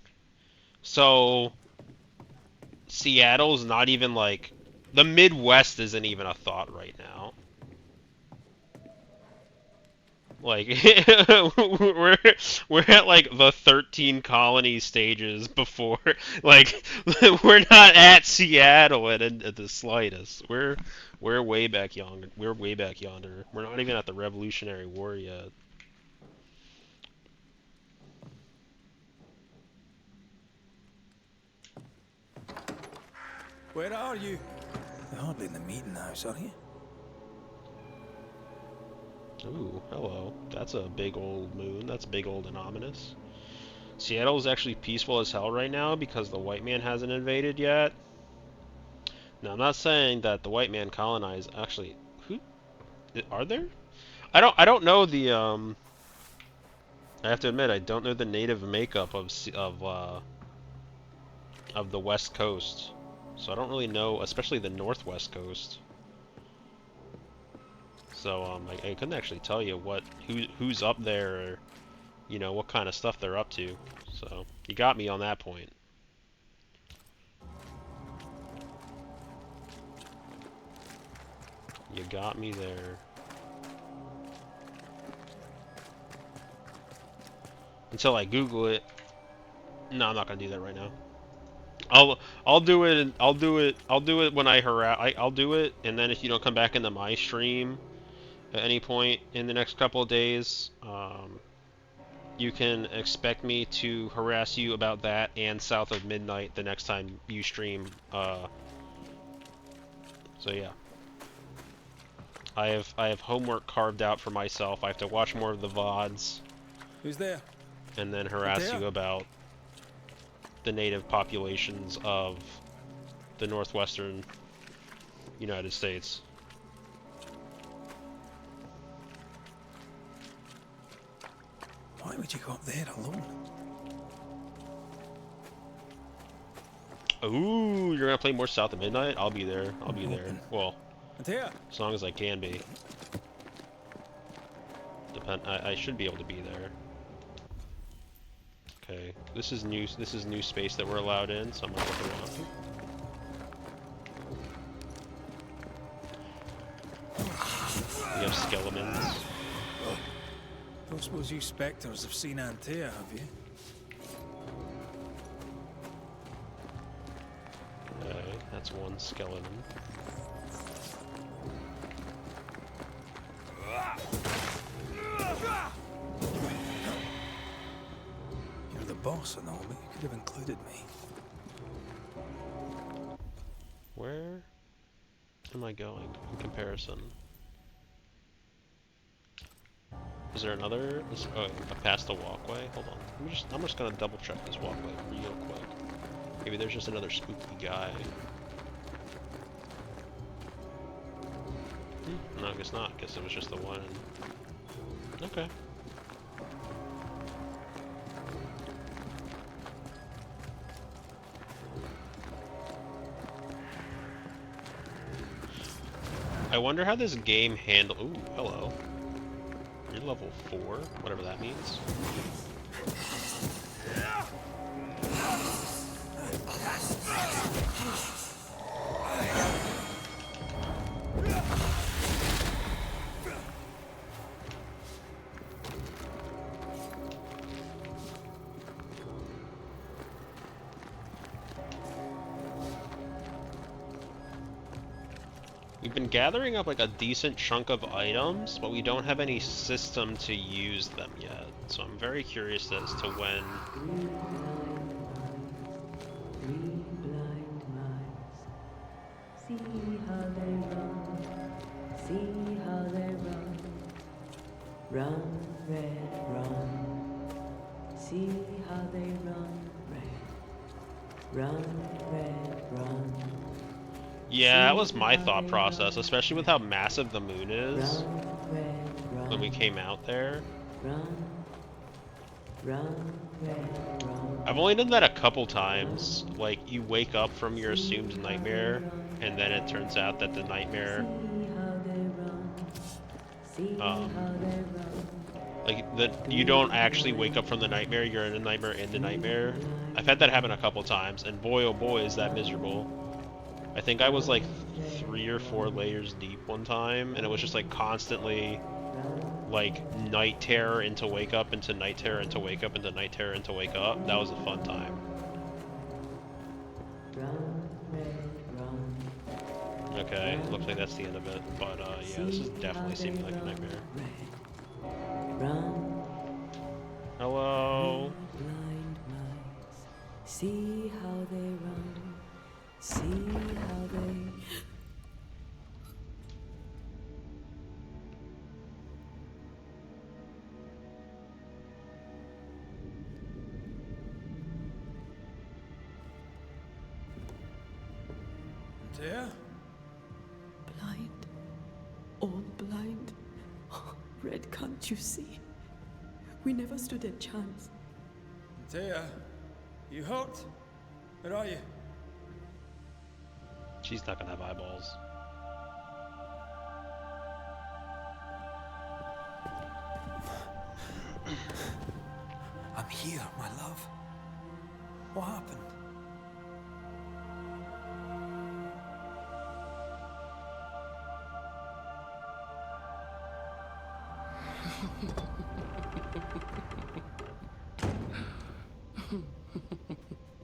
So Seattle's not even like the Midwest isn't even a thought right now. Like we're we're at like the 13 colony stages before like we're not at Seattle at the slightest. We're way back yonder. We're way back yonder. We're not even at the Revolutionary War yet. Where are you? You're hardly in the meeting house, are you? Ooh, hello. That's a big old moon. That's big old and ominous. Seattle is actually peaceful as hell right now because the white man hasn't invaded yet. Now, I'm not saying that the white man colonized. Actually, who are there? I don't know the I have to admit I don't know the native makeup of the West Coast. So I don't really know, especially the Northwest Coast. So I couldn't actually tell you who's up there, or, you know, what kind of stuff they're up to. So you got me on that point. You got me there. Until I Google it. No, I'm not gonna do that right now. I'll do it. I'll do it when I'll do it, and then if you don't come back into my stream at any point in the next couple of days, you can expect me to harass you about that and South of Midnight the next time you stream. So yeah, I have homework carved out for myself. I have to watch more of the VODs. Who's there? And then harass you about the native populations of the northwestern United States. Why would you go up there alone? Ooh, you're gonna play more South of Midnight? I'll be there. I'll be there. Well, Antea. as long as I can be. I should be able to be there. Okay, this is new. This is new space that we're allowed in, so I'm gonna look around. We have skeletons. Don't suppose you spectres have seen Antea, have you? Okay, that's one skeleton. You're the boss and all, but you could have included me. Where am I going in comparison? Is there another? Oh, past the walkway? Hold on. I'm just gonna double check this walkway real quick. Maybe there's just another spooky guy. No, I guess not. I guess it was just the one. Okay. I wonder how this game handle. Ooh, hello. You're level 4, whatever that means. We've been gathering up like a decent chunk of items, but we don't have any system to use them yet. So I'm very curious as to when. See how they run, see how they run. Run, red, run. See how they run, red. Run, red, run. Yeah, that was my thought process, especially with how massive the moon is Run, red, run. when we came out there. Run, run, red, run. I've only done that a couple times. Like, you wake up from your assumed nightmare, and then it turns out that the nightmare, you don't actually wake up from the nightmare, you're in a nightmare in the nightmare. I've had that happen a couple times, and boy oh boy is that miserable. I think I was like 3 or 4 layers deep one time, and it was just like constantly like night terror into wake up into night terror into wake up into night terror into wake up. That was a fun time. Okay, looks like that's the end of it, but yeah, this is definitely seeming like a nightmare. Hello? Blind mice, see how they run, see how they... Dear? Blind, all blind. Red, can't you see? We never stood a chance. Dear, you hurt? Where are you? She's not gonna have eyeballs. I'm here, my love. What happened?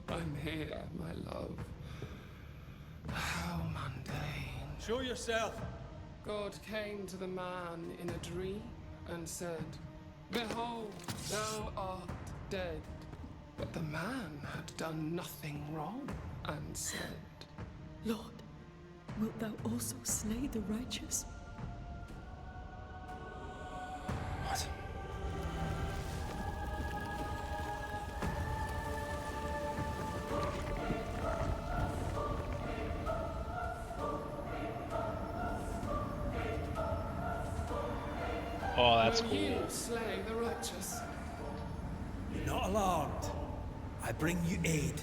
I'm here, my love. How mundane. Show yourself. God came to the man in a dream and said, "Behold, thou art dead." But the man had done nothing wrong and said, Lord, wilt thou also slay the righteous? What? Oh, that's Will cool. you slay the righteous? Be not alarmed. I bring you aid.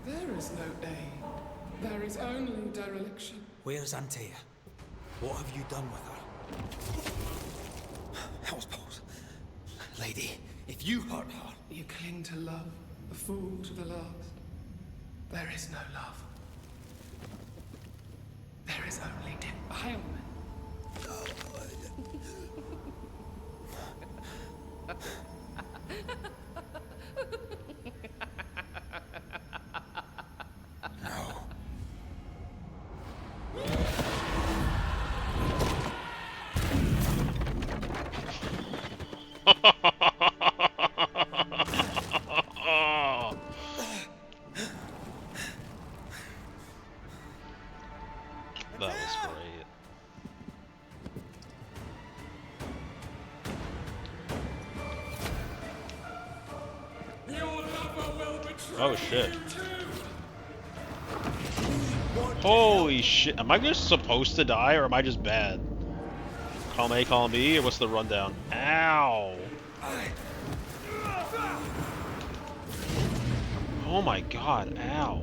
There is no aid. There is only dereliction. Where's Antea? What have you done with her? Hellsballs. Lady, if you hurt her... You cling to love, a fool to the last. There is no love. There is only defilement. That was great. Oh shit. Holy shit. Am I just supposed to die or am I just bad? Column A, column B, or what's the rundown? Ow! Oh my god, ow.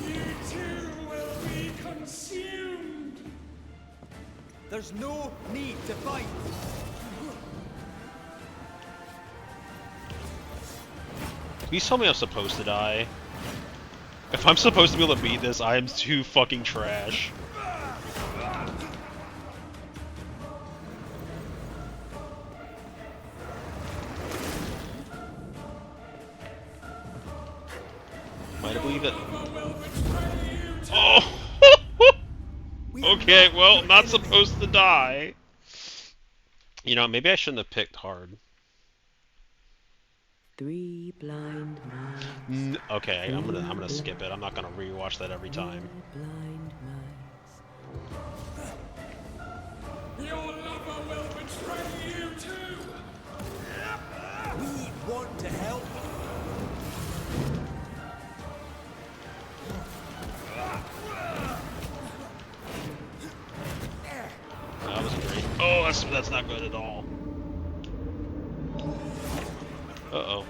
You too will be consumed. There's no need to fight. Please tell me I'm supposed to die. If I'm supposed to be able to beat this, I am too fucking trash. Might I believe it? Oh! Okay, well, I'm not supposed to die. You know, maybe I shouldn't have picked hard. 3 blind mice. Okay, I'm gonna skip it. I'm not gonna rewatch that every time. Blind mice. betray you too! We want to help. That was great. Oh, that's not good at all. Uh-oh.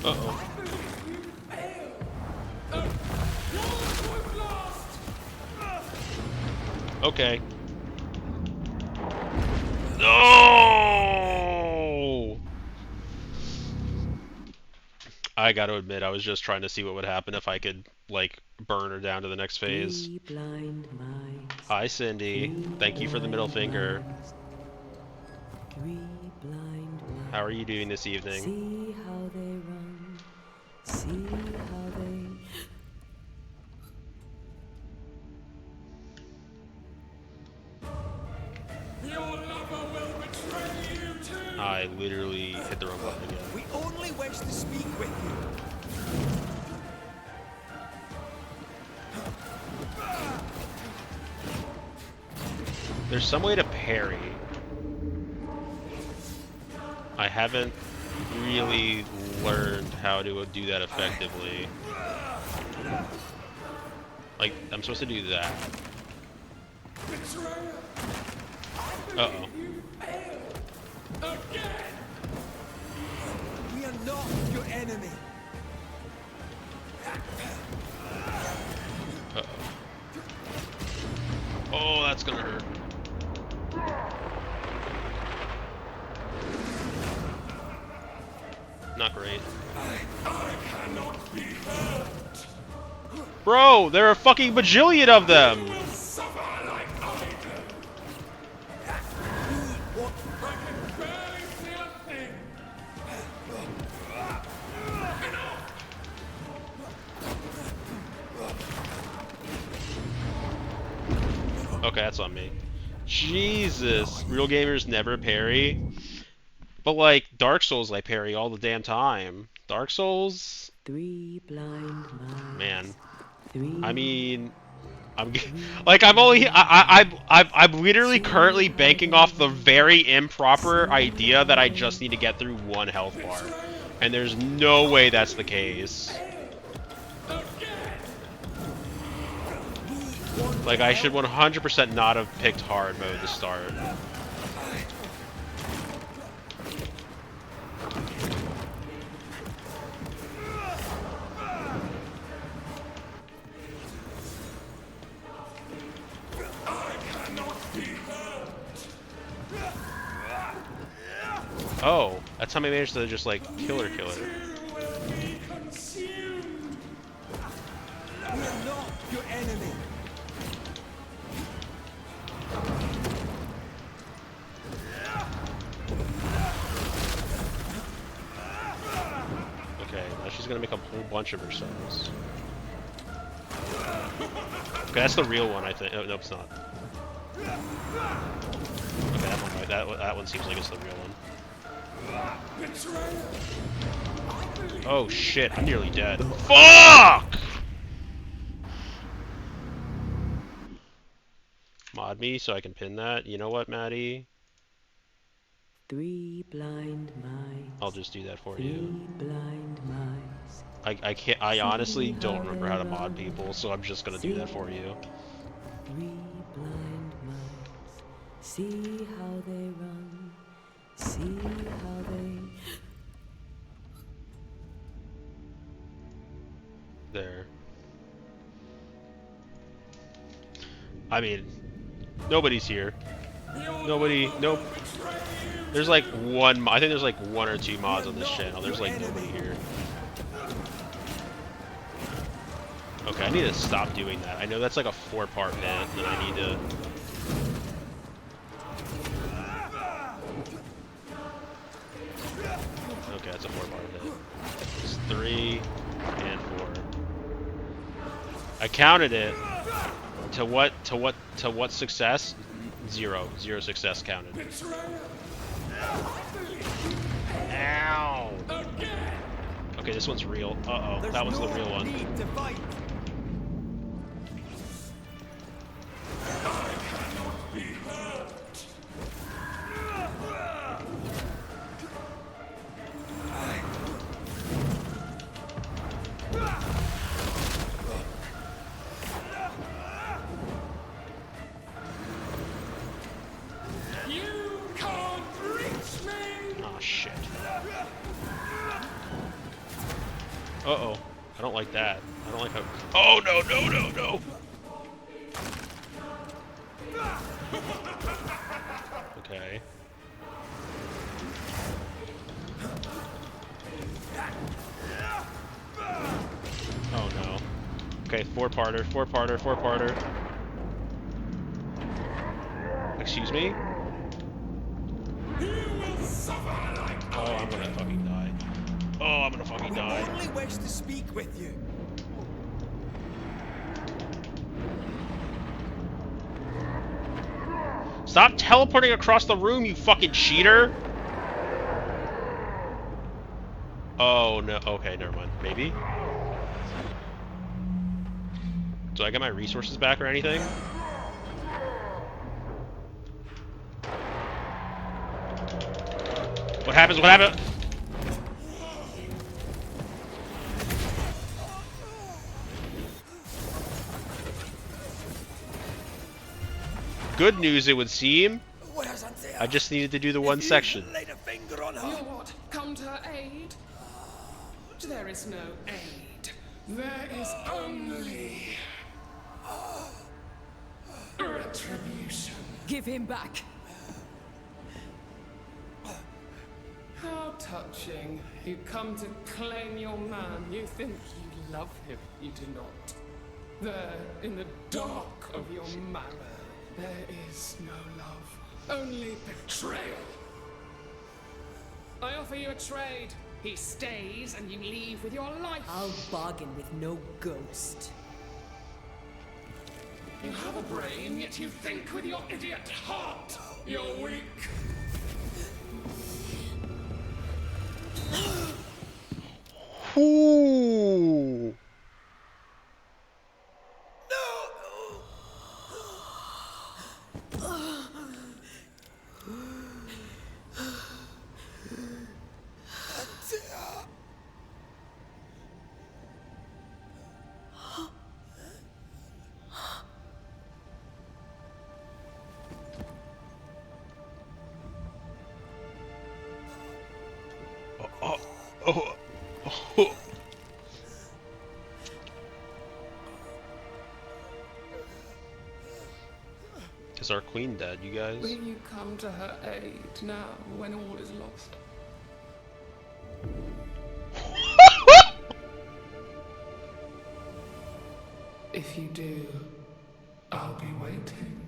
Uh-oh. Okay. No! I gotta admit, I was just trying to see what would happen if I could, like, burn her down to the next phase. Blind mice. Hi, Cindy. Thank you for the middle finger. Three blind mice. How are you doing this evening? See how they run. See how they... Your lover will betray you too! I literally hit the wrong button again. We only wish to speak with you. There's some way to parry. I haven't really learned how to do that effectively. Like, I'm supposed to do that. Uh-oh. We are not your enemy. Uh-oh. Oh, that's gonna hurt. Not great. I cannot be hurt! Bro, there are a fucking bajillion of them! You will suffer like I do! I can barely feel a thing! Okay, that's on me. Jesus, real gamers never parry. But like Dark Souls, I parry all the damn time. Dark Souls, Three blind mice. man. Three. I mean, I'm literally currently banking off the very improper idea that I just need to get through one health bar, and there's no way that's the case. Like, I should 100% not have picked hard mode to start. Oh, that's how I managed to just, like, kill her. We are not your enemy. Okay, now she's gonna make a whole bunch of herself. Okay, that's the real one, I think. Oh, no, it's not. Okay, that one seems like it's the real one. Oh shit, I'm nearly dead. Fuck! Mod me so I can pin that. You know what, Maddie? Three blind mice. I'll just do that for Three you. blind mice. I can't. I honestly don't remember how to mod people, so I'm just gonna do that for you. Three blind mice. See how they run. See how they... There. I mean, nobody's here. Nobody. Nope. There's like one. I think there's like one or two mods on this channel. There's like nobody here. Okay, I need to stop doing that. I know that's like a 4-part bit, and I need to. Okay, that's a 4-part hit. It's 3 and 4. I counted it. To what success? Zero success counted. Ow. Okay, this one's real. Uh-oh, that one's the real one. Need to fight. You can't reach me! Oh shit. Uh-oh. I don't like that. I don't like how... Oh, no, no, no, no! Okay. Oh, no. Okay, four-parter, four-parter, four-parter. Excuse me? Oh, I'm gonna fucking die. Oh, I'm gonna fucking die. I only wish to speak with you. Stop teleporting across the room, you fucking cheater! Oh, no. Okay, never mind. Maybe? Do I get my resources back or anything? What happens? What happened? Good news, it would seem. I just needed to do the one section. You what? Come to her aid? There is no aid. There is only retribution. Give him back. How touching. You come to claim your man. You think you love him. You do not. There, in the dark of your marrow, there is no love. Only betrayal. I offer you a trade. He stays and you leave with your life. I'll bargain with no ghost. You have a brain, yet you think with your idiot heart. You're weak. Ooh. Oh. Is our queen dead, you guys? Will you come to her aid now when all is lost? If you do, I'll be waiting.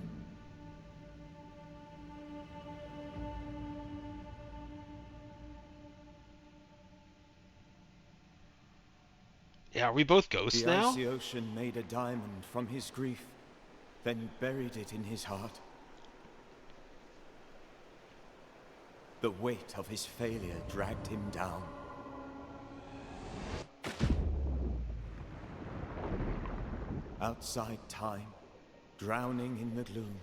Yeah, are we both ghosts The now? icy ocean made a diamond from his grief, then buried it in his heart. The weight of his failure dragged him down. Outside time, drowning in the gloom,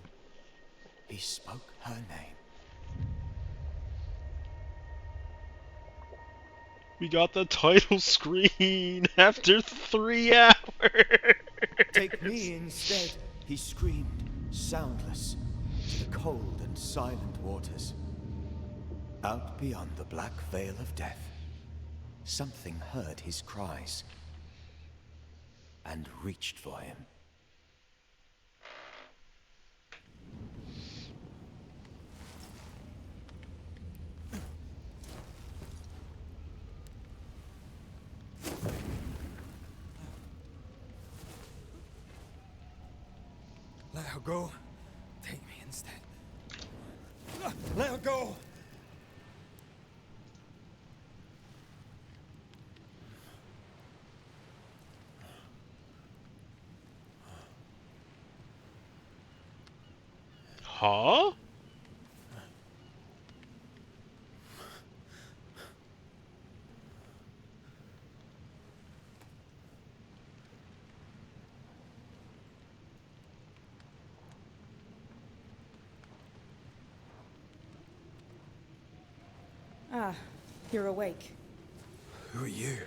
he spoke her name. We got the title screen after 3 hours. Take me instead, he screamed, soundless, to the cold and silent waters. Out beyond the black veil of death, something heard his cries and reached for him. Let her go. Take me instead. Let her go! Huh? Ah, you're awake. Who are you?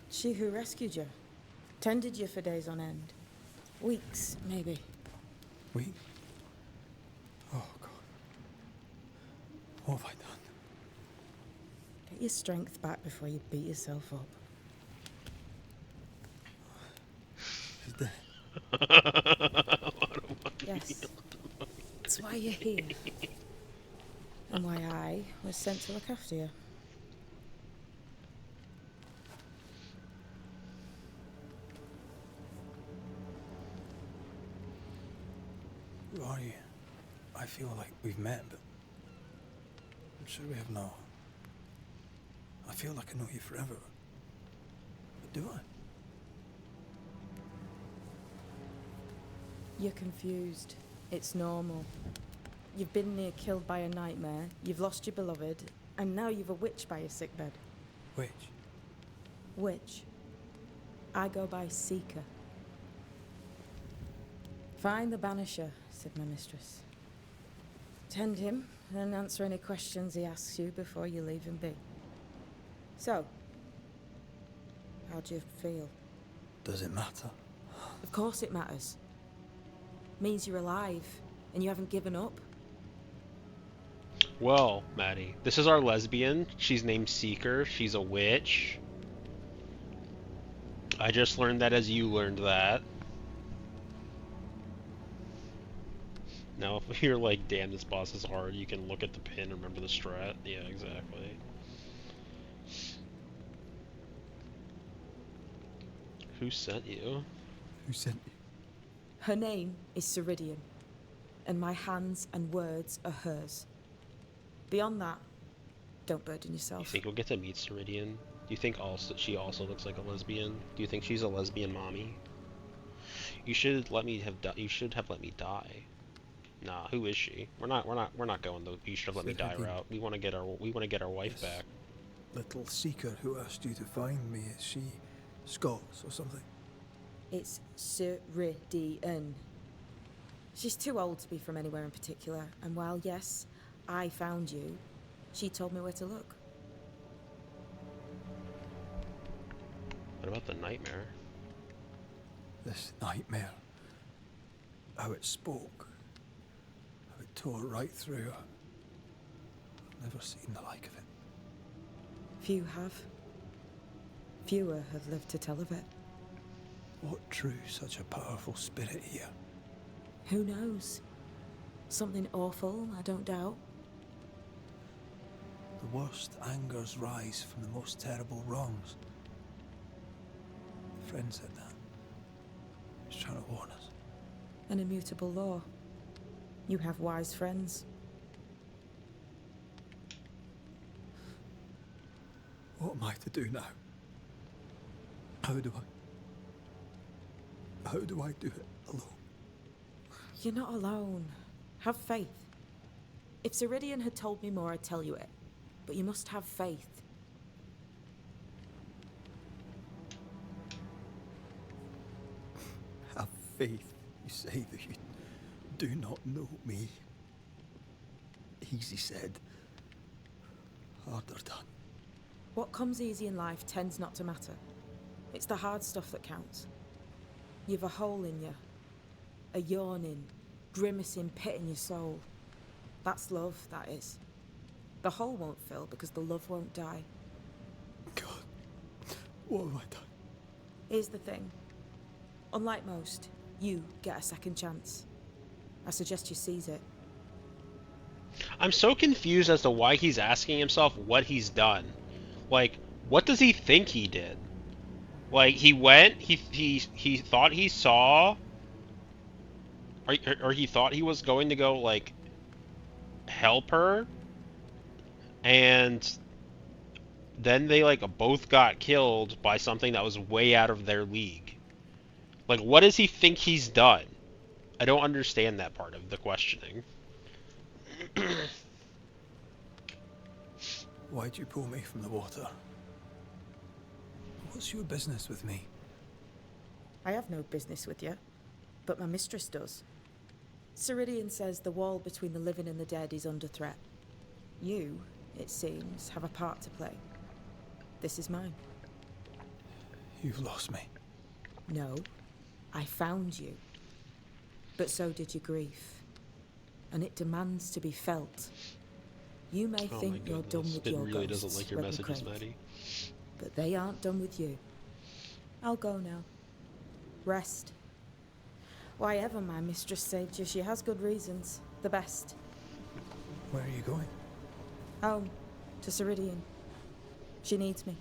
She who rescued you. Tended you for days on end. Weeks, maybe. We? Oh, God. What have I done? Get your strength back before you beat yourself up. She's dead. Yes. That's why you're here. And why I was sent to look after you. Who are you? I feel like we've met, but I'm sure we have not. I feel like I know you forever. But do I? You're confused. It's normal. You've been near killed by a nightmare, you've lost your beloved, and now you've a witch by your sickbed. Which? Witch. I go by Seeker. Find the Banisher, said my mistress. Tend him, and answer any questions he asks you before you leave him be. So, how do you feel? Does it matter? Of course it matters. Means you're alive, and you haven't given up. Well, Maddie, this is our lesbian. She's named Seeker. She's a witch. I just learned that as you learned that. Now, if you're like, damn, this boss is hard, you can look at the pin and remember the strat. Yeah, exactly. Who sent you? Who sent you? Her name is Ceridian, and my hands and words are hers. Beyond that, don't burden yourself. You think we'll get to meet Ceridian? Do you think she also looks like a lesbian? Do you think she's a lesbian mommy? You should let me have. You should have let me die. Nah, who is she? We're not going the you should have let me die route. We want to get our wife back. Little Seeker who asked you to find me, is she Scots or something? It's Ceridian. She's too old to be from anywhere in particular, and while yes, I found you, she told me where to look. What about the nightmare? This nightmare. How it spoke. How it tore right through her. I've never seen the like of it. Few have. Fewer have lived to tell of it. What drew such a powerful spirit here? Who knows? Something awful, I don't doubt. The worst angers rise from the most terrible wrongs. A friend said that. He's trying to warn us. An immutable law. You have wise friends. What am I to do now? How do I do it alone? You're not alone. Have faith. If Ceridian had told me more, I'd tell you it. But you must have faith. Have faith, you say, that you do not know me. Easy said, harder done. What comes easy in life tends not to matter. It's the hard stuff that counts. You've a hole in you. A yawning, grimacing pit in your soul. That's love, that is. The hole won't fill because the love won't die. God, what have I done? Here's the thing. Unlike most, you get a second chance. I suggest you seize it. I'm so confused as to why he's asking himself what he's done. Like, what does he think he did? Like, he went, he thought he saw, or he thought he was going to go, like, help her, and then they, like, both got killed by something that was way out of their league. Like, what does he think he's done? I don't understand that part of the questioning. Why'd you pull me from the water? What's your business with me? I have no business with you, but my mistress does. Ceridian says the wall between the living and the dead is under threat. You it seems, have a part to play. This is mine. You've lost me. No, I found you. But so did your grief. And it demands to be felt. You may Oh think my you're done goodness. with It your really ghosts, doesn't like your Reverend messages, Craig. Maddie. But they aren't done with you. I'll go now. Rest. Why ever my mistress saved you, she has good reasons. The best. Where are you going? Home. To Ceridian. She needs me.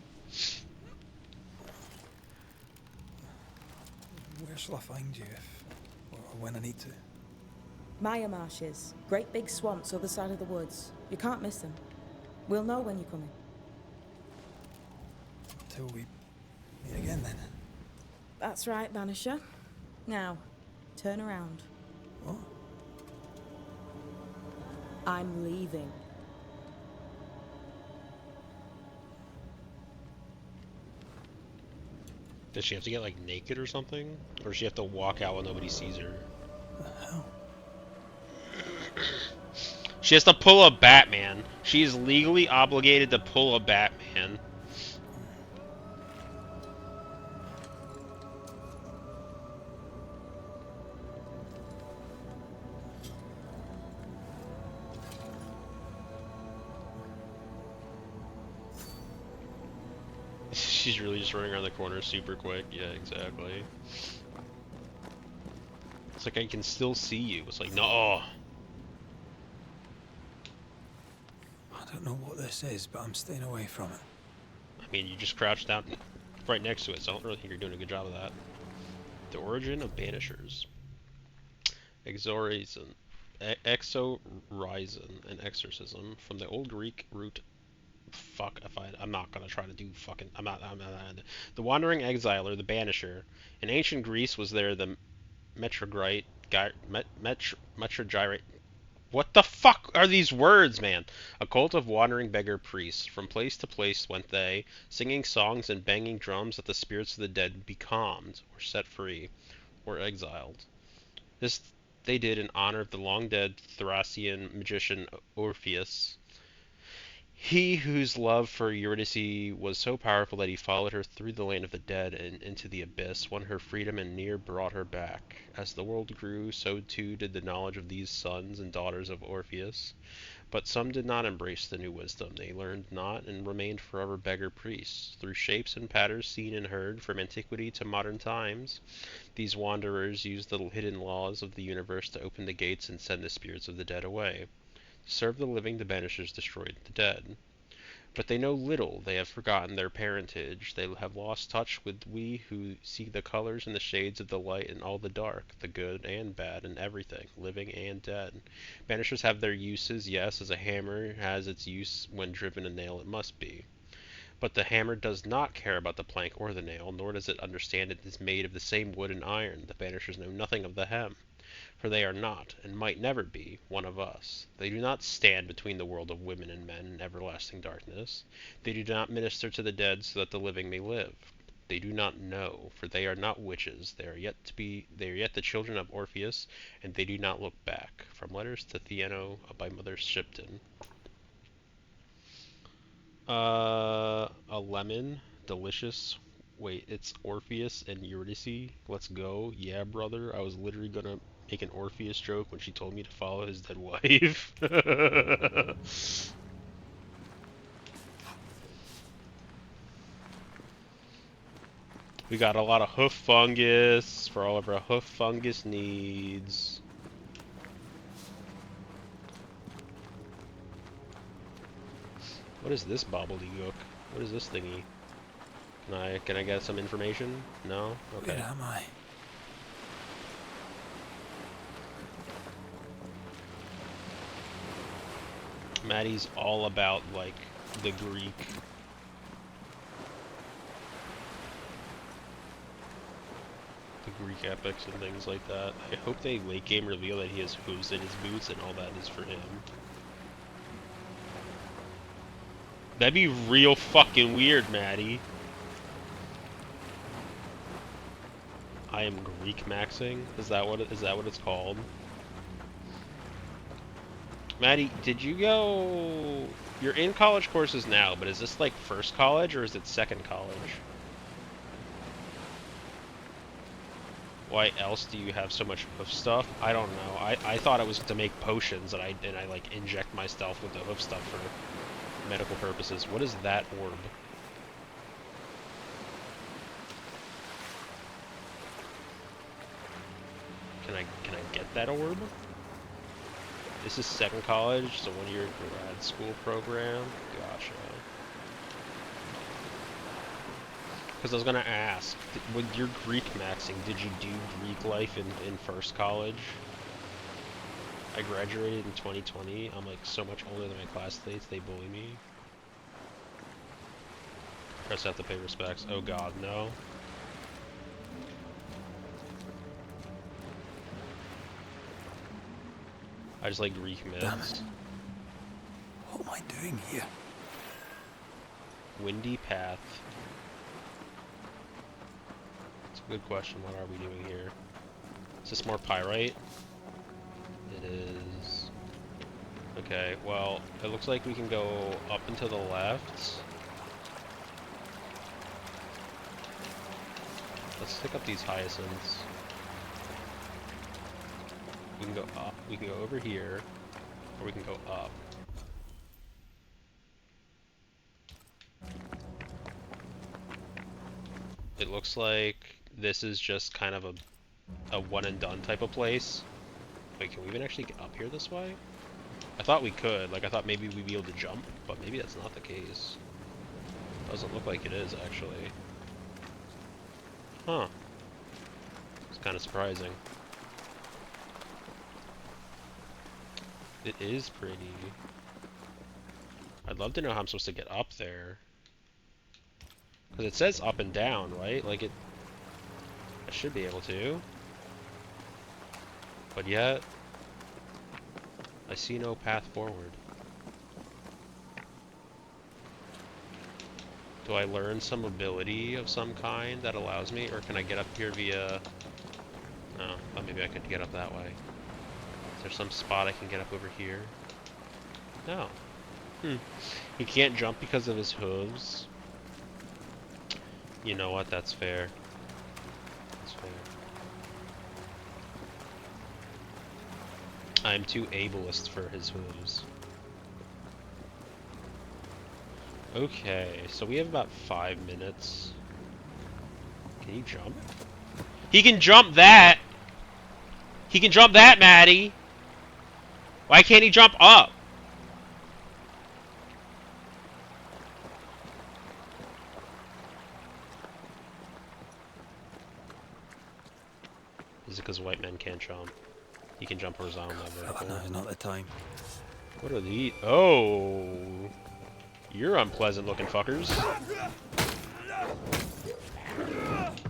Where shall I find you if, or when I need to? Maya Marshes. Great big swamps other side of the woods. You can't miss them. We'll know when you're coming. Till we meet again then. That's right, Banisher. Now, turn around. What? I'm leaving. Does she have to get like naked or something? Or does she have to walk out when nobody sees her? What the hell? She has to pull a Batman. She is legally obligated to pull a Batman. She's really just running around the corner super quick. Yeah, exactly. It's like I can still see you. It's like, no. I don't know what this is, but I'm staying away from it. I mean, you just crouched down right next to it, so I don't really think you're doing a good job of that. The origin of Banishers. Exorcism, and exorcism from the old Greek root. Fuck if I'm not gonna try to do fucking. I'm not. The wandering exiler, the banisher. In ancient Greece, was there the metrogyrite, metrogyrite. What the fuck are these words, man? A cult of wandering beggar priests. From place to place went they, singing songs and banging drums that the spirits of the dead be calmed, or set free, or exiled. This they did in honor of the long-dead Thracian magician Orpheus. He whose love for Eurydice was so powerful that he followed her through the land of the dead and into the abyss, won her freedom and near brought her back. As the world grew, so too did the knowledge of these sons and daughters of Orpheus. But some did not embrace the new wisdom. They learned not and remained forever beggar priests. Through shapes and patterns seen and heard, from antiquity to modern times, these wanderers used the hidden laws of the universe to open the gates and send the spirits of the dead away. To serve the living, the banishers destroyed the dead. But they know little, they have forgotten their parentage, they have lost touch with we who see the colors and the shades of the light and all the dark, the good and bad and everything, living and dead. Banishers have their uses, yes, as a hammer has its use when driven a nail it must be. But the hammer does not care about the plank or the nail, nor does it understand it is made of the same wood and iron. The banishers know nothing of the hem. For they are not, and might never be, one of us. They do not stand between the world of women and men and everlasting darkness. They do not minister to the dead so that the living may live. They do not know, for they are not witches. They are yet the children of Orpheus, and they do not look back. From letters to Theano by Mother Shipton. A lemon, delicious. Wait, it's Orpheus and Eurydice. Let's go. Yeah, brother. I was literally gonna make an Orpheus joke when she told me to follow his dead wife. We got a lot of hoof fungus for all of our hoof fungus needs. What is this bobbledygook? What is this thingy? Can I get some information? No? Okay. Where am I? Maddie's all about, like, the Greek. The Greek epics and things like that. I hope they late game reveal that he has hooves in his boots and all that is for him. That'd be real fucking weird, Maddie. I am Greek maxing? Is that what it's called? Maddie, did you go... You're in college courses now, but is this like first college or is it second college? Why else do you have so much hoof stuff? I don't know. I thought it was to make potions, and I like inject myself with the hoof stuff for medical purposes. What is that orb? Can I get that orb? This is second college, so 1 year grad school program. Gotcha. Because I was gonna ask, with your Greek maxing, did you do Greek life in first college? I graduated in 2020. I'm like so much older than my classmates, they bully me. Press out to pay respects. Oh god, no. I just like Greek myths. Damn it. What am I doing here? Windy path. It's a good question. What are we doing here? Is this more pyrite? It is. Okay, well, it looks like we can go up and to the left. Let's pick up these hyacinths. We can go up. We can go over here, or we can go up. It looks like this is just kind of a one and done type of place. Wait, can we even actually get up here this way? I thought we could. Like, I thought maybe we'd be able to jump, but maybe that's not the case. Doesn't look like it is, actually. Huh. It's kind of surprising. It is pretty. I'd love to know how I'm supposed to get up there. Because it says up and down, right? Like, I should be able to. But yet, I see no path forward. Do I learn some ability of some kind that allows me? Or can I get up here via... No, oh, maybe I could get up that way. Is there some spot I can get up over here? No. He can't jump because of his hooves. You know what? That's fair. That's fair. I'm too ableist for his hooves. Okay, so we have about 5 minutes. Can he jump? He can jump that! He can jump that, Maddie! Why can't he jump up? Is it because white men can't jump? He can jump horizontal, not vertical. No, not the time. What are these? Oh! You're unpleasant looking fuckers.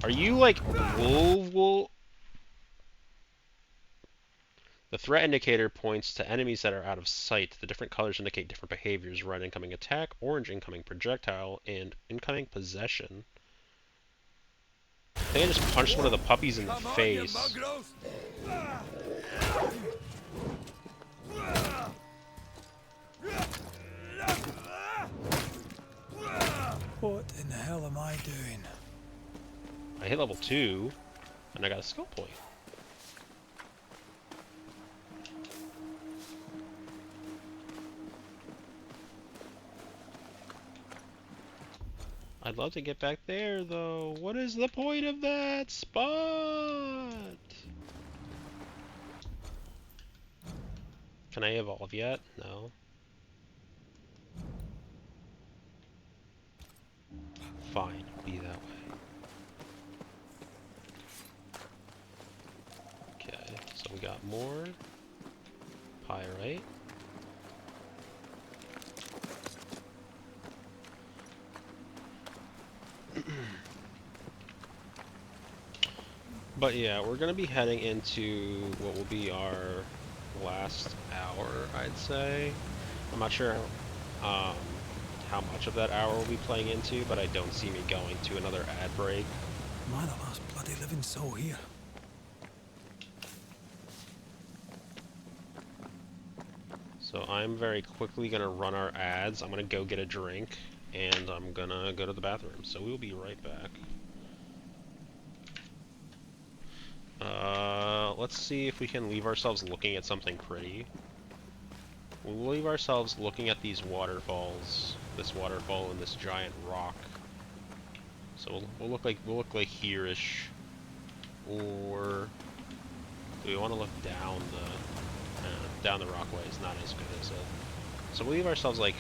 Are you like wolf? The threat indicator points to enemies that are out of sight. The different colors indicate different behaviors. Red incoming attack, orange incoming projectile, and incoming possession. I think I just punched one of the puppies in the face. What in the hell am I doing? I hit level 2, and I got a skill point. I'd love to get back there, though. What is the point of that spot? Can I evolve yet? No. Fine, be that way. Okay, so we got more pyrite. But yeah, we're gonna be heading into what will be our last hour, I'd say. I'm not sure how much of that hour we'll be playing into, but I don't see me going to another ad break. Am I the last bloody living soul here? So I'm very quickly gonna run our ads. I'm gonna go get a drink, and I'm gonna go to the bathroom. So we will be right back. Let's see if we can leave ourselves looking at something pretty. We'll leave ourselves looking at these waterfalls, this waterfall and this giant rock. So we'll look like here-ish, or do we want to look down the rockway? Is not as good as it. So we'll leave ourselves like.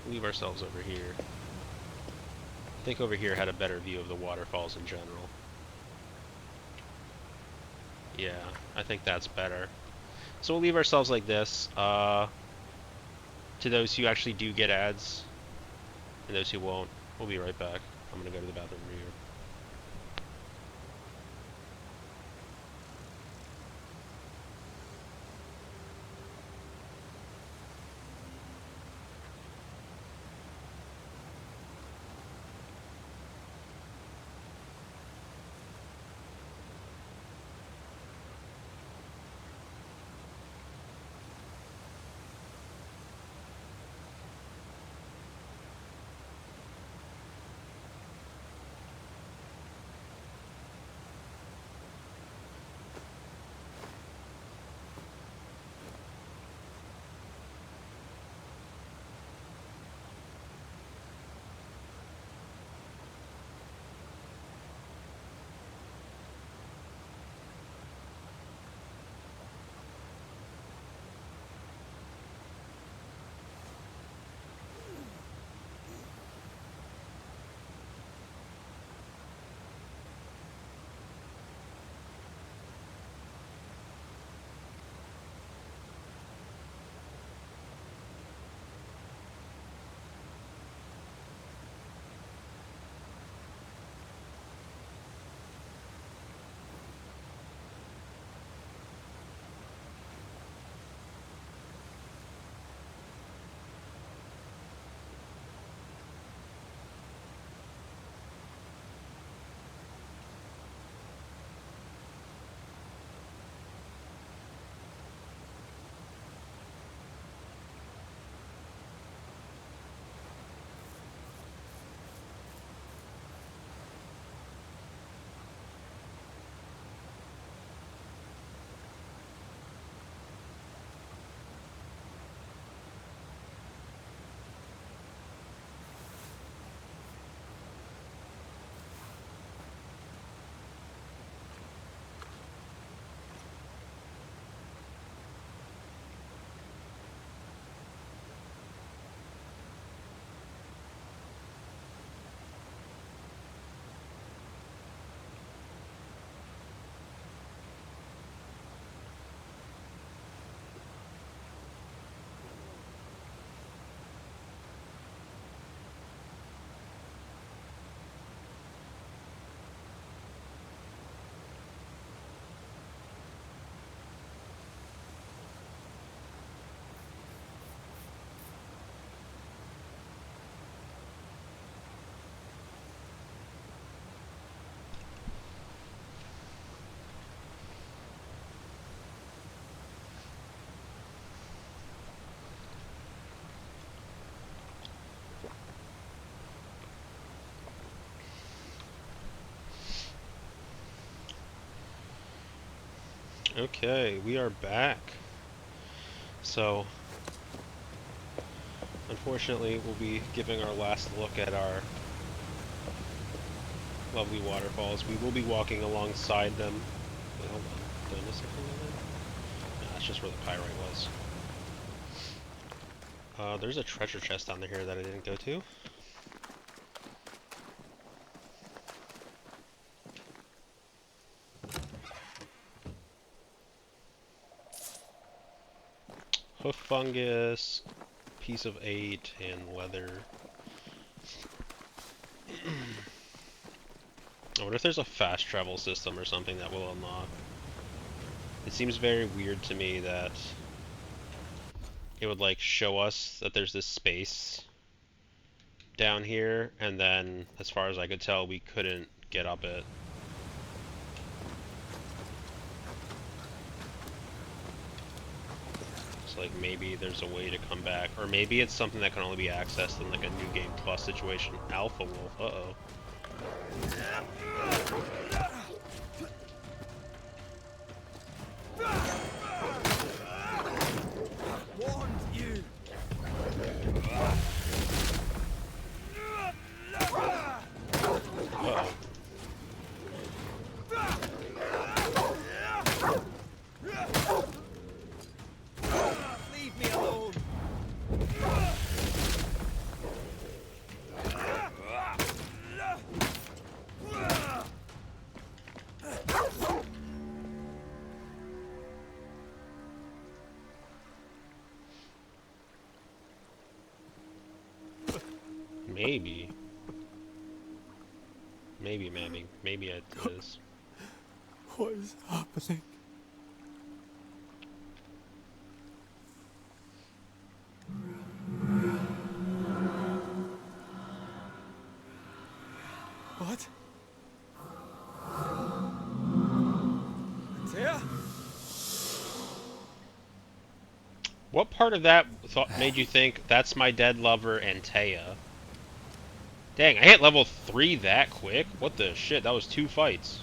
Leave ourselves over here. I think over here had a better view of the waterfalls in general. Yeah, I think that's better. So we'll leave ourselves like this. To those who actually do get ads, and those who won't, we'll be right back. I'm gonna go to the bathroom here. Okay, we are back. So, unfortunately, we'll be giving our last look at our lovely waterfalls. We will be walking alongside them. Wait, hold on. Did I miss something over there? No, that's just where the pyrite was. There's a treasure chest down here that I didn't go to. Hoof fungus, piece of 8, and leather. I wonder if there's a fast travel system or something that will unlock. It seems very weird to me that it would like show us that there's this space down here, and then, as far as I could tell, we couldn't get up it. So, like, maybe there's a way to come back, or maybe it's something that can only be accessed in, like, a New Game Plus situation. Alpha Wolf, uh-oh. Uh-oh. Leave me alone. Maybe. Maybe it is. What is happening? What? Antea? What part of that made you think that's my dead lover, Antea? Dang, I hit level 3 that quick? What the shit? That was 2 fights.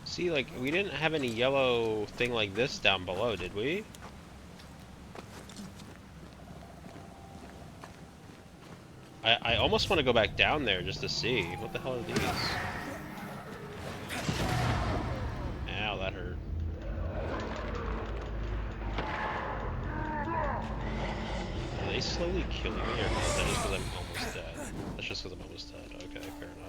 See, like, we didn't have any yellow thing like this down below, did we? I almost want to go back down there just to see. What the hell are these? Ow, that hurt. Are they slowly killing me, or is that just because I'm almost dead? That's just because I'm almost dead. Okay, fair enough.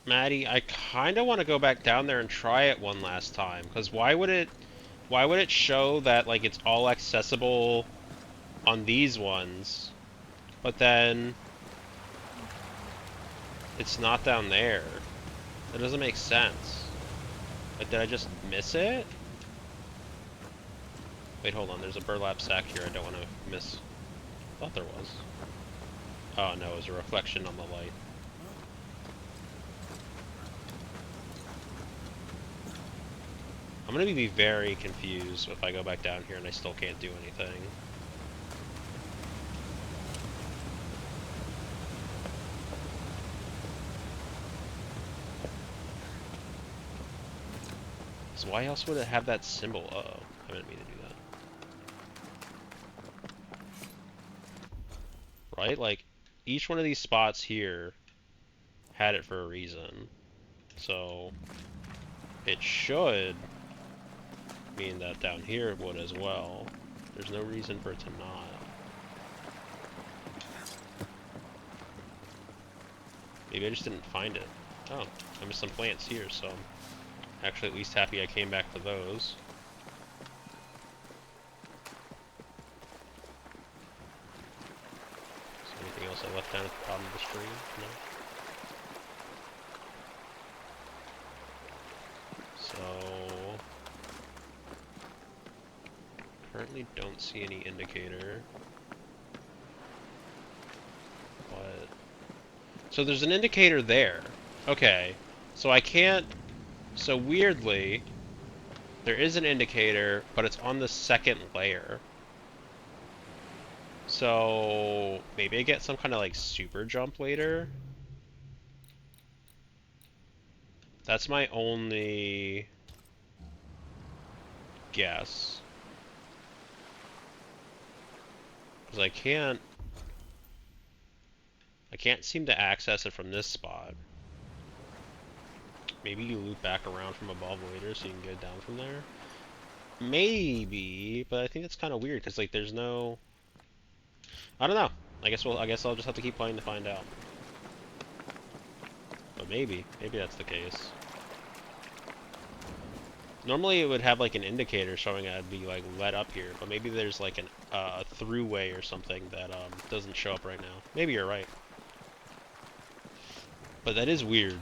Maddie, I kind of want to go back down there and try it one last time, because why would it show that, like, it's all accessible on these ones, but then it's not down there? That doesn't make sense. Like, did I just miss it? Wait, hold on, there's a burlap sack here I don't want to miss. I thought there was. Oh no, it was a reflection on the light. I'm gonna be very confused if I go back down here and I still can't do anything. So why else would it have that symbol? Uh-oh, I didn't mean to do that. Right? Like, each one of these spots here had it for a reason. So, it should mean that down here it would as well. There's no reason for it to not. Maybe I just didn't find it. Oh, I missed some plants here, so I'm actually at least happy I came back for those. Is there anything else I left down at the bottom of the stream? No? So... currently don't see any indicator. But... so there's an indicator there. Okay. So I can't... so weirdly, there is an indicator, but it's on the second layer. So maybe I get some kind of like super jump later? That's my only guess. Because I can't can't seem to access it from this spot. Maybe you loop back around from above later so you can get down from there. Maybe, but I think that's kind of weird because like there's no. I don't know. I guess I'll just have to keep playing to find out. But maybe that's the case. Normally it would have like an indicator showing I'd be like let up here, but maybe there's like an throughway or something that doesn't show up right now. Maybe you're right. But that is weird.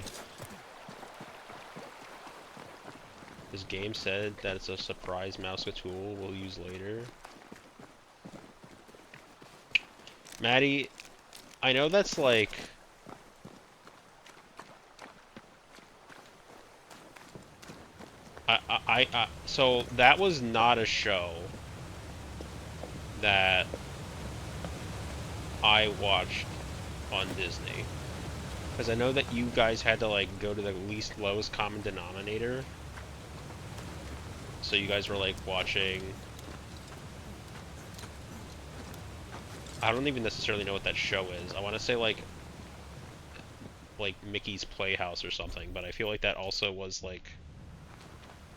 This game said that it's a surprise mouse tool we'll use later. Maddie, I know that's like... So that was not a show that I watched on Disney. Because I know that you guys had to like go to the least lowest common denominator. So you guys were like watching... I don't even necessarily know what that show is. I want to say like Mickey's Playhouse or something, but I feel like that also was like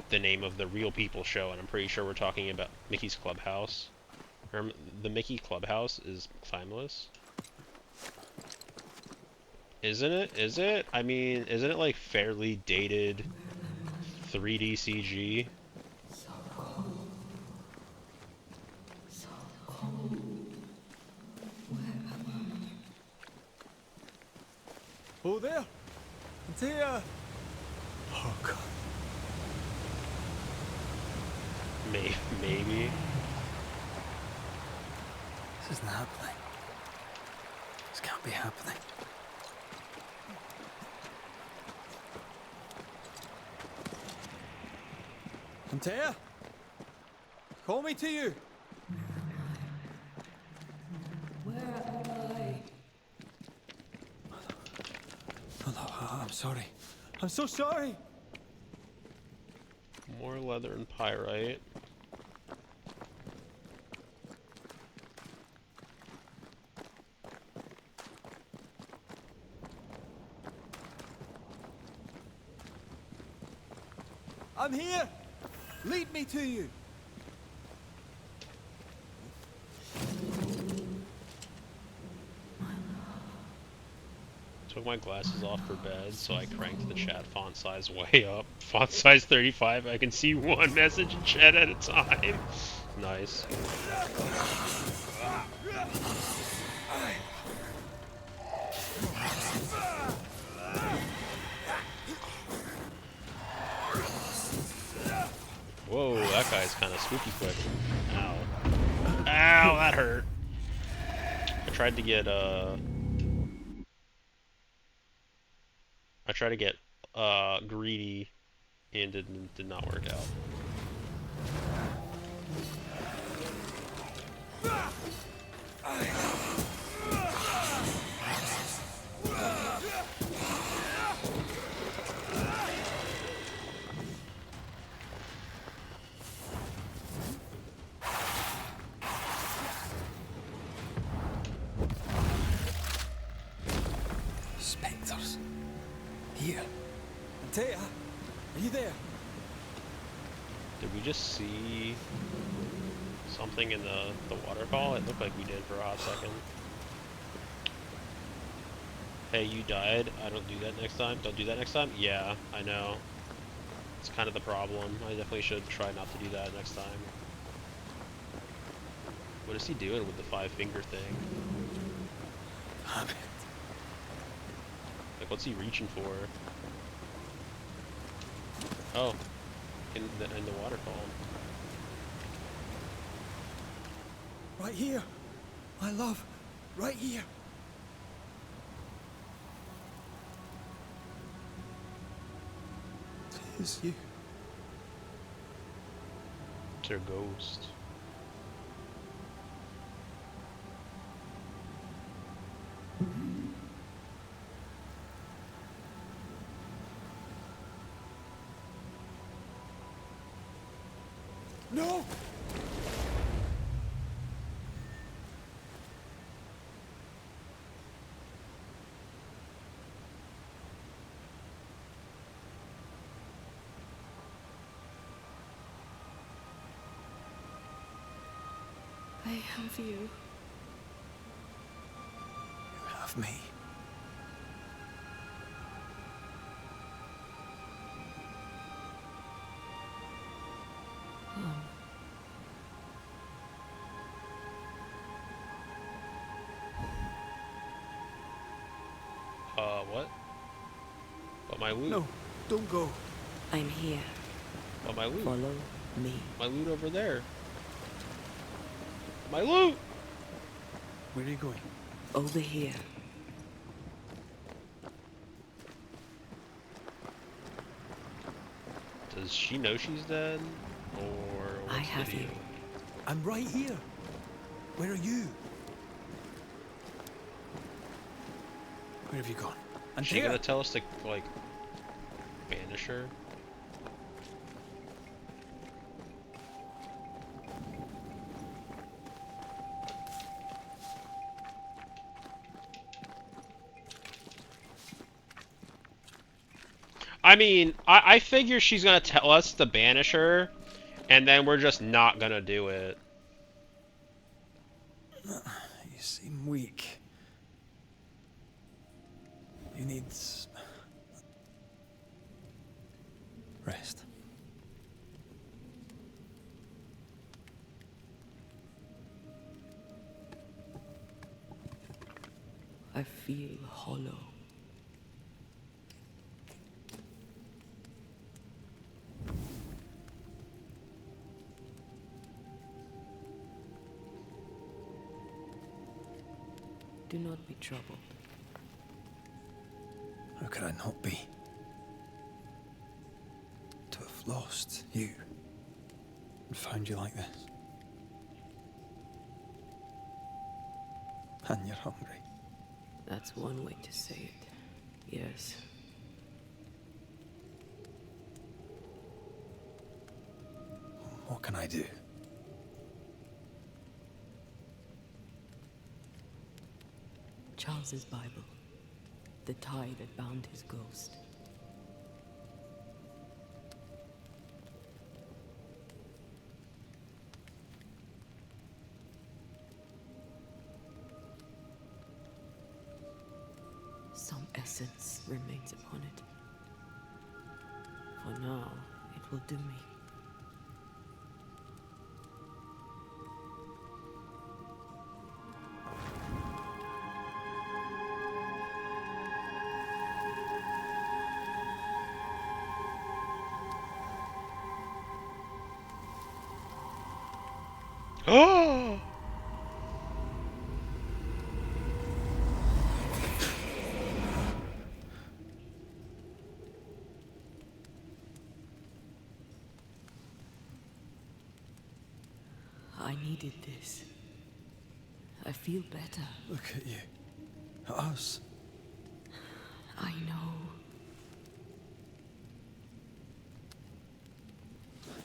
the name of the Real People show, and I'm pretty sure we're talking about Mickey's Clubhouse. The Mickey Clubhouse is timeless. Isn't it? Is it? I mean, isn't it like fairly dated 3D CG? Oh there! There! Oh god. Maybe. This isn't happening. This can't be happening. Antea! Call me to you! Where am I? I'm sorry. I'm so sorry! More leather and pyrite. I'm here! Lead me to you! Took my glasses off for bed, so I cranked the chat font size way up. Font size 35, I can see one message in chat at a time. Nice. Whoa, that guy's kind of spooky quick. Ow. Ow, that hurt. I tried to get, greedy and did not work out. Spectres. Here. Antea, are you there? Did we just see something in the waterfall? It looked like we did for a hot second. Hey, you died. I don't do that next time. Don't do that next time? Yeah, I know. It's kind of the problem. I definitely should try not to do that next time. What is he doing with the 5-finger thing? Like, what's he reaching for? Oh, in the waterfall. Right here! My love! Right here! It is you. It's her ghost. No! I have you. You have me. What? But my loot. No, don't go. I'm here. But my loot. Follow me. My loot over there. My loot! Where are you going? Over here. Does she know she's dead? Or what's I have the deal? you. I'm right here. Where are you? Where have you gone? Is she gonna tell us to, like, banish her? I mean, I figure she's gonna tell us to banish her, and then we're just not gonna do it. You seem weak. You need rest. I feel hollow. Do not be troubled. How could I not be? To have lost you and found you like this. And you're hungry. That's one way to say it. Yes. What can I do? Charles's Bible. The tie that bound his ghost. Some essence remains upon it. For now, it will do me. Oh! I needed this. I feel better. Look at you. At us. I know.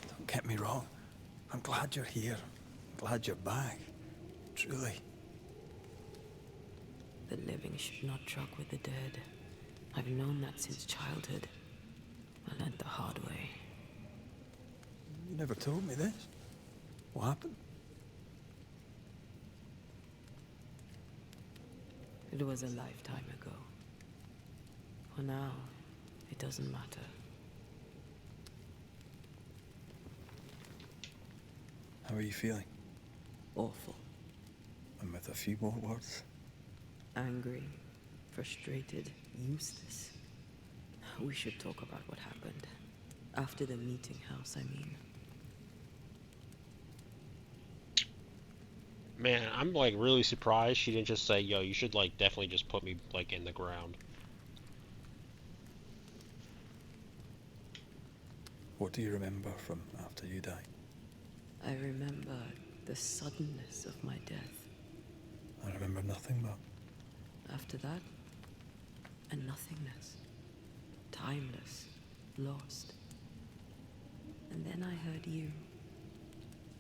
Don't get me wrong. I'm glad you're here. I'm glad you're back. Truly. The living should not truck with the dead. I've known that since childhood. I learned the hard way. You never told me this. What happened? It was a lifetime ago. For now, it doesn't matter. How are you feeling? Awful. And with a few more words? Angry, frustrated, useless. We should talk about what happened. After the meeting house, I mean. Man, I'm like really surprised she didn't just say, yo, you should like definitely just put me like in the ground. What do you remember from after you died? I remember the suddenness of my death. I remember nothing but... After that, a nothingness. Timeless, lost. And then I heard you.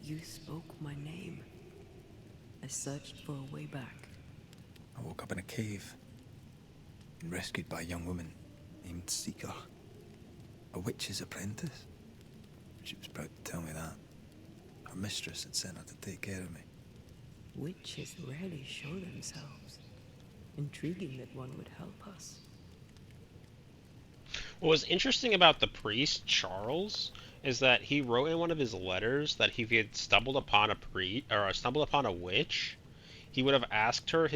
You spoke my name. I searched for a way back. I woke up in a cave, rescued by a young woman named Seeker, a witch's apprentice. She was proud to tell me that. Her mistress had sent her to take care of me. Witches rarely show themselves. Intriguing that one would help us. What was interesting about the priest, Charles, is that he wrote in one of his letters that if he had stumbled upon a witch, he would have asked her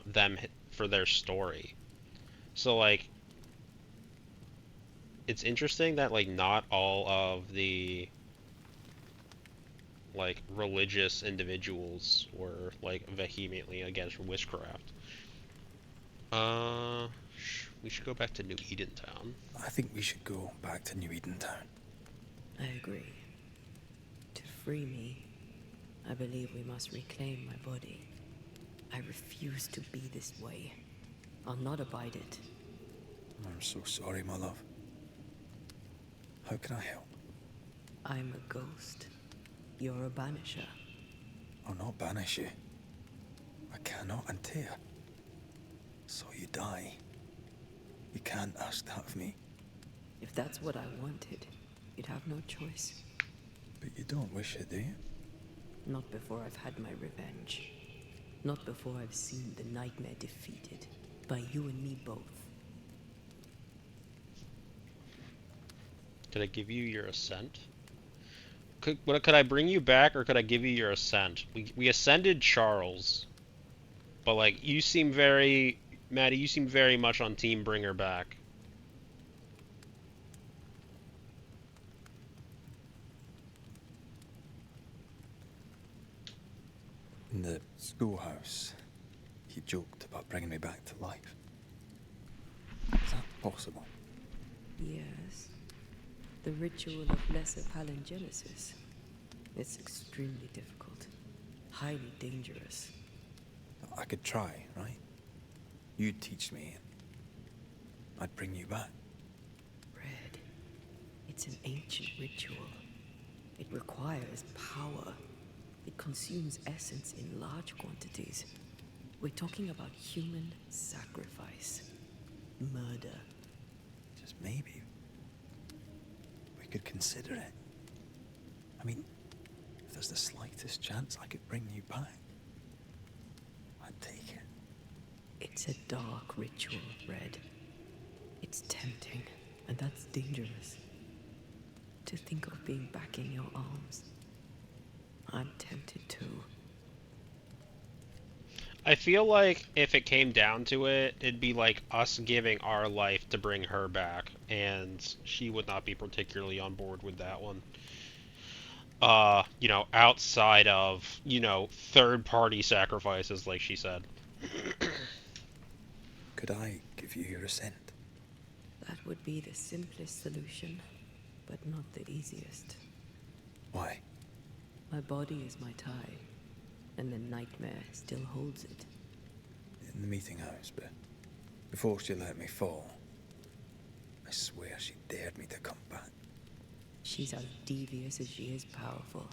them for their story. So like, it's interesting that like not all of the like religious individuals were like vehemently against witchcraft. Uh, we should go back to New Edentown. I think we should go back to New Edentown. I agree. To free me, I believe we must reclaim my body. I refuse to be this way. I'll not abide it. I'm so sorry, my love. How can I help? I'm a ghost. You're a banisher. I'll not banish you. I cannot, Antea. So you die. You can't ask that of me. If that's what I wanted, you'd have no choice. But you don't wish it, do you? Not before I've had my revenge. Not before I've seen the nightmare defeated. By you and me both. Could I give you your assent? Could I bring you back, or could I give you your assent? We ascended Charles, but like you seem very, Maddie, you seem very much on team bring her back. In the schoolhouse, he joked about bringing me back to life. Is that possible? Yes. The ritual of lesser palingenesis. It's extremely difficult. Highly dangerous. I could try, right? You'd teach me, and I'd bring you back. Red. It's an ancient ritual. It requires power. It consumes essence in large quantities. We're talking about human sacrifice. Murder. Just maybe we could consider it. I mean, if there's the slightest chance I could bring you back, I'd take it. It's a dark ritual, Red. It's tempting, and that's dangerous. To think of being back in your arms. I'm tempted too. I feel like if it came down to it, it'd be like us giving our life to bring her back, and she would not be particularly on board with that one. You know, outside of, you know, third-party sacrifices, like she said. Could I give you your assent? That would be the simplest solution, but not the easiest. Why? My body is my tie, and the nightmare still holds it. In the meeting house, but before she let me fall, I swear she dared me to come back. She's as devious as she is powerful.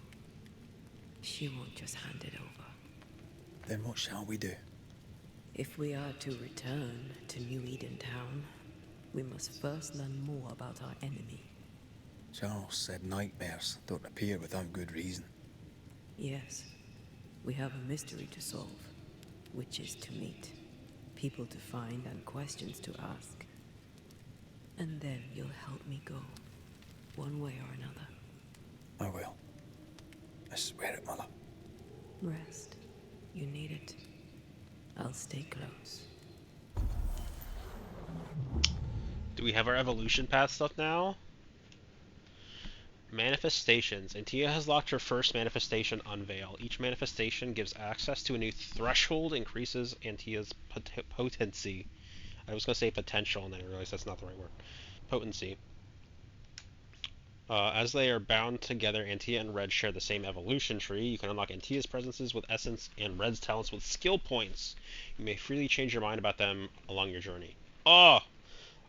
She won't just hand it over. Then what shall we do? If we are to return to New Edentown, we must first learn more about our enemy. Charles said nightmares don't appear without good reason. Yes, we have a mystery to solve, witches to meet, people to find, and questions to ask. And then you'll help me go, one way or another. I will. I swear it, Mother. Rest. You need it. I'll stay close. Do we have our evolution path stuff now? Manifestations. Antea has locked her first manifestation, Unveil. Each manifestation gives access to a new threshold, increases Antea's potency. I was going to say potential, and then I realized that's not the right word. Potency. As they are bound together, Antea and Red share the same evolution tree. You can unlock Antea's presences with essence and Red's talents with skill points. You may freely change your mind about them along your journey. Oh!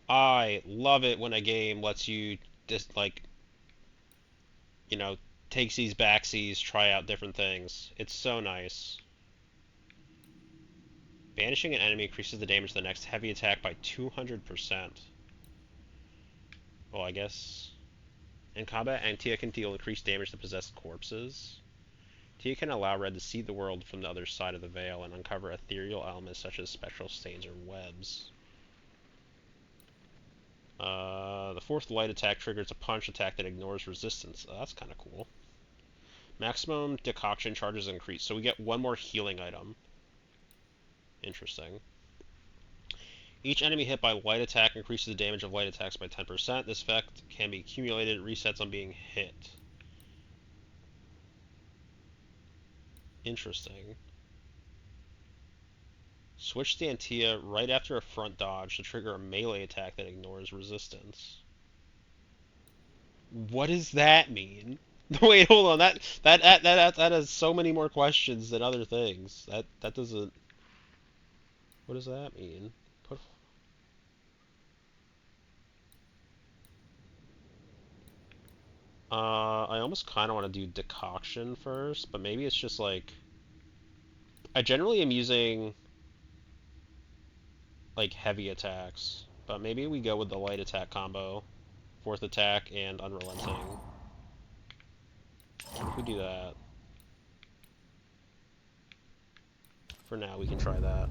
I love it when a game lets you just, like, you know, takes these backsies, try out different things. It's so nice. Banishing an enemy increases the damage of the next heavy attack by 200%. Well, I guess... In combat, Antea can deal increased damage to possessed corpses. Tia can allow Red to see the world from the other side of the veil and uncover ethereal elements such as spectral stains or webs. The fourth light attack triggers a punch attack that ignores resistance. That's kind of cool. Maximum decoction charges increase, so we get one more healing item. Interesting. Each enemy hit by light attack increases the damage of light attacks by 10%. This effect can be accumulated, resets on being hit. Interesting. Switch the Antia right after a front dodge to trigger a melee attack that ignores resistance. What does that mean? Wait, hold on. That has so many more questions than other things. That doesn't. What does that mean? Put. I almost kind of want to do decoction first, but maybe it's just like I generally am using like heavy attacks, but maybe we go with the light attack combo, fourth attack and unrelenting. What if we do that? For now, we can try that.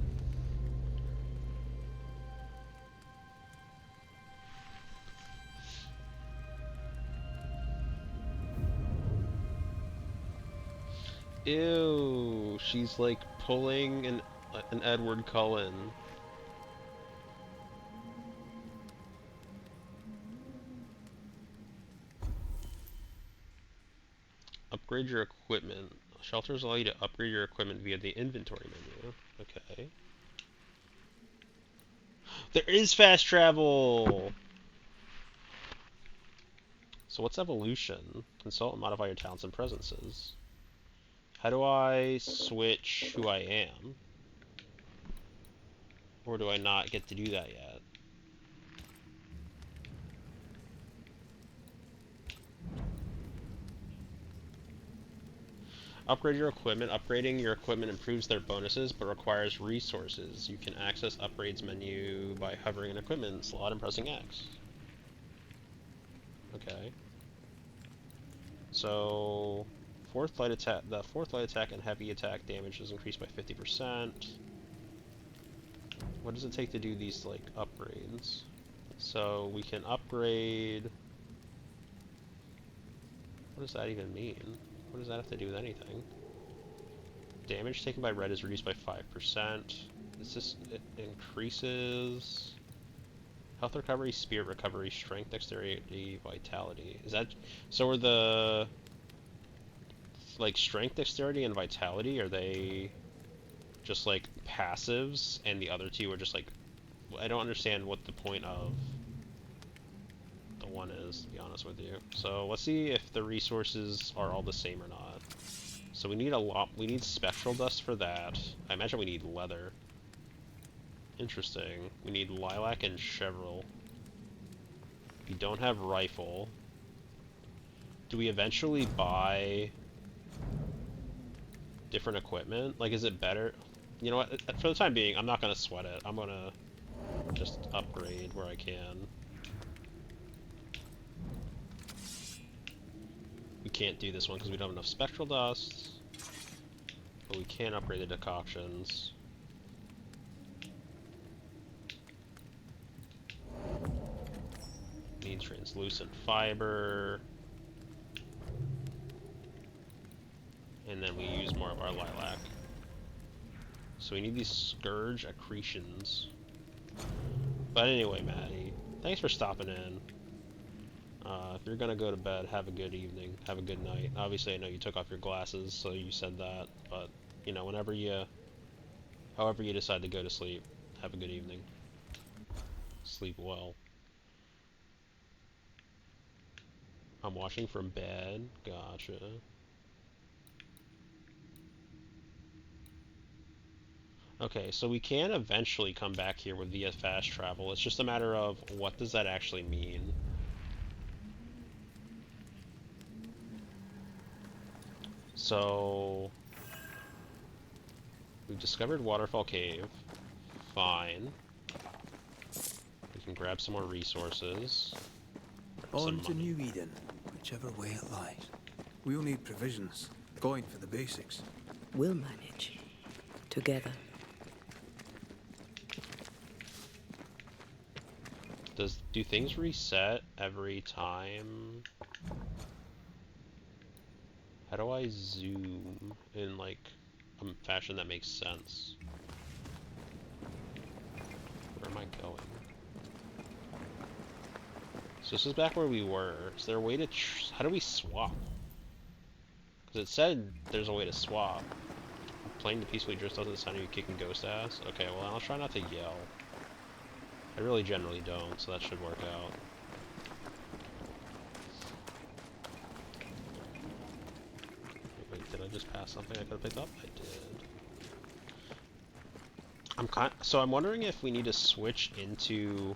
Ew, she's like pulling an Edward Cullen. Upgrade your equipment. Shelters allow you to upgrade your equipment via the inventory menu. Okay. There is fast travel! So what's evolution? Consult and modify your talents and presences. How do I switch who I am? Or do I not get to do that yet? Upgrade your equipment. Upgrading your equipment improves their bonuses, but requires resources. You can access upgrades menu by hovering an equipment slot and pressing X. Okay. So, the fourth light attack and heavy attack damage is increased by 50%. What does it take to do these, like, upgrades? So, we can upgrade... What does that even mean? What does that have to do with anything? Damage taken by red is reduced by 5%. It increases... Health recovery, spirit recovery, strength, dexterity, vitality. Is that... So are the... Like, strength, dexterity, and vitality, are they... just, like, passives, and the other two are just, like... I don't understand what the point of... the one is, to be honest with you. So, let's see if the resources are all the same or not. So we need a lot... We need spectral dust for that. I imagine we need leather. Interesting. We need lilac and chevril. We don't have rifle. Do we eventually buy different equipment? Like, is it better? You know what? For the time being, I'm not going to sweat it. I'm going to just upgrade where I can. We can't do this one because we don't have enough spectral dust. But we can upgrade the decoctions. Needs translucent fiber. And then we use more of our lilac. So we need these scourge accretions. But anyway, Maddie, thanks for stopping in. If you're gonna go to bed, have a good evening, have a good night. Obviously, I know you took off your glasses, so you said that, but, you know, however you decide to go to sleep, have a good evening. Sleep well. I'm watching from bed. Gotcha. Okay, so we can eventually come back here with via fast travel. It's just a matter of what does that actually mean. So we've discovered Waterfall Cave. Fine. We can grab some more resources. On to New Eden, whichever way it lies. We'll need provisions. going for the basics. We'll manage. Together. Do things reset every time? How do I zoom in like a fashion that makes sense? Where am I going? So this is back where we were. Is there a way to how do we swap? Because it said there's a way to swap. Playing the peacefully drift doesn't sound you kicking ghost ass. Okay, well I'll try not to yell. I really generally don't, so that should work out. Wait, did I just pass something I could have picked up? I did. So I'm wondering if we need to switch into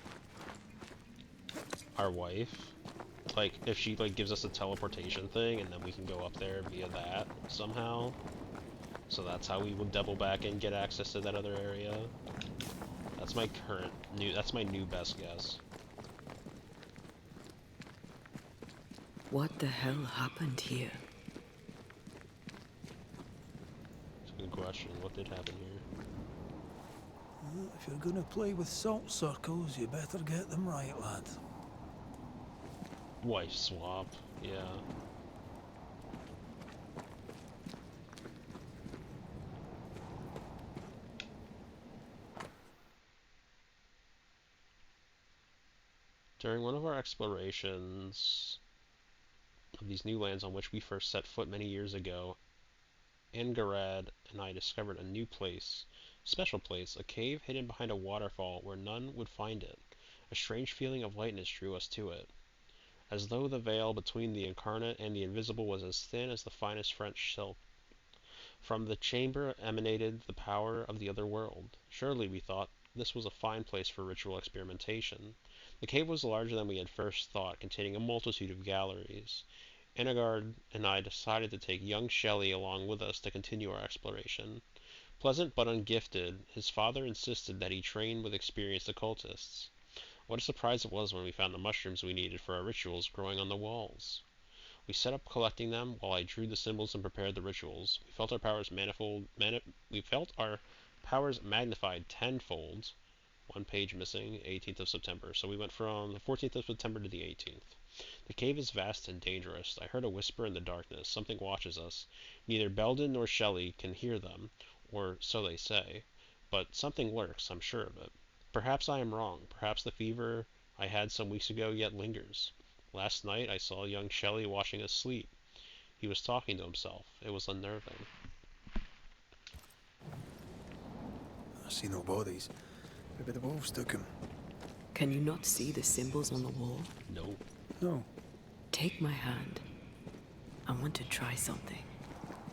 our wife. Like, if she like gives us a teleportation thing, and then we can go up there via that somehow. So that's how we would double back and get access to that other area. That's my that's my new best guess. What the hell happened here? It's a good question. What did happen here? Well, if you're gonna play with salt circles, you better get them right, lad. Wife swap, yeah. During one of our explorations of these new lands on which we first set foot many years ago, Angarad and I discovered a new place, special place, a cave hidden behind a waterfall where none would find it. A strange feeling of lightness drew us to it, as though the veil between the incarnate and the invisible was as thin as the finest French silk. From the chamber emanated the power of the other world. Surely, we thought, this was a fine place for ritual experimentation. The cave was larger than we had first thought, containing a multitude of galleries. Enigard and I decided to take young Shelley along with us to continue our exploration. Pleasant but ungifted, his father insisted that he train with experienced occultists. What a surprise it was when we found the mushrooms we needed for our rituals growing on the walls. We set up collecting them while I drew the symbols and prepared the rituals. We felt our powers magnified tenfold. One page missing, 18th of September. So we went from the 14th of September to the 18th. The cave is vast and dangerous. I heard a whisper in the darkness. Something watches us. Neither Belden nor Shelley can hear them, or so they say. But something lurks, I'm sure of it. Perhaps I am wrong. Perhaps the fever I had some weeks ago yet lingers. Last night I saw young Shelley watching us sleep. He was talking to himself. It was unnerving. I see no bodies. Maybe the wolves took him. Can you not see the symbols on the wall? No. No. Take my hand. I want to try something.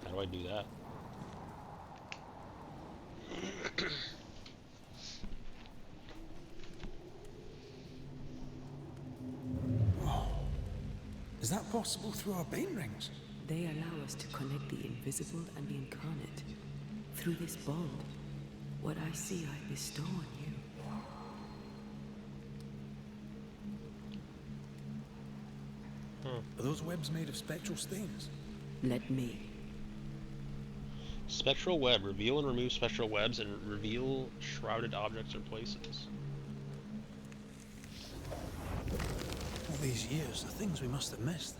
How do I do that? Is that possible through our bane rings? They allow us to connect the invisible and the incarnate. Through this bond, what I see I bestow on you. Are those webs made of spectral stains? Let me. Spectral web. Reveal and remove spectral webs and reveal shrouded objects or places. All these years, the things we must have missed.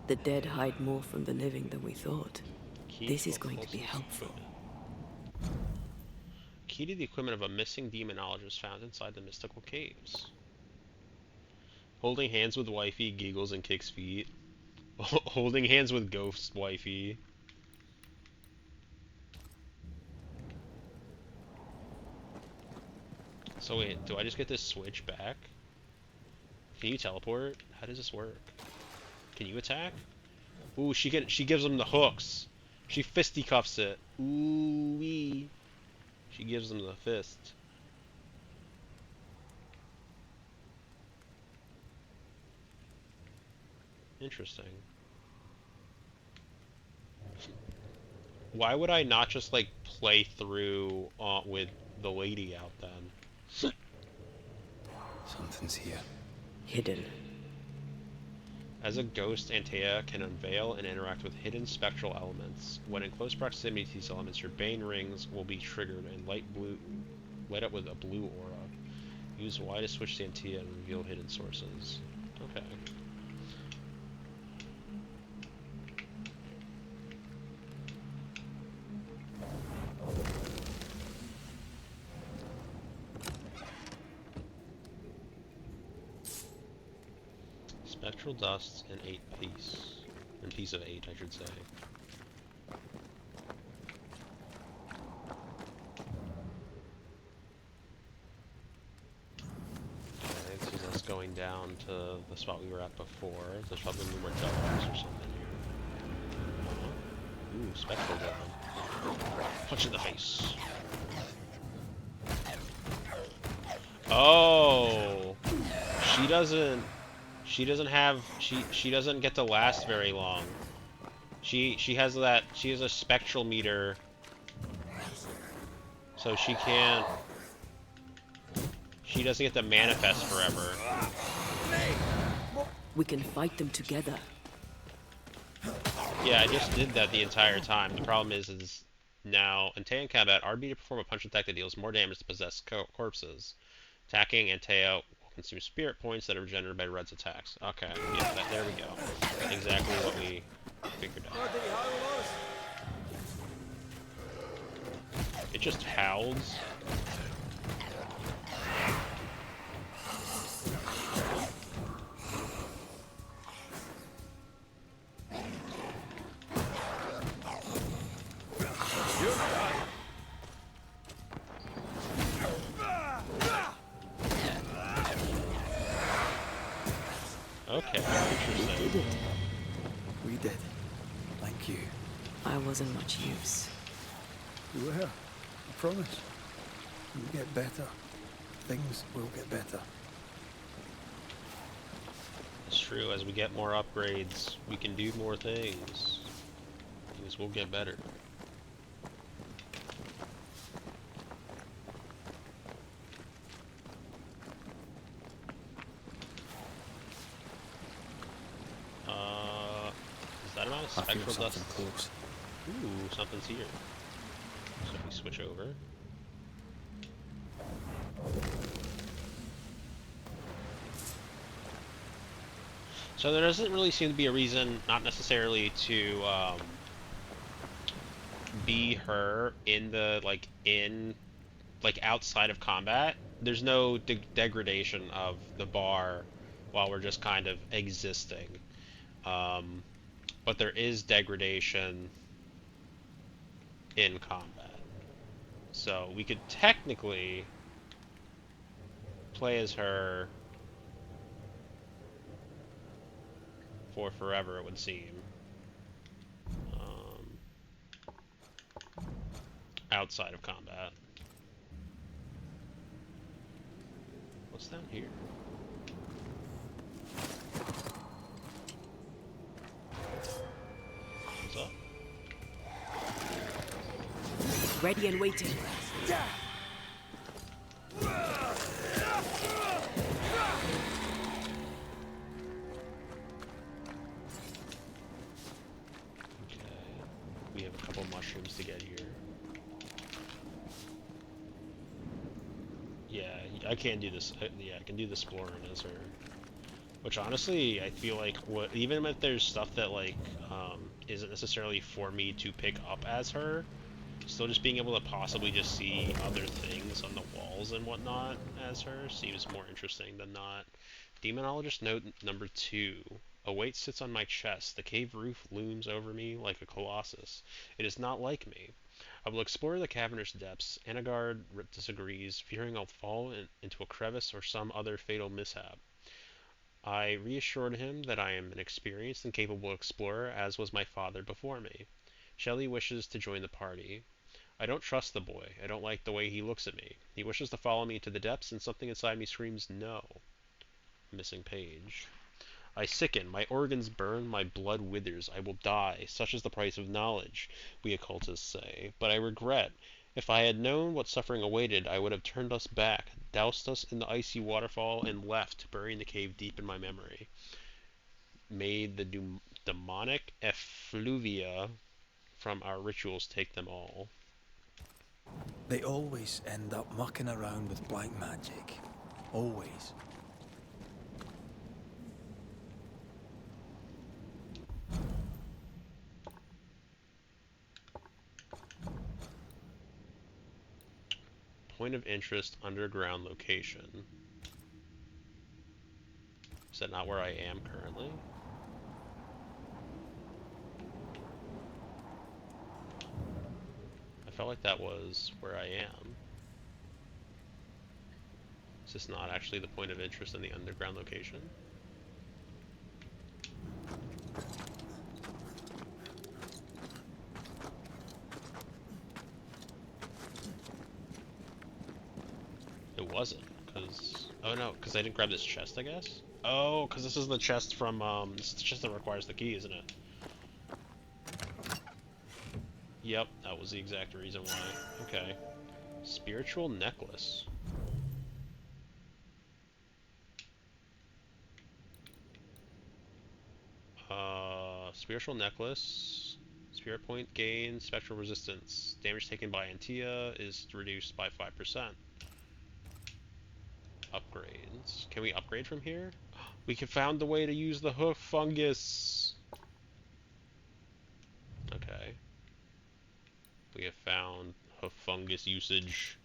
The dead hide more from the living than we thought. Key This is to going to be helpful. Key to the equipment of a missing demonologist found inside the mystical caves. Holding hands with wifey, giggles and kicks feet. Holding hands with ghost wifey. So wait, do I just get this switch back? Can you teleport? How does this work? Can you attack? Ooh, she gives him the hooks. She fisticuffs it. Ooh wee. She gives him the fist. Interesting. Why would I not just like play through with the lady out then? Something's here. Hidden. As a ghost, Antea can unveil and interact with hidden spectral elements. When in close proximity to these elements, your bane rings will be triggered and light up with a blue aura. Use Y to switch to Antea and reveal hidden sources. Okay. Spectral dust and 8 piece. And piece of 8, I should say. Okay, so that's going down to the spot we were at before. There's probably more doubles or something here. Ooh, spectral down. Punch in the face. Oh! She doesn't get to last very long. She has a spectral meter, so she doesn't get to manifest forever. We can fight them together. Yeah, I just did that the entire time. The problem is now Antea in combat, RB to perform a punch attack that deals more damage to possessed corpses. Attacking Antea will consume spirit points that are regenerated by Red's attacks. Okay, yeah, there we go. Exactly what we figured out. It just howls. Okay, interesting. We did it. We did. Thank you. I wasn't much use. You were. I promise. You'll get better. Things will get better. It's true, as we get more upgrades, we can do more things. Things will get better. Is that amount of spectral dust? Close. Ooh, something's here. So if we switch over. So there doesn't really seem to be a reason, not necessarily to be her in the outside of combat. There's no degradation of the bar while we're just kind of existing. But there is degradation in combat. So we could technically play as her for forever, it would seem. Outside of combat. What's down here? What's up? Ready and waiting. We have a couple mushrooms to get here. Yeah, I can do this. Yeah, I can do the exploring as her. Which honestly, I feel like even if there's stuff that isn't necessarily for me to pick up as her, still just being able to possibly just see other things on the walls and whatnot as her seems more interesting than not. Demonologist note number 2. A weight sits on my chest. The cave roof looms over me like a colossus. It is not like me. I will explore the cavernous depths. Anagard disagrees, fearing I'll fall into a crevice or some other fatal mishap. I reassured him that I am an experienced and capable explorer, as was my father before me. Shelley wishes to join the party. I don't trust the boy. I don't like the way he looks at me. He wishes to follow me to the depths, and something inside me screams no. Missing page. I sicken, my organs burn, my blood withers, I will die, such is the price of knowledge, we occultists say. But I regret. If I had known what suffering awaited, I would have turned us back, doused us in the icy waterfall, and left, burying the cave deep in my memory. made the demonic effluvia from our rituals take them all. They always end up mucking around with black magic. Always. Point of interest, underground location. Is that not where I am currently? I felt like that was where I am. Is this not actually the point of interest in the underground location? It wasn't, because... Oh no, because I didn't grab this chest, I guess? Oh, because this is the chest from, this is the chest that requires the key, isn't it? Yep, that was the exact reason why. Okay. Spiritual necklace. Spiritual necklace. Spirit point gain, spectral resistance. Damage taken by Antia is reduced by 5%. Upgrades. Can we upgrade from here? We can found the way to use the hoof fungus. Okay. We have found hoof fungus usage.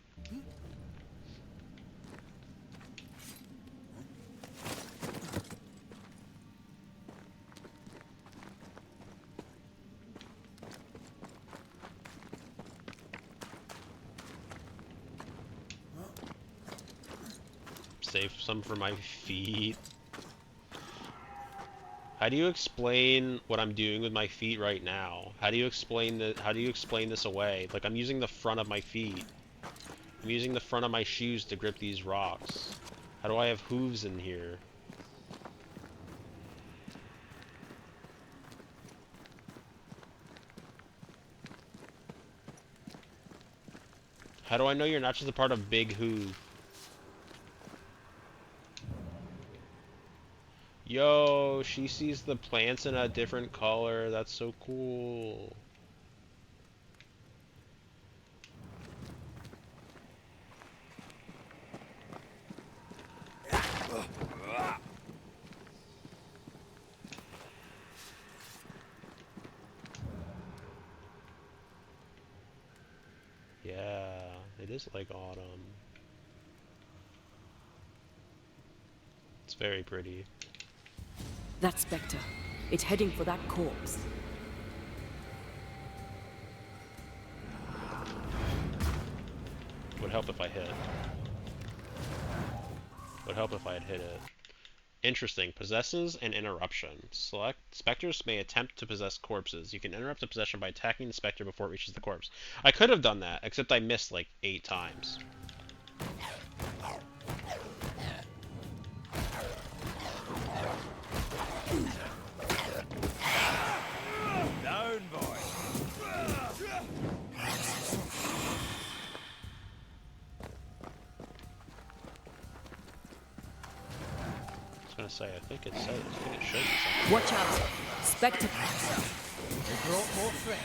Save some for my feet. How do you explain what I'm doing with my feet right now? How do you explain this away? Like, I'm using the front of my feet. I'm using the front of my shoes to grip these rocks. How do I have hooves in here? How do I know you're not just a part of Big Hoof? Yo, she sees the plants in a different color. That's so cool. Yeah, it is like autumn. It's very pretty. That spectre. It's heading for that corpse. Would help if I hit. Would help if I had hit it. Interesting. Possesses and interruption. Select specters may attempt to possess corpses. You can interrupt the possession by attacking the specter before it reaches the corpse. I could have done that, except I missed like 8 times. Down, boy. I was gonna say, I think it showed me something. Watch out! Spectre! We brought more friends.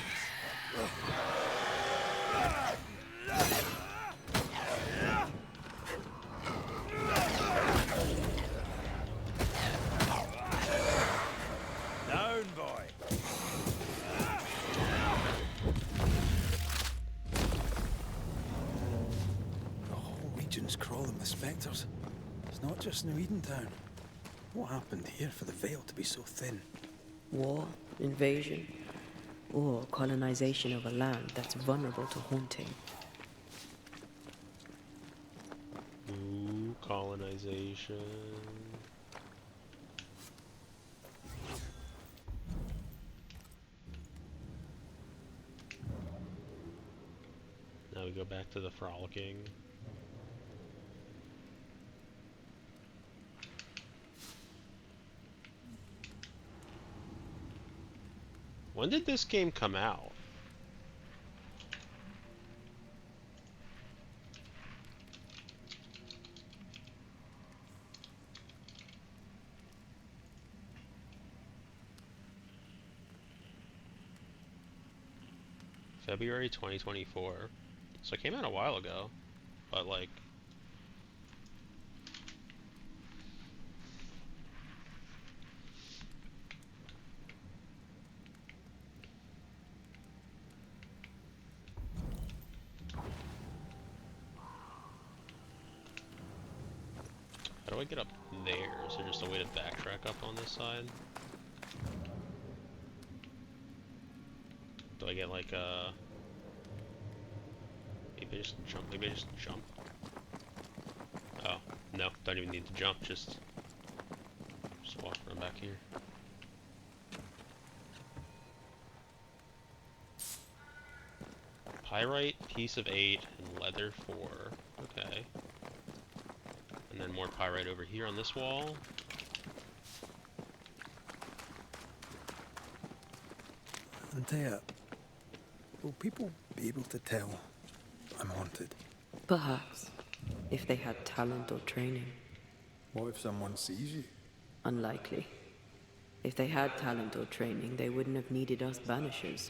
Down, boy. The whole region's crawling with spectres. It's not just New Edentown. What happened here for the veil to be so thin? War, invasion, or colonization of a land that's vulnerable to haunting. Ooh, colonization. Now we go back to the frolicking. When did this game come out? February 2024. So it came out a while ago, but like, how do I get up there? Is there just a way to backtrack up on this side? Do I get like maybe I just jump? Maybe I just jump? Oh, no, don't even need to jump, just walk around back here. Pyrite, piece of 8, and leather 4. Okay. And then more pyrite over here on this wall. Antea, will people be able to tell I'm haunted? Perhaps, if they had talent or training. What if someone sees you? Unlikely. If they had talent or training, they wouldn't have needed us Banishers.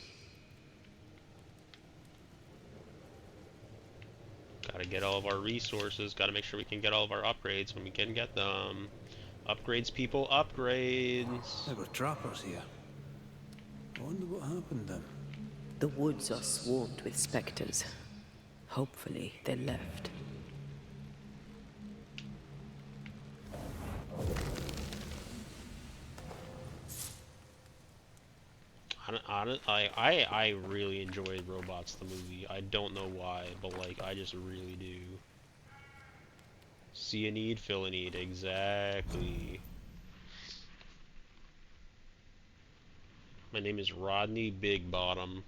Gotta get all of our resources, gotta make sure we can get all of our upgrades when we can get them. Upgrades, people, upgrades! There were trappers here. I wonder what happened then. The woods are swarmed with specters. Hopefully, they left. I really enjoyed Robots the movie. I don't know why, but like, I just really do. See a need, fill a need, exactly. My name is Rodney Bigbottom.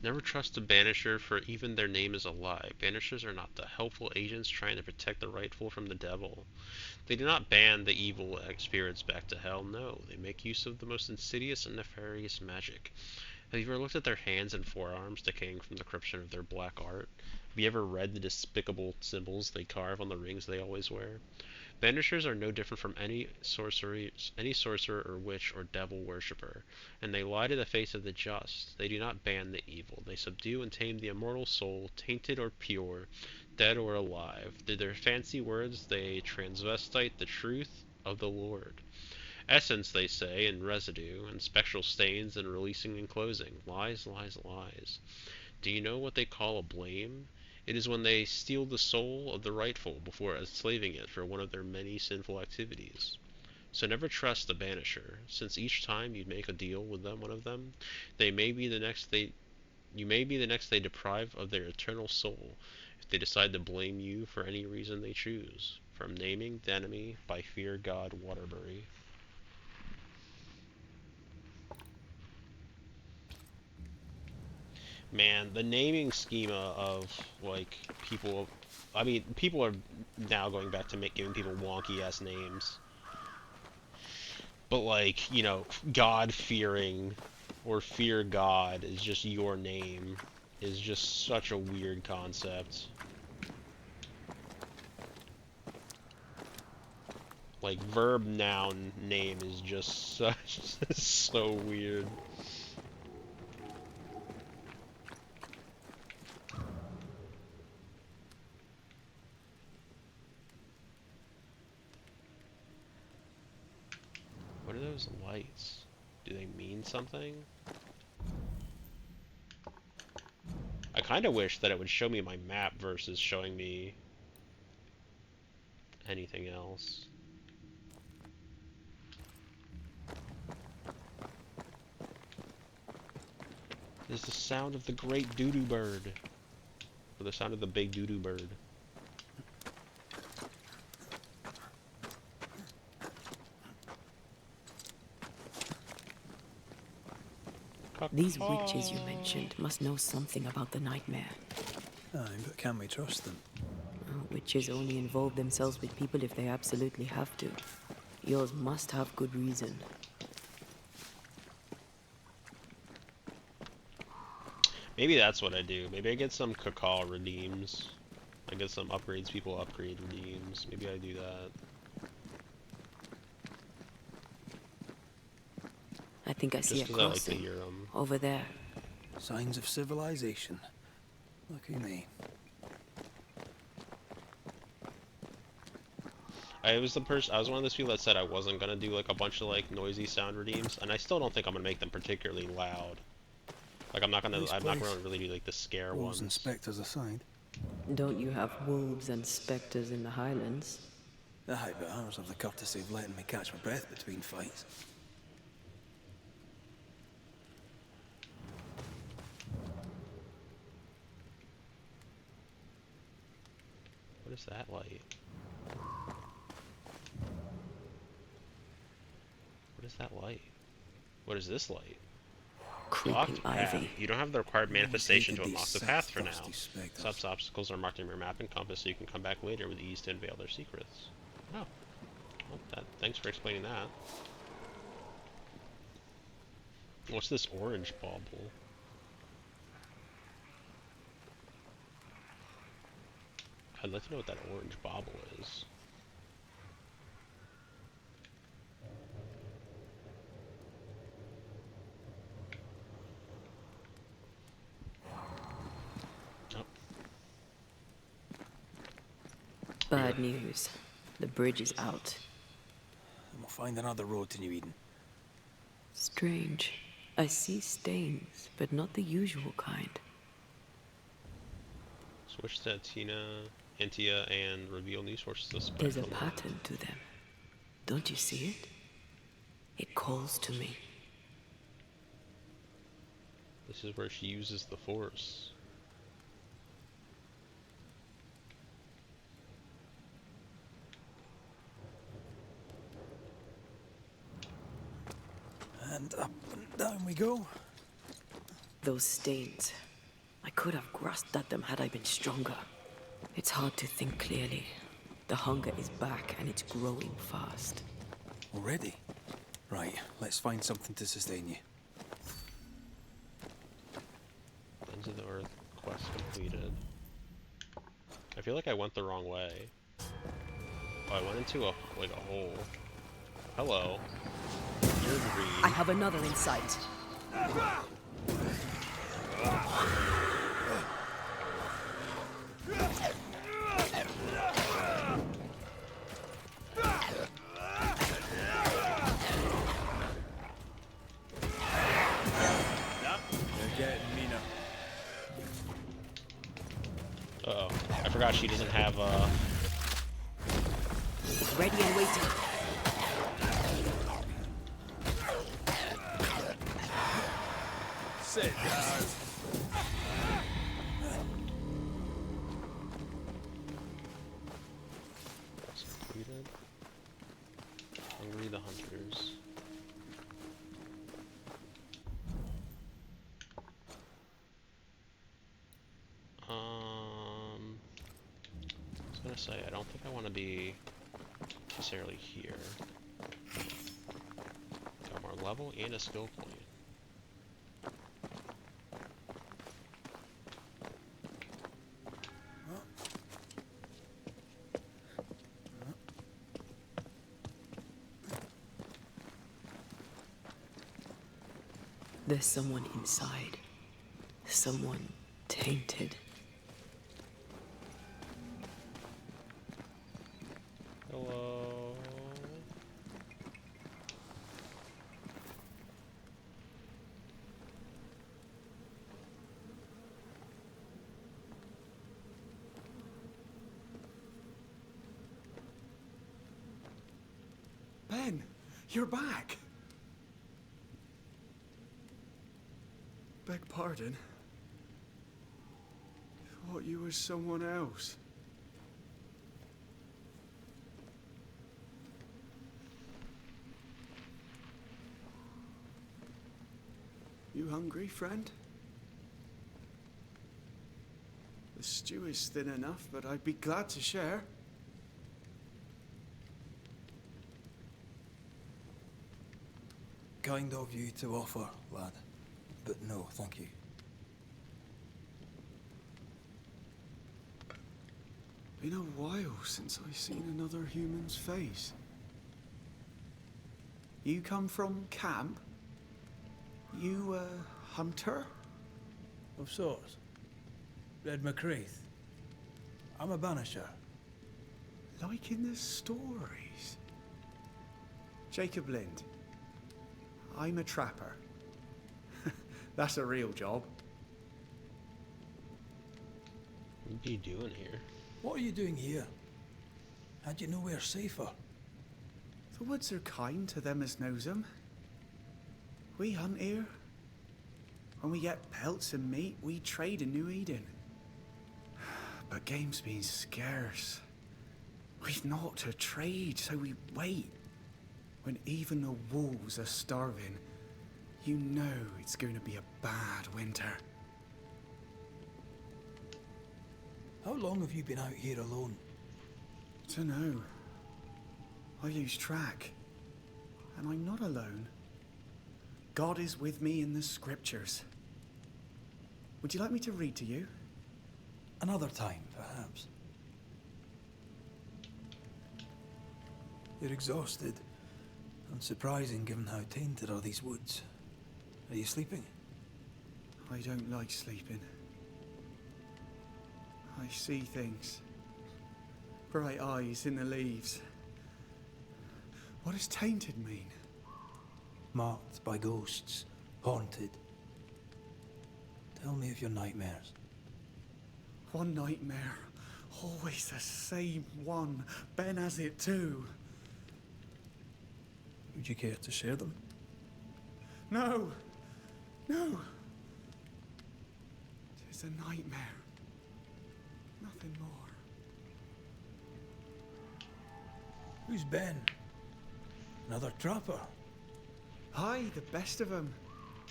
Never trust a Banisher, for even their name is a lie. Banishers are not the helpful agents trying to protect the rightful from the devil. They do not ban the evil spirits back to hell, no. They make use of the most insidious and nefarious magic. Have you ever looked at their hands and forearms decaying from the corruption of their black art? Have you ever read the despicable symbols they carve on the rings they always wear? Banishers are no different from any sorcerer or witch or devil worshipper, and they lie to the face of the just. They do not ban the evil. They subdue and tame the immortal soul, tainted or pure, dead or alive. Through their fancy words, they transvestite the truth of the Lord. Essence, they say, and residue, and spectral stains, and releasing and closing. Lies, lies, lies. Do you know what they call a blame? It is when they steal the soul of the rightful before enslaving it for one of their many sinful activities. So never trust the Banisher, since each time you make a deal with them, one of them, you may be the next they deprive of their eternal soul, if they decide to blame you for any reason they choose. From Naming the Enemy by Fear God Waterbury. Man, the naming schema of, like, people... I mean, people are now going back to giving people wonky-ass names. But, like, you know, God-fearing or Fear God is just your name is just such a weird concept. Like, verb noun name is just such so weird. What are those lights? Do they mean something? I kind of wish that it would show me my map versus showing me anything else. There's the sound of the great doo-doo bird. Or the sound of the big doo-doo bird. These witches you mentioned must know something about the nightmare. Aye, but can we trust them? Witches only involve themselves with people if they absolutely have to. Yours must have good reason. Maybe that's what I do. Maybe I get some cacao redeems. I get some upgrades, people upgrade redeems. Maybe I do that. I think I see a Just 'cause I like to crossing. hear them. Over there. Signs of civilization. Lucky me. I was one of those people that said I wasn't gonna do like a bunch of like noisy sound redeems, and I still don't think I'm gonna make them particularly loud. Like I'm not gonna really do like the scare Wolves and ones. spectres aside. Don't you have wolves and spectres in the Highlands? Aye, but ours have the courtesy of letting me catch my breath between fights. What is that light? What is that light? What is this light? Locked path. ivy. You don't have the required manifestation to unlock the path for now. spectres. Such obstacles are marked in your map and compass, so you can come back later with ease to unveil their secrets. Oh. Well, thanks for explaining that. What's this orange bauble? I'd like to know what that orange bauble is. Bad news. The bridge is out. And we'll find another road to New Eden. Strange. I see stains, but not the usual kind. Switch to Antia, and reveal new sources of There's a spectral pattern to them. Don't you see it? It calls to me. This is where she uses the Force. And up and down we go. Those stains. I could have grasped at them had I been stronger. It's hard to think clearly. The hunger is back and it's growing fast. Already? Right, let's find something to sustain you. Ends of the Earth quest completed. I feel like I went the wrong way. Oh, I went into a hole. Hello. You're green. I have another in sight. Uh-oh. I forgot she doesn't have, Ready and waiting. Sit down. Quest completed. Hungry the Hunters. I was gonna say, I don't think I want to be necessarily here. Got more level and a skill point. There's someone inside. Someone tainted. Hello. Ben, you're back. Beg pardon. Thought you was someone else. You hungry, friend? The stew is thin enough, but I'd be glad to share. Kind of you to offer, lad. But no, thank you. Been a while since I seen another human's face. You come from camp? You a hunter? Of sorts. Red McCraith. I'm a banisher. Like in the stories. Jacob Lind. I'm a trapper. That's a real job. What are you doing here? What are you doing here? Had you nowhere safer? The woods are kind to them as knows 'em. We hunt here. When we get pelts and meat, we trade in New Eden. But game's been scarce. We've naught to trade, so we wait. When even the wolves are starving, you know it's going to be a bad winter. How long have you been out here alone? Dunno. I lose track. And I'm not alone. God is with me in the scriptures. Would you like me to read to you? Another time, perhaps. You're exhausted. Unsurprising given how tainted are these woods. Are you sleeping? I don't like sleeping. I see things. Bright eyes in the leaves. What does tainted mean? Marked by ghosts. Haunted. Tell me of your nightmares. One nightmare. Always the same one. Ben has it too. Would you care to share them? No! No! It's a nightmare. Nothing more. Who's Ben? Another trapper? Aye, the best of them.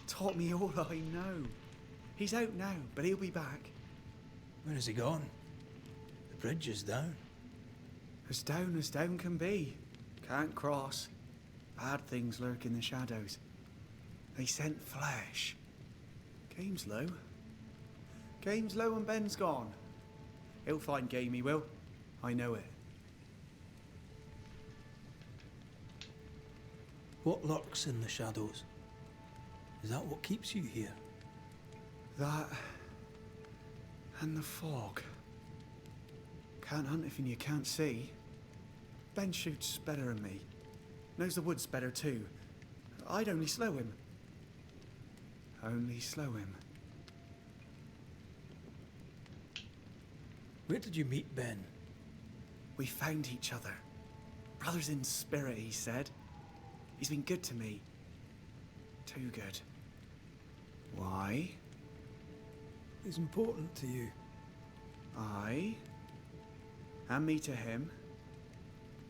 Taught me all I know. He's out now, but he'll be back. Where has he gone? The bridge is down. As down can be. Can't cross. Bad things lurk in the shadows. They scent flesh. Game's low. Game's low and Ben's gone. He'll find game, he will. I know it. What lurks in the shadows? Is that what keeps you here? That and the fog. Can't hunt if you can't see. Ben shoots better than me. Knows the woods better too. I'd only slow him. Only slow him. Where did you meet Ben? We found each other. Brothers in spirit, he said. He's been good to me. Too good. Why? He's important to you. Aye. And me to him.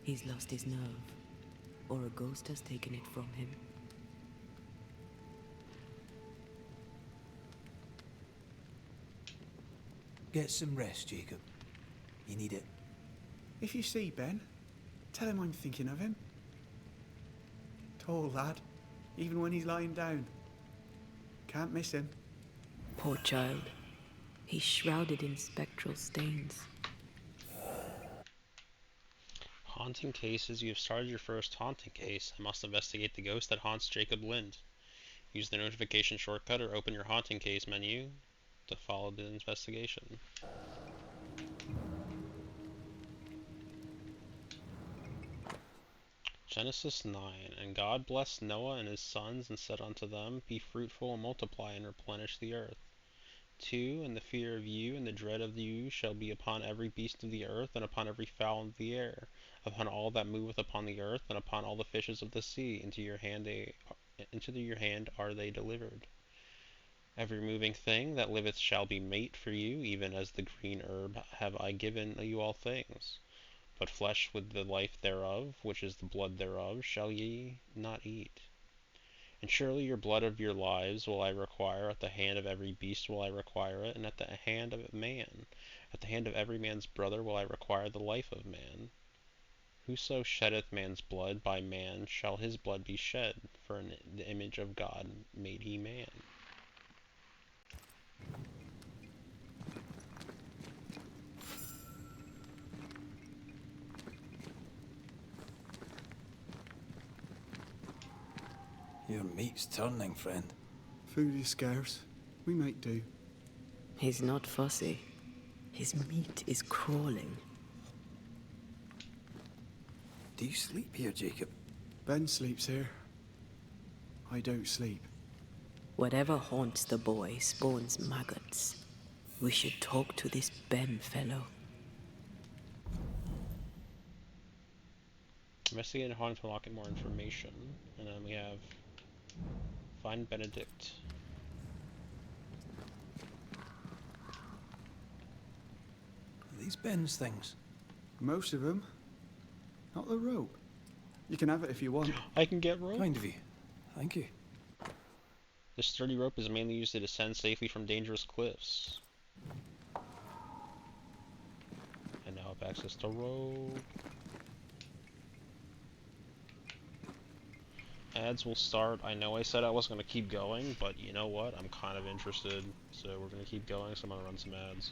He's lost his nerve, or a ghost has taken it from him. Get some rest, Jacob. You need it. If you see Ben, tell him I'm thinking of him. Tall lad, even when he's lying down. Can't miss him. Poor child. He's shrouded in spectral stains. Haunting cases. You have started your first haunting case. I must investigate the ghost that haunts Jacob Lind. Use the notification shortcut or open your haunting case menu to follow the investigation. Genesis 9. And God blessed Noah and his sons, and said unto them, Be fruitful and multiply, and replenish the earth. 2. And the fear of you and the dread of you shall be upon every beast of the earth, and upon every fowl of the air, upon all that moveth upon the earth, and upon all the fishes of the sea. Into your hand are they delivered. Every moving thing that liveth shall be mate for you, even as the green herb have I given you all things. But flesh with the life thereof, which is the blood thereof, shall ye not eat. And surely your blood of your lives will I require, at the hand of every beast will I require it, and at the hand of man, at the hand of every man's brother will I require the life of man. Whoso sheddeth man's blood, by man shall his blood be shed, for in the image of God made he man. Your meat's turning, friend. Food is scarce. We make do. He's not fussy. His meat is crawling. Do you sleep here, Jacob? Ben sleeps here. I don't sleep. Whatever haunts the boy spawns maggots. We should talk to this Ben fellow. Investigate and haunt to unlock more information. And then we have find Benedict. Are these Ben's things? Most of them. Not the rope. You can have it if you want. I can get rope? Kind of you. Thank you. This sturdy rope is mainly used to descend safely from dangerous cliffs. And now I have access to rope. Ads will start. I know I said I wasn't going to keep going, but you know what? I'm kind of interested. So we're going to keep going, so I'm going to run some ads.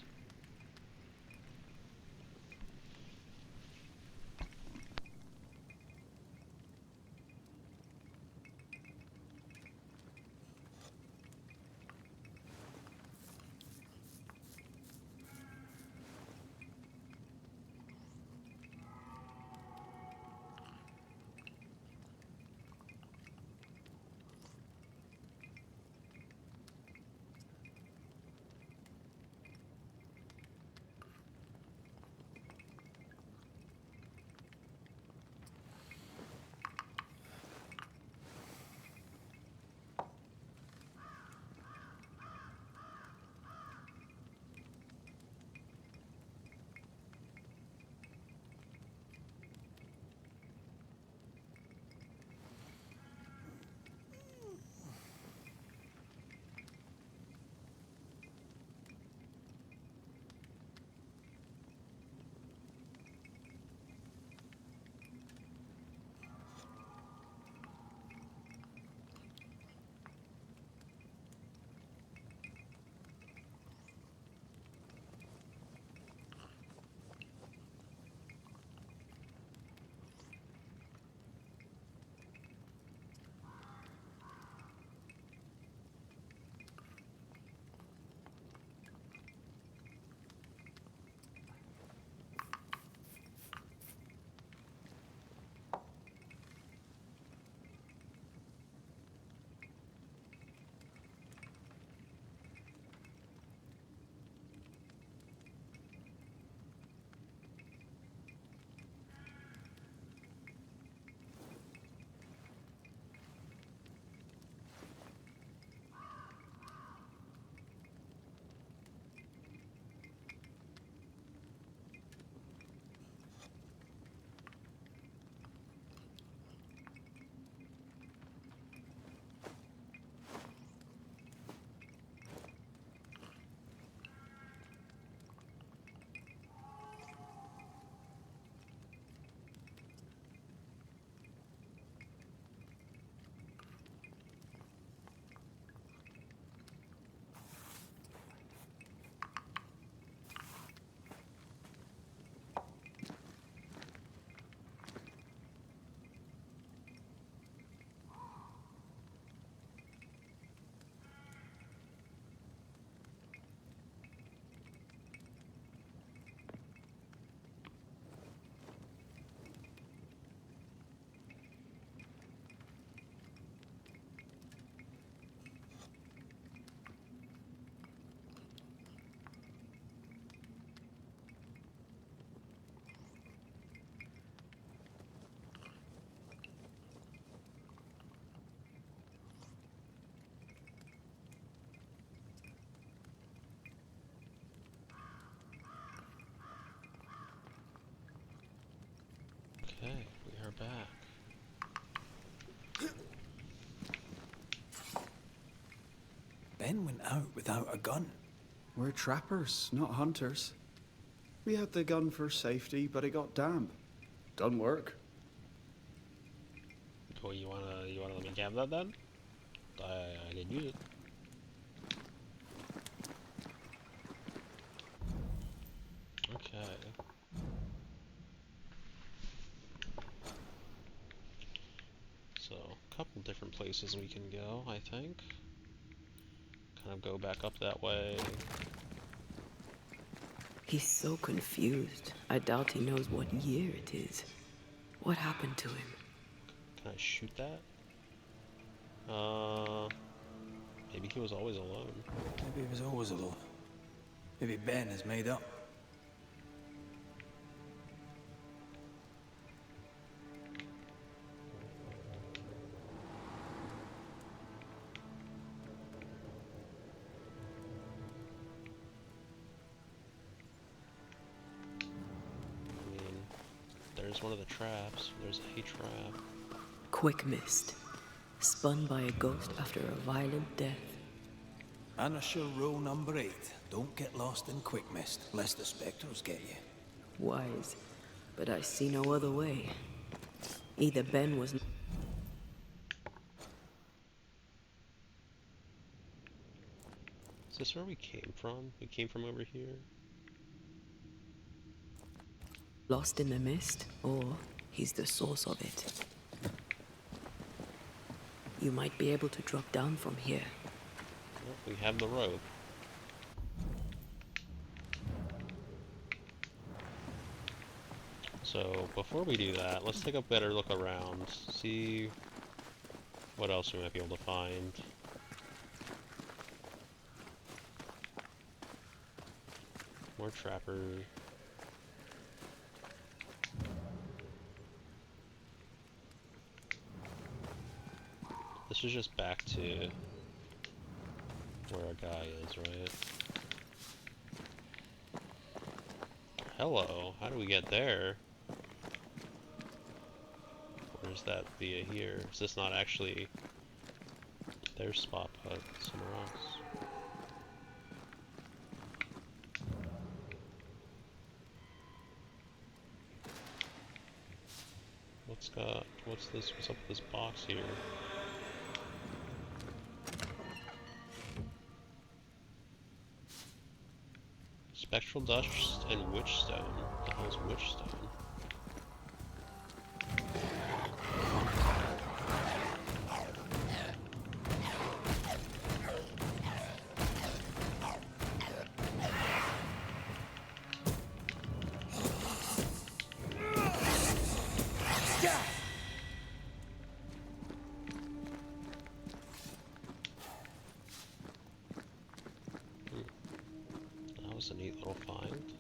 Okay, we are back. Ben went out without a gun. We're trappers, not hunters. We had the gun for safety, but it got damp. Done work. Oh, you wanna let me have that then? I didn't use it. Okay. So, a couple different places we can go, I think. kind of go back up that way. He's so confused. I doubt he knows what year it is. What happened to him? Can I shoot that? Maybe he was always alone. Maybe he was always alone. Maybe Ben is made up. There's one of the traps. There's a trap. Quick mist. Spun by a ghost after a violent death. Banisher rule number 8. Don't get lost in quick mist, lest the spectres get you. Wise. But I see no other way. Either Ben was... Is this where we came from? We came from over here? lost in the mist, or he's the source of it. You might be able to drop down from here. Well, we have the rope. So, before we do that, let's take a better look around, see what else we might be able to find. More trappers. This is just back to where our guy is, right? Hello, how do we get there? Where's that via here? Is this not actually their spot, but somewhere else? What's this? What's up with this box here? Spectral dust and witchstone. What the hell is witchstone? That was a neat little find.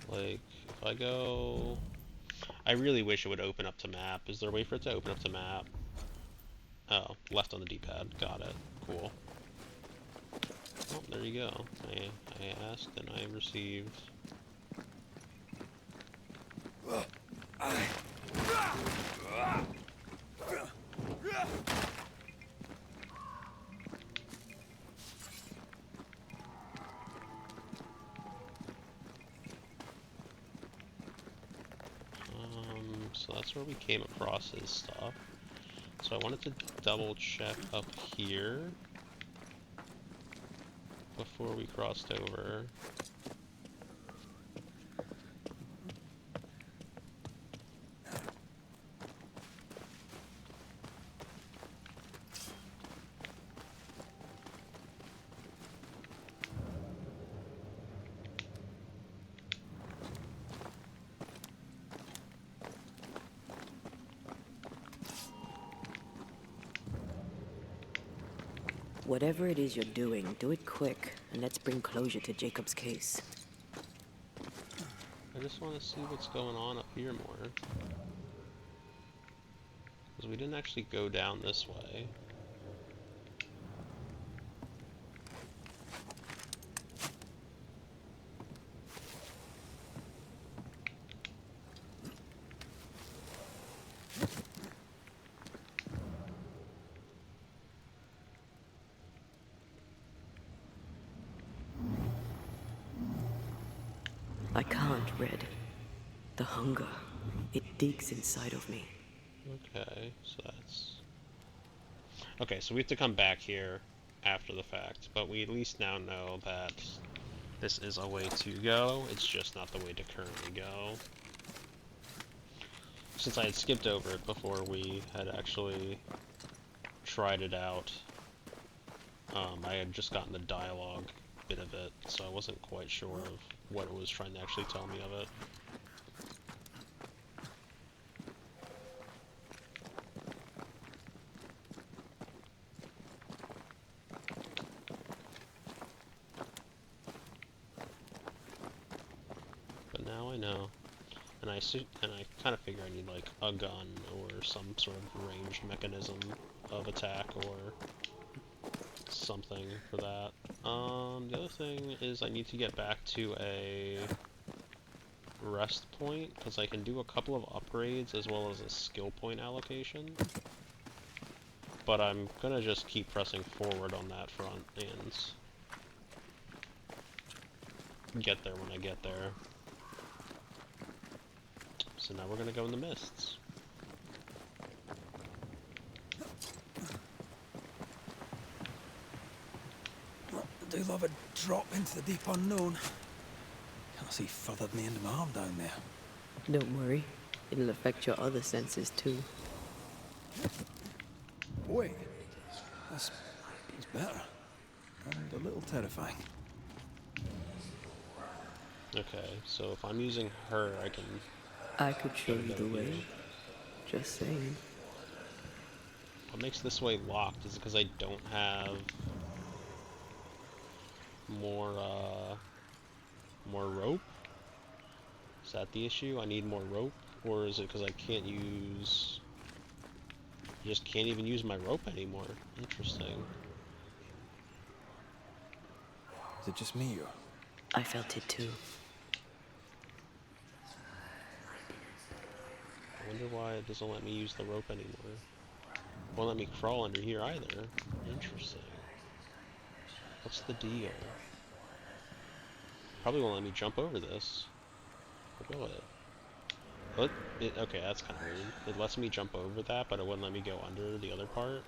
Like, if I go... I really wish it would open up to map. Is there a way for it to open up to map? Oh, left on the D-pad. Got it. Cool. Oh, there you go. I asked and I received. So that's where we came across his stuff. So I wanted to double check up here before we crossed over. Whatever it is you're doing, do it quick, and let's bring closure to Jacob's case. I just want to see what's going on up here more. Because we didn't actually go down this way. I can't, Red. The hunger, it digs inside of me. Okay, so that's... Okay, so we have to come back here after the fact, but we at least now know that this is a way to go, it's just not the way to currently go. Since I had skipped over it before we had actually tried it out, I had just gotten the dialogue bit of it, so I wasn't quite sure of what it was trying to actually tell me of it. But now I know. And I kind of figure I need like a gun or some sort of ranged mechanism of attack or something for that. The other thing is I need to get back to a rest point, because I can do a couple of upgrades as well as a skill point allocation. But I'm gonna just keep pressing forward on that front and get there when I get there. So now we're gonna go in the mists. Well, I do love a drop into the deep unknown. Can't see further than the end of my arm down there. Don't worry. It'll affect your other senses too. Wait. That's better. And a little terrifying. Okay, so if I'm using her, I could show you the way. Just saying. What makes this way locked? Is it because I don't have more rope? Is that the issue? I need more rope? Or is it because I can't use... I just can't even use my rope anymore? Interesting. Is it just me or... I felt it too. I wonder why it doesn't let me use the rope anymore. Won't let me crawl under here either. Interesting. What's the deal? Probably won't let me jump over this. Or will it? Okay, that's kind of weird. It lets me jump over that, but it wouldn't let me go under the other part.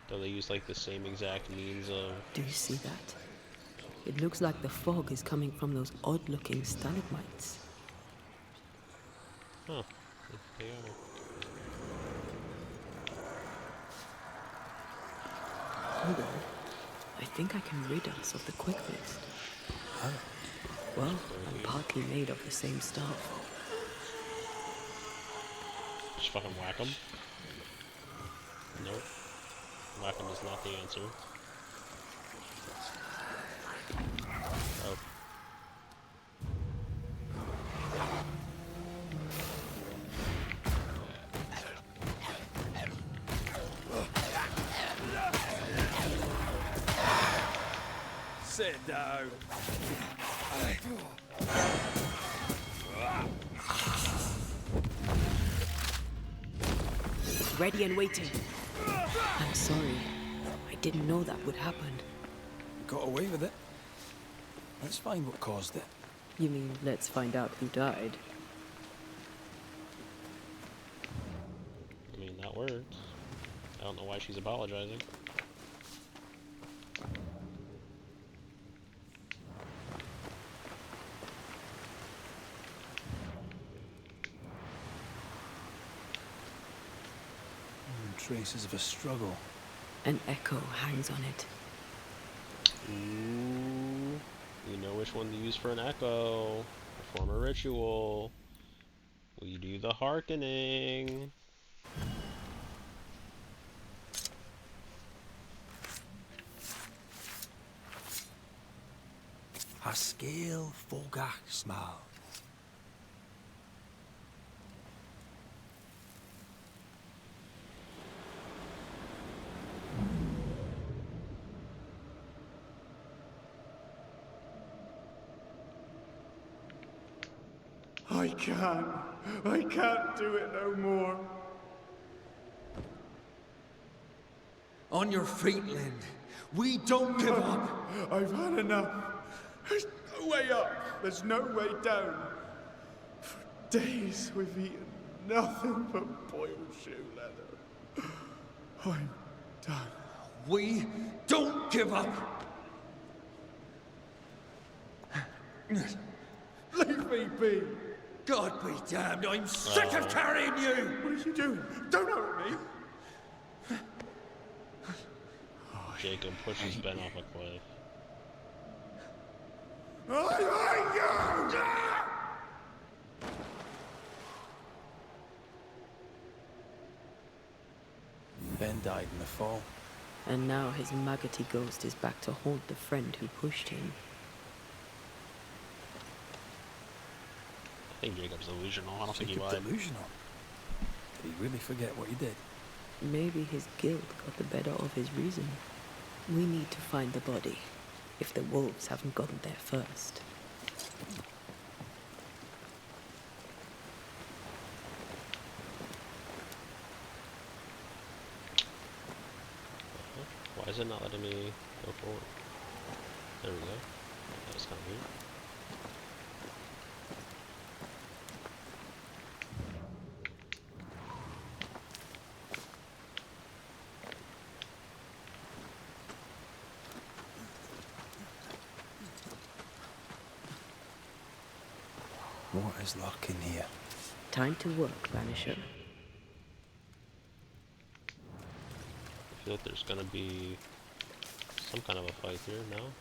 Though they use like the same exact means of... Do you see that? It looks like the fog is coming from those odd-looking stalagmites. Huh. They are. Hold on. I think I can rid us of the quick mist. How? Well, I'm partly made of the same stuff. Just fucking whack them? Nope. Whack them is not the answer. Oh. Sit down. Ready and waiting. I'm sorry. I didn't know that would happen. Got away with it. Let's find what caused it. You mean, let's find out who died? I mean, that works. I don't know why she's apologizing. Traces of a struggle. An echo hangs on it. Ooh, we know which one to use for an echo. Perform a ritual. We do the hearkening. Haskell Fogach Smal. I can't do it no more. On your feet, Lynn. We don't give up. I've had enough. way up. There's no way down. For days we've eaten nothing but boiled shoe leather. I'm done. We don't give up. Leave me be. God be damned, I'm sick of carrying you! What are you doing? Don't hurt me. Jacob pushes Ben off a cliff. I hate you! Ben died in the fall. And now his maggoty ghost is back to haunt the friend who pushed him. I think Jacob's delusional. I don't think he lied. Delusional? Did he really forget what he did? Maybe his guilt got the better of his reason. We need to find the body, if the wolves haven't gotten there first. Why is it not letting me go forward? There we go. That was kind of weird. What is luck in here? Time to work, Banisher. I feel like there's gonna be some kind of a fight here, no?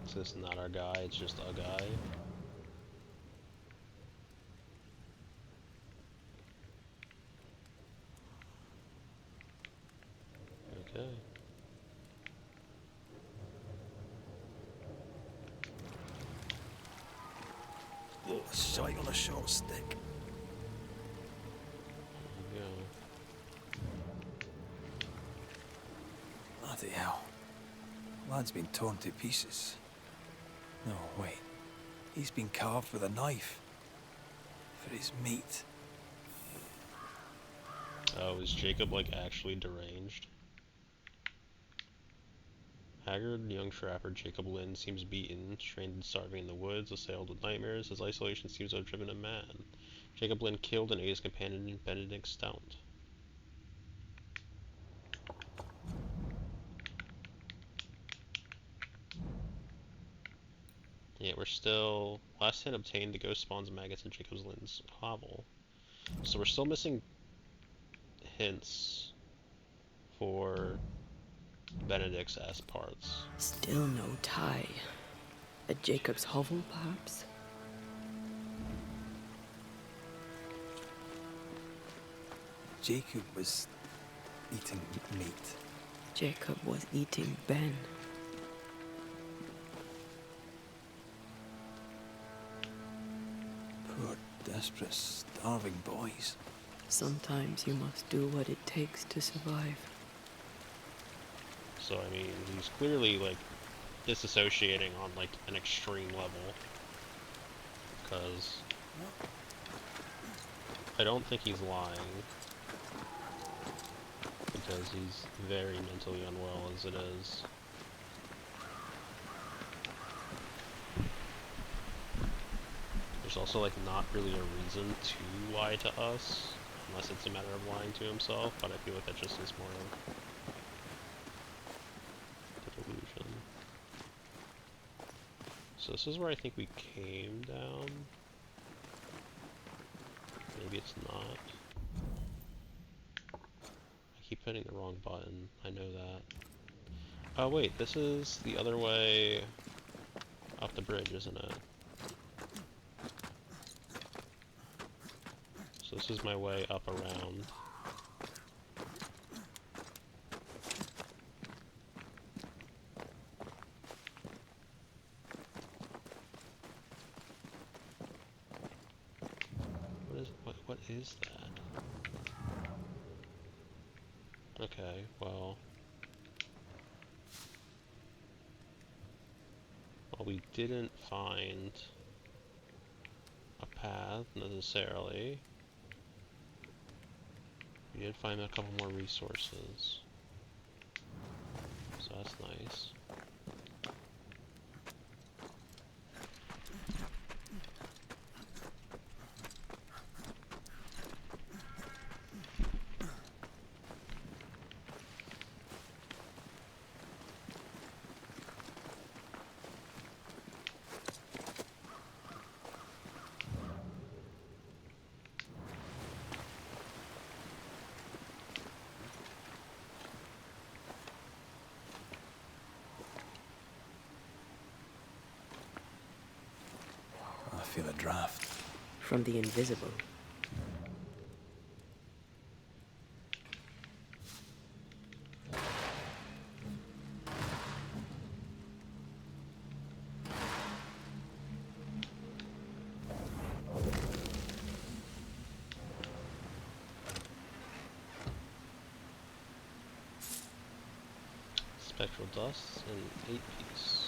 So this is not our guy, it's just a guy. Okay. Oh, a shite on a short stick. There we go. Bloody hell. Lad's been torn to pieces. No, wait. He's been carved with a knife. For his meat. Oh, is Jacob like actually deranged? Haggard, young trapper Jacob Lynn seems beaten, strained and starving in the woods, assailed with nightmares. His isolation seems to have driven him mad. Jacob Lynn killed and ate his companion Benedict Stout. Yeah, we're still... Last hit obtained, the ghost spawns maggots in Jacob Lynn's hovel. So we're still missing hints for Benedict's ass parts. Still no tie. At Jacob's hovel, perhaps? Jacob was eating meat. Jacob was eating Ben. Poor, desperate, starving boys. Sometimes you must do what it takes to survive. So, I mean, he's clearly, like, disassociating on, like, an extreme level. Because I don't think he's lying. Because he's very mentally unwell as it is. There's also, like, not really a reason to lie to us. Unless it's a matter of lying to himself, but I feel like that just is more of the delusion. So this is where I think we came down. Maybe it's not. I keep hitting the wrong button, I know that. Oh wait, this is the other way up the bridge, isn't it? So this is my way up around. What is that? Okay, well, we didn't find that necessarily. We did find a couple more resources, so that's nice. I feel a draft. From the invisible. Spectral dust and 8-piece.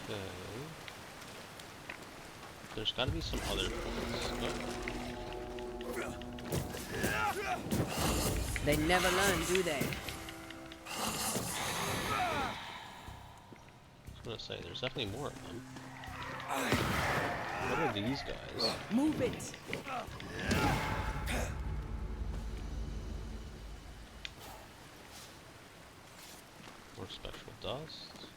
Okay. There's got to be some other points. They never learn, do they? I was gonna say, there's definitely more of them. What are these guys? Move it! More spectral dust.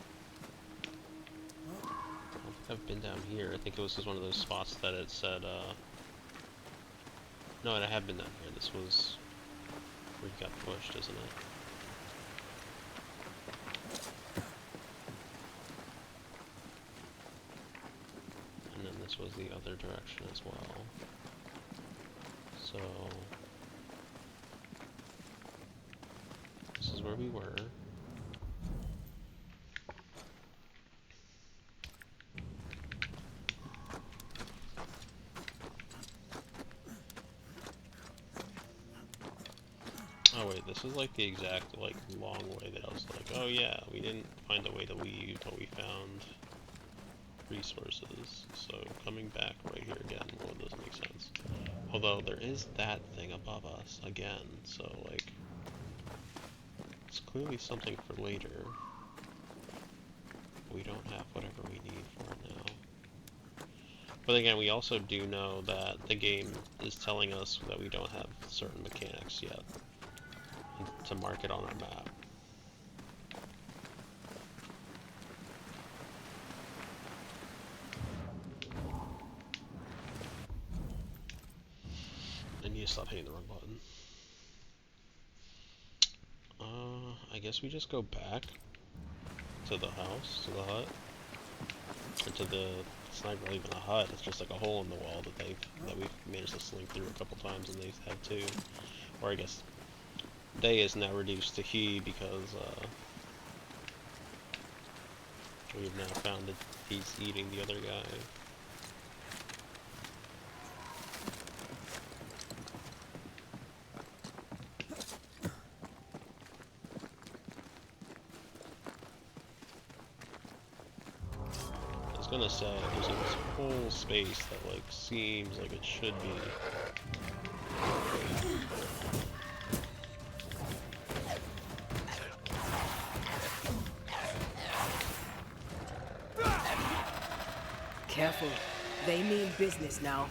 I don't think I've been down here. I think it was just one of those spots that it said, No, and I have been down here. This was where you got pushed, isn't it? And then this was the other direction as well. So this is where we were. Oh wait, this is like the exact like long way that I was like, oh yeah, we didn't find a way to leave until we found resources. So coming back right here again, well, it doesn't make sense. Although there is that thing above us again, so like it's clearly something for later. We don't have whatever we need for it now. But again, we also do know that the game is telling us that we don't have certain mechanics yet to mark it on our map. I need to stop hitting the wrong button. I guess we just go back to the house, to the hut, or to the. It's not really even a hut. It's just like a hole in the wall that we've managed to slink through a couple times, and they have too. Or I guess they is now reduced to he because we've now found that he's eating the other guy. I was gonna say, there's like this whole space that like seems like it should be. Careful. They mean business now.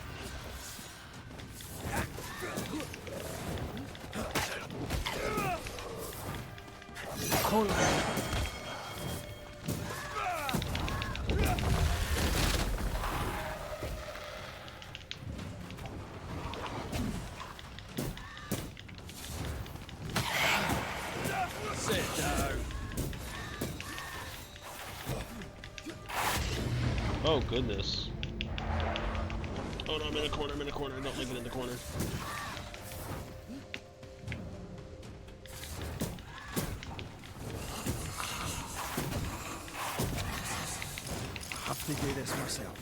Hold on. Sit down. Oh goodness. Oh no, I'm in a corner, don't leave it in the corner. to do this myself.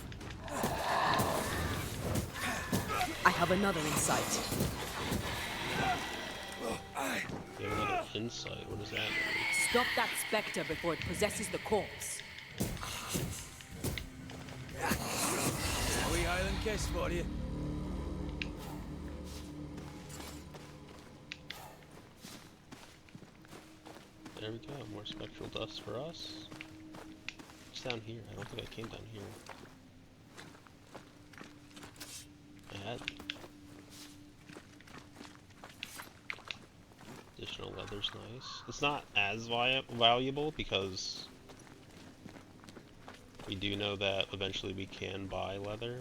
I have another insight. You have another insight. What does that mean? Stop that spectre before it possesses the corpse. A wee Highland kiss for you. There we go. More spectral dust for us. What's down here? I don't think I came down here. I had. Additional leather's nice. It's not as valuable because we do know that eventually we can buy leather.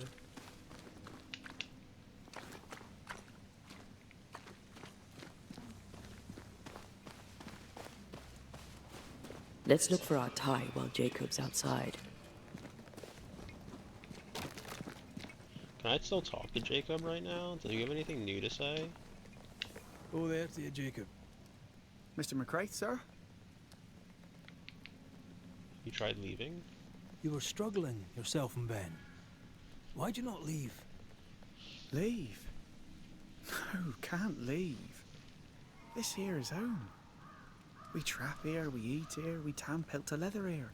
Let's look for our tie while Jacob's outside. Can I still talk to Jacob right now? Does he have anything new to say? Oh, there to you, Jacob. Mr. McCraith, sir? You tried leaving? You were struggling, yourself and Ben. Why'd you not leave? Leave? No, can't leave. This here is home. We trap here, we eat here, we tan pelt to leather here.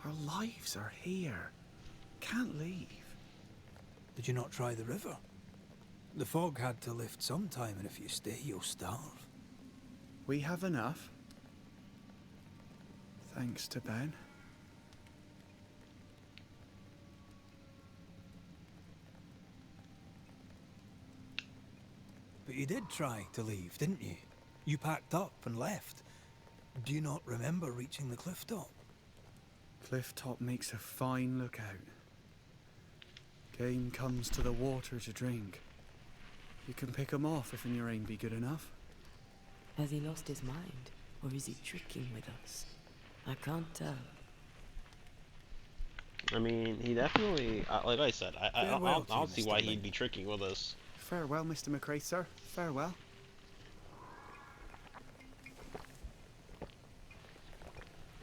Our lives are here. Can't leave. Did you not try the river? The fog had to lift sometime, and if you stay, you'll starve. We have enough. Thanks to Ben. But you did try to leave, didn't you? You packed up and left. Do you not remember reaching the cliff top? Cliff top makes a fine lookout. Game comes to the water to drink. You can pick 'em off if your aim be good enough. Has he lost his mind? Or is he tricking with us? I can't tell. I mean, he definitely, like I said, I'll see why he'd be tricking with us. Farewell, Mr. McCraith, sir. Farewell.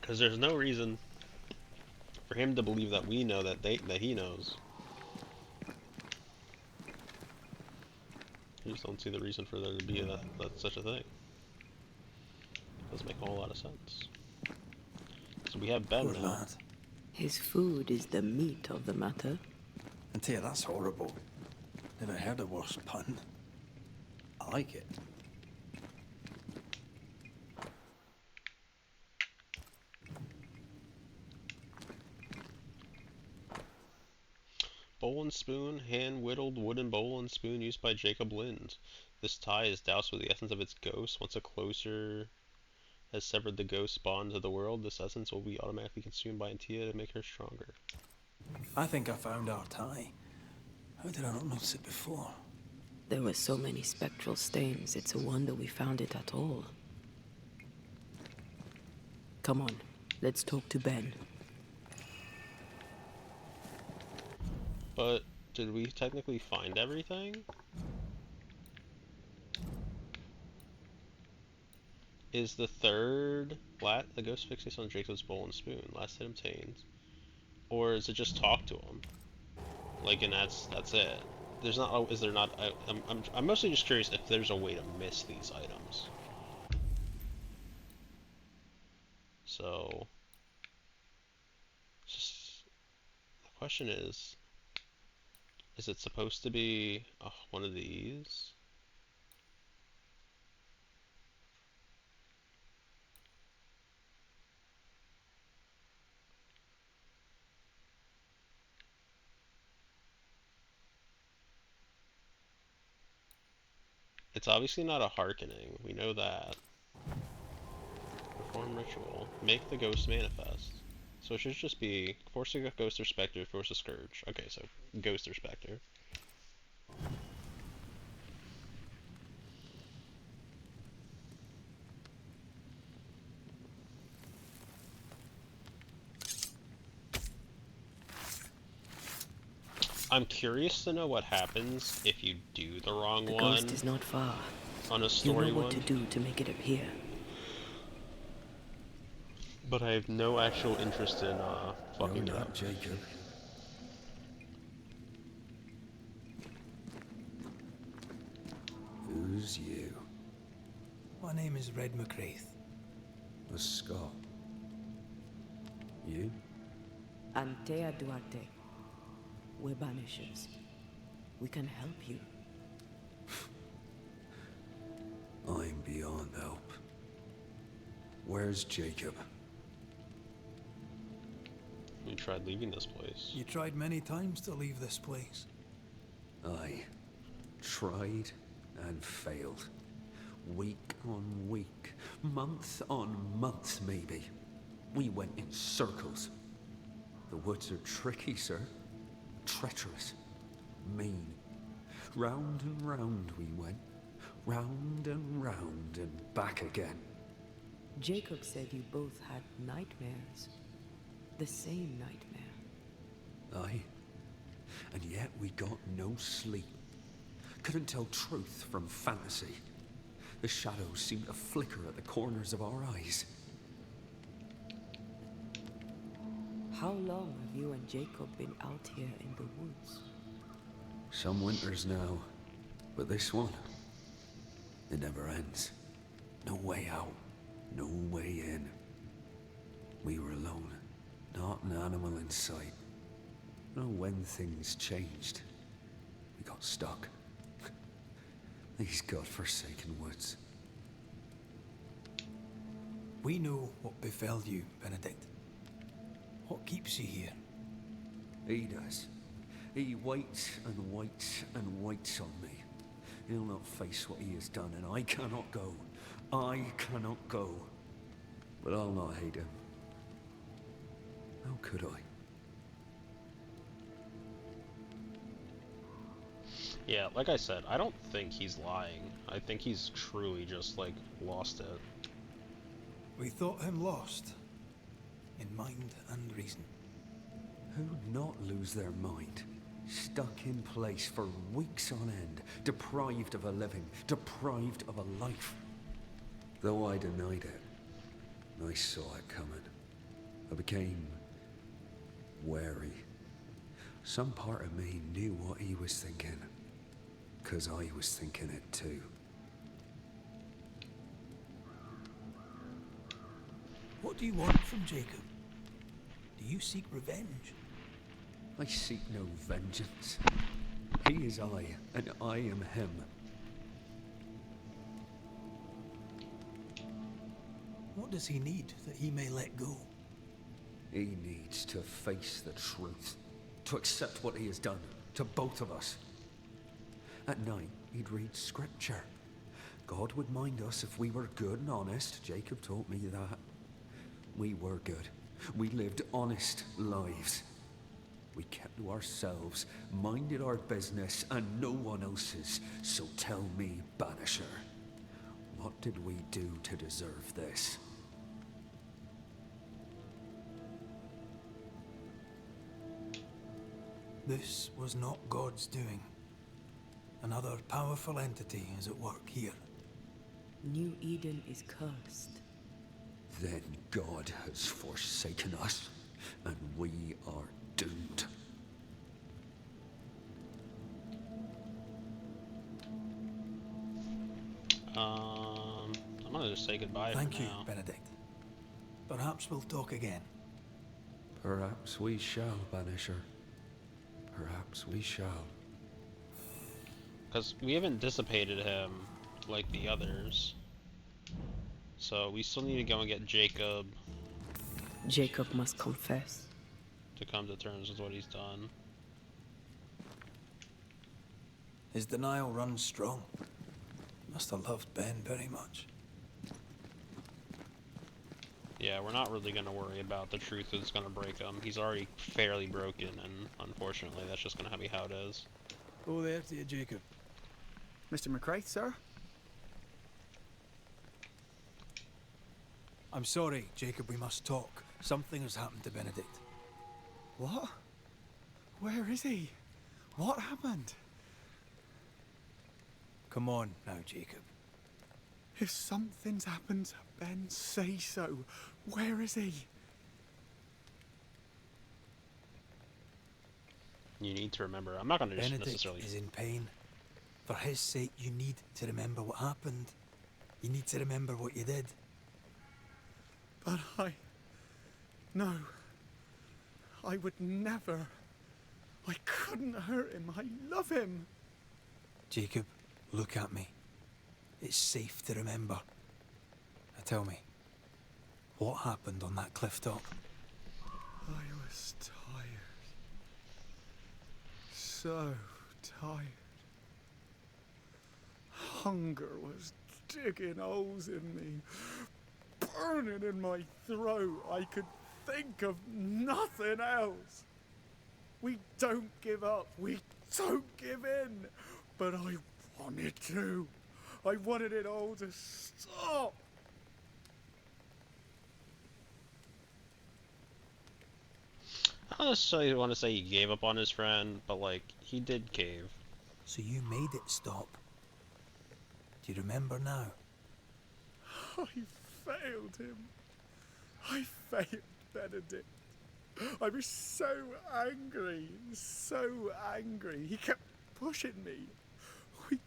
Because there's no reason for him to believe that we know that he knows. I just don't see the reason for there to be such a thing. Doesn't make a whole lot of sense. So we have Ben now. Lad. His food is the meat of the matter. And tell you, that's horrible. Never heard a worse pun. I like it. Bowl and spoon, hand-whittled wooden bowl and spoon used by Jacob Lind. This tie is doused with the essence of its ghost. Once a closer has severed the ghost's bond to the world, this essence will be automatically consumed by Antia to make her stronger. I think I found our tie. How did I not notice it before? There were so many spectral stains, it's a wonder we found it at all. Come on, let's talk to Ben. But did we technically find everything? Is the third the ghost fixates on Jacob's bowl and spoon, last hit obtained, or is it just talk to him? Like, and that's it. There's not. Is there not? I'm mostly just curious if there's a way to miss these items. So, just the question is it supposed to be one of these? It's obviously not a hearkening. We know that. Perform ritual. Make the ghost manifest. So it should just be force a ghost or specter, force a scourge. Okay, so ghost or specter. I'm curious to know what happens if you do the wrong one. The ghost is not far. On a story you know what one. to do to make it appear. But I have no actual interest in fucking You're it not up. Jacob. Who's you? My name is Red McCraith. A Scot. You? Antea Duarte. We're Banishers. We can help you. I'm beyond help. Where's Jacob? We tried leaving this place. You tried many times to leave this place. I tried and failed. Week on week, month on month maybe. We went in circles. The woods are tricky, sir. Treacherous. Mean. Round and round we went. Round and back again. Jacob said you both had nightmares. The same nightmare. Aye. And yet we got no sleep. Couldn't tell truth from fantasy. The shadows seemed to flicker at the corners of our eyes. How long have you and Jacob been out here in the woods? Some winters now, but this one, it never ends. No way out, no way in. We were alone, not an animal in sight. I don't know when things changed. We got stuck. These godforsaken woods. We know what befell you, Benedict. What keeps you here? He does. He waits and waits and waits on me. He'll not face what he has done, and I cannot go. I cannot go. But I'll not hate him. How could I? Yeah, like I said, I don't think he's lying. I think he's truly just, like, lost it. We thought him lost. In mind and reason. Who'd not lose their mind? Stuck in place for weeks on end, deprived of a living, deprived of a life. Though I denied it, I saw it coming. I became wary. Some part of me knew what he was thinking, 'cause I was thinking it too. What do you want from Jacob? Do you seek revenge? I seek no vengeance. He is I, and I am him. What does he need that he may let go? He needs to face the truth, to accept what he has done to both of us. At night, he'd read scripture. God would mind us if we were good and honest. Jacob taught me that. We were good. We lived honest lives. We kept to ourselves, minded our business and no one else's. So tell me, Banisher, what did we do to deserve this? This was not God's doing. Another powerful entity is at work here. New Eden is cursed. Then God has forsaken us, and we are doomed. I'm gonna just say goodbye Thank for you, now. Benedict. Perhaps we'll talk again. Perhaps we shall, Banisher. Perhaps we shall. Because we haven't dissipated him like the others. So we still need to go and get Jacob. Jacob must confess. To come to terms with what he's done. His denial runs strong. Must have loved Ben very much. Yeah, we're not really gonna worry about the truth that's gonna break him. He's already fairly broken, and unfortunately, that's just gonna be how it is. Oh, there to you, Jacob. Mr. McCraith, sir? I'm sorry, Jacob, we must talk. Something has happened to Benedict. What? Where is he? What happened? Come on now, Jacob. If something's happened to Ben, say so. Where is he? You need to remember. I'm not going to just Benedict necessarily. is in pain. For his sake, you need to remember what happened. You need to remember what you did. But no. I would never. I couldn't hurt him. I love him. Jacob, look at me. It's safe to remember. Now tell me, what happened on that cliff top? I was tired. So tired. Hunger was digging holes in me, burning in my throat. I could think of nothing else. We don't give up. We don't give in. But I wanted to. I wanted it all to stop. I don't necessarily want to say he gave up on his friend, but like, he did cave. So you made it stop. Do you remember now? I failed him. I failed Benedict. I was so angry, so angry. He kept pushing me. We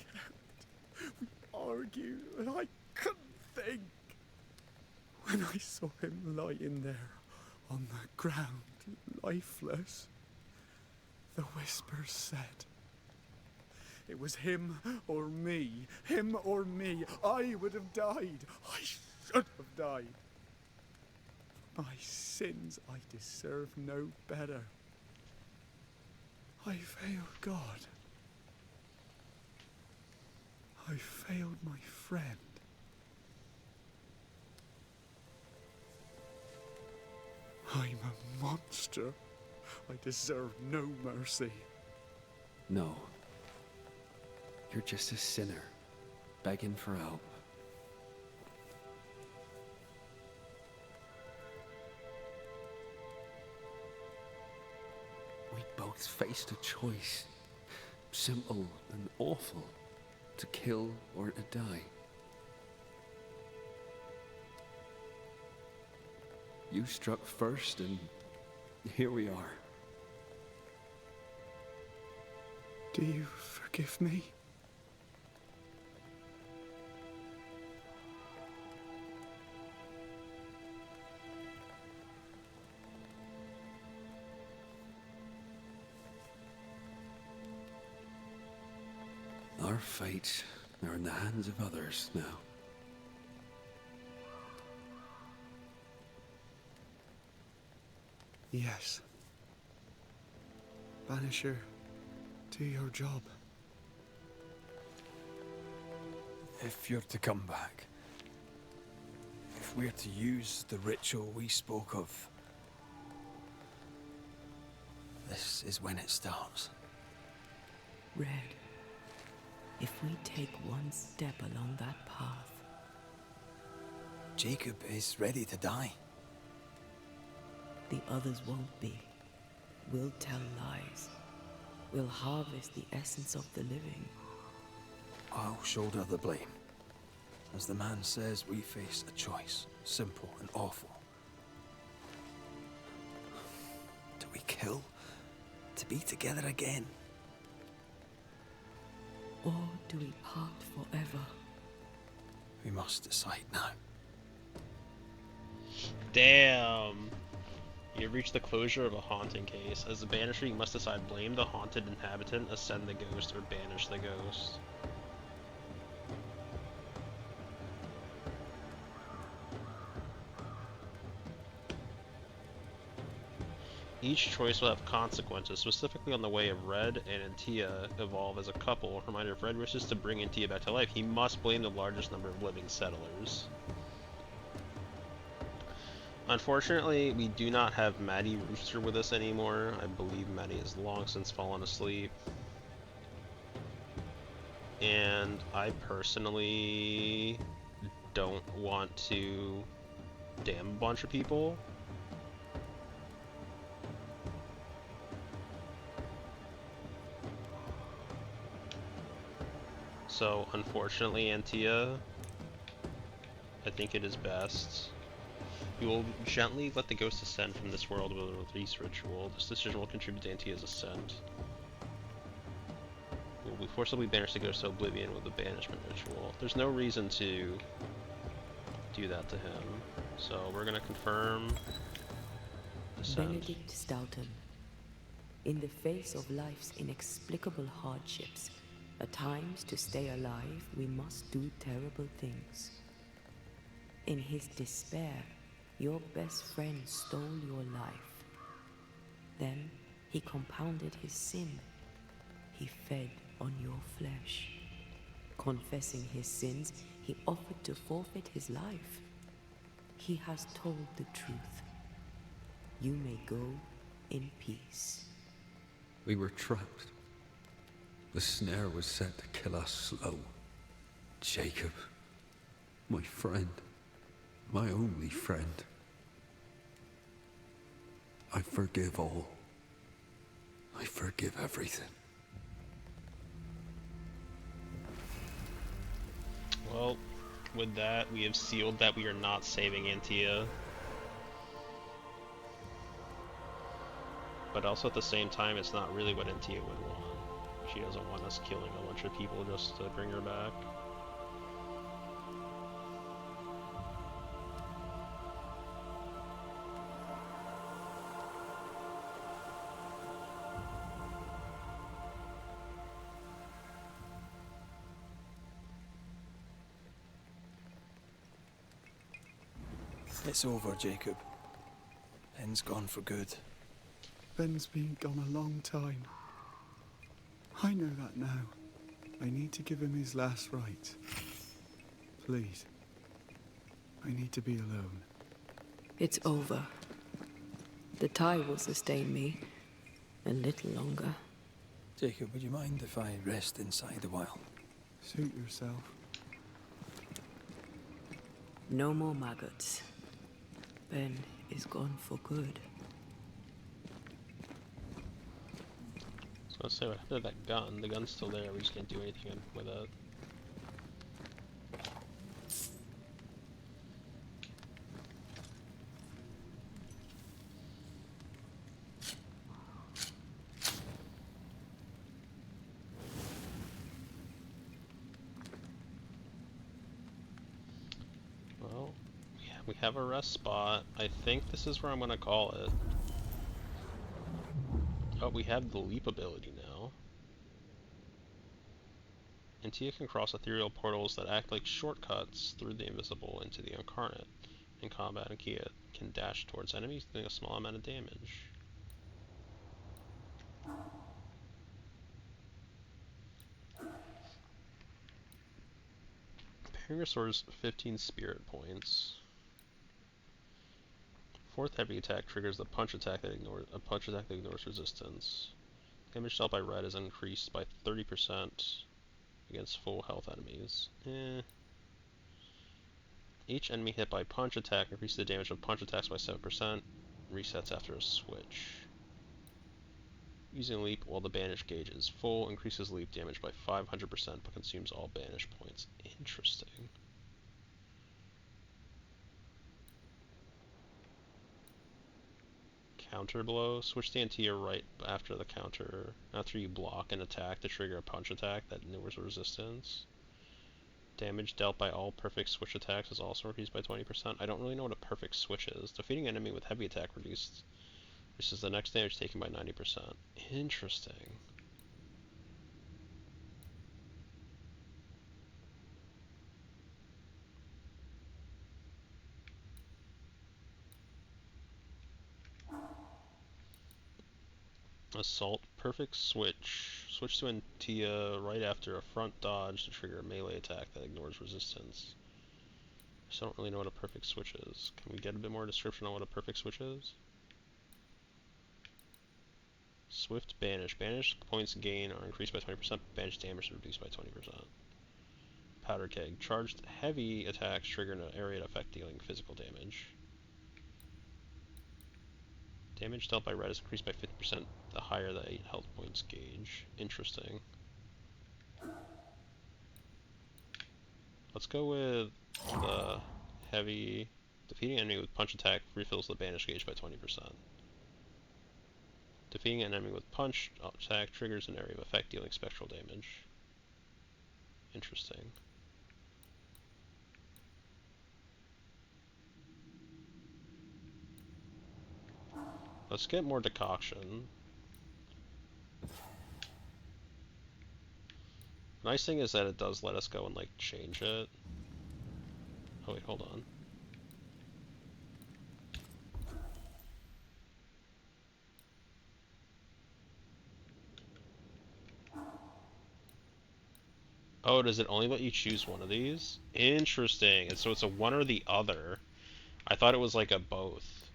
argued, and I couldn't think. When I saw him lying there on the ground, lifeless, the whispers said, it was him or me, him or me. I would have died. I should have died. For my sins, I deserve no better. I failed God. I failed my friend. I'm a monster. I deserve no mercy. No. You're just a sinner, begging for help. We both faced a choice, simple and awful, to kill or to die. You struck first, and here we are. Do you forgive me? Our fates are in the hands of others now. Yes. Banisher, do your job. If you're to come back, if we're to use the ritual we spoke of, this is when it starts. Red, if we take one step along that path, Jacob is ready to die. The others won't be. We'll tell lies. We'll harvest the essence of the living. I'll shoulder the blame. As the man says, we face a choice, simple and awful. Do we kill to be together again? Or do we part forever? We must decide now. Damn. You've reached the closure of a haunting case. As the Banisher, you must decide blame the haunted inhabitant, ascend the ghost, or banish the ghost. Each choice will have consequences, specifically on the way of Red and Antia evolve as a couple. Reminder, if Red wishes to bring Antia back to life, he must blame the largest number of living settlers. Unfortunately, we do not have Maddie Rooster with us anymore. I believe Maddie has long since fallen asleep. And I personally don't want to damn a bunch of people. So, unfortunately, Antia, I think it is best You will gently let the ghost ascend from this world with a release ritual. This decision will contribute to Antia's ascent. Will we forcibly banish the ghost to oblivion with a banishment ritual. There's no reason to do that to him, so we're gonna confirm ascent. Benedict Stoughton. In the face of life's inexplicable hardships, at times to stay alive, we must do terrible things. In his despair, your best friend stole your life. Then he compounded his sin. He fed on your flesh. Confessing his sins, he offered to forfeit his life. He has told the truth. You may go in peace. We were trapped. The snare was set to kill us slow. Jacob, my friend, my only friend. I forgive all. I forgive everything. Well, with that, we have sealed that we are not saving Antia. But also at the same time, it's not really what Antia would want. She doesn't want us killing a bunch of people just to bring her back. It's over, Jacob. Ben's gone for good. Ben's been gone a long time. I know that now. I need to give him his last rites. Please. I need to be alone. It's over. The tie will sustain me a little longer. Jacob, would you mind if I rest inside a while? Suit yourself. No more maggots. Ben is gone for good. So let's say what happened to that gun? The gun's still there, we just can't do anything with it. Well, yeah, we have a rest spot. I think this is where I'm gonna call it. Oh, we have the leap ability now. Antia can cross ethereal portals that act like shortcuts through the invisible into the incarnate. In combat, Antia can dash towards enemies, doing a small amount of damage. Pairing restores 15 spirit points. Fourth heavy attack triggers the punch attack that ignores resistance. Damage dealt by red is increased by 30% against full health enemies. Each enemy hit by punch attack increases the damage of punch attacks by 7%. Resets after a switch. Using leap while the banish gauge is full increases leap damage by 500% but consumes all banish points. Interesting. Counter blow. Switch the Antia right after the counter. After you block an attack to trigger a punch attack that ignores resistance. Damage dealt by all perfect switch attacks is also increased by 20%. I don't really know what a perfect switch is. Defeating an enemy with heavy attack reduces the next damage taken by 90%. Interesting. Assault. Perfect switch. Switch to Antia right after a front dodge to trigger a melee attack that ignores resistance. I just don't really know what a perfect switch is. Can we get a bit more description on what a perfect switch is? Swift banish. Banish points gain are increased by 20%. Banish damage is reduced by 20%. Powder keg. Charged heavy attacks trigger an area effect dealing physical damage. Damage dealt by red is increased by 50% the higher the 8 health points gauge. Interesting. Let's go with the heavy Defeating an enemy with punch attack refills the banish gauge by 20%. Defeating an enemy with punch attack triggers an area of effect dealing spectral damage. Interesting. Let's get more decoction. The nice thing is that it does let us go and like change it. Oh wait, hold on. Oh, does it only let you choose one of these? Interesting. And so it's a one or the other. I thought it was like a both.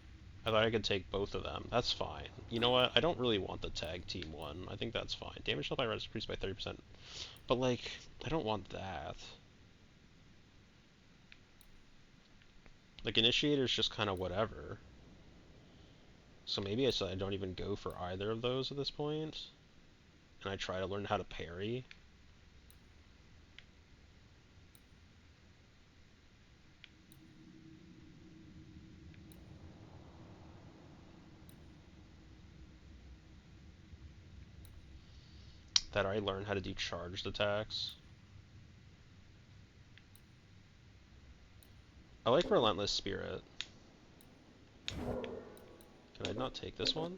I thought I could take both of them. That's fine. You know what? I don't really want the tag team one. I think that's fine. Damage dealt by red is increased by 30%. But like, I don't want that. Like, Initiator's just kind of whatever. So maybe I don't even go for either of those at this point. And I try to learn how to parry. That I learn how to do charged attacks. I like Relentless Spirit. Can I not take this one?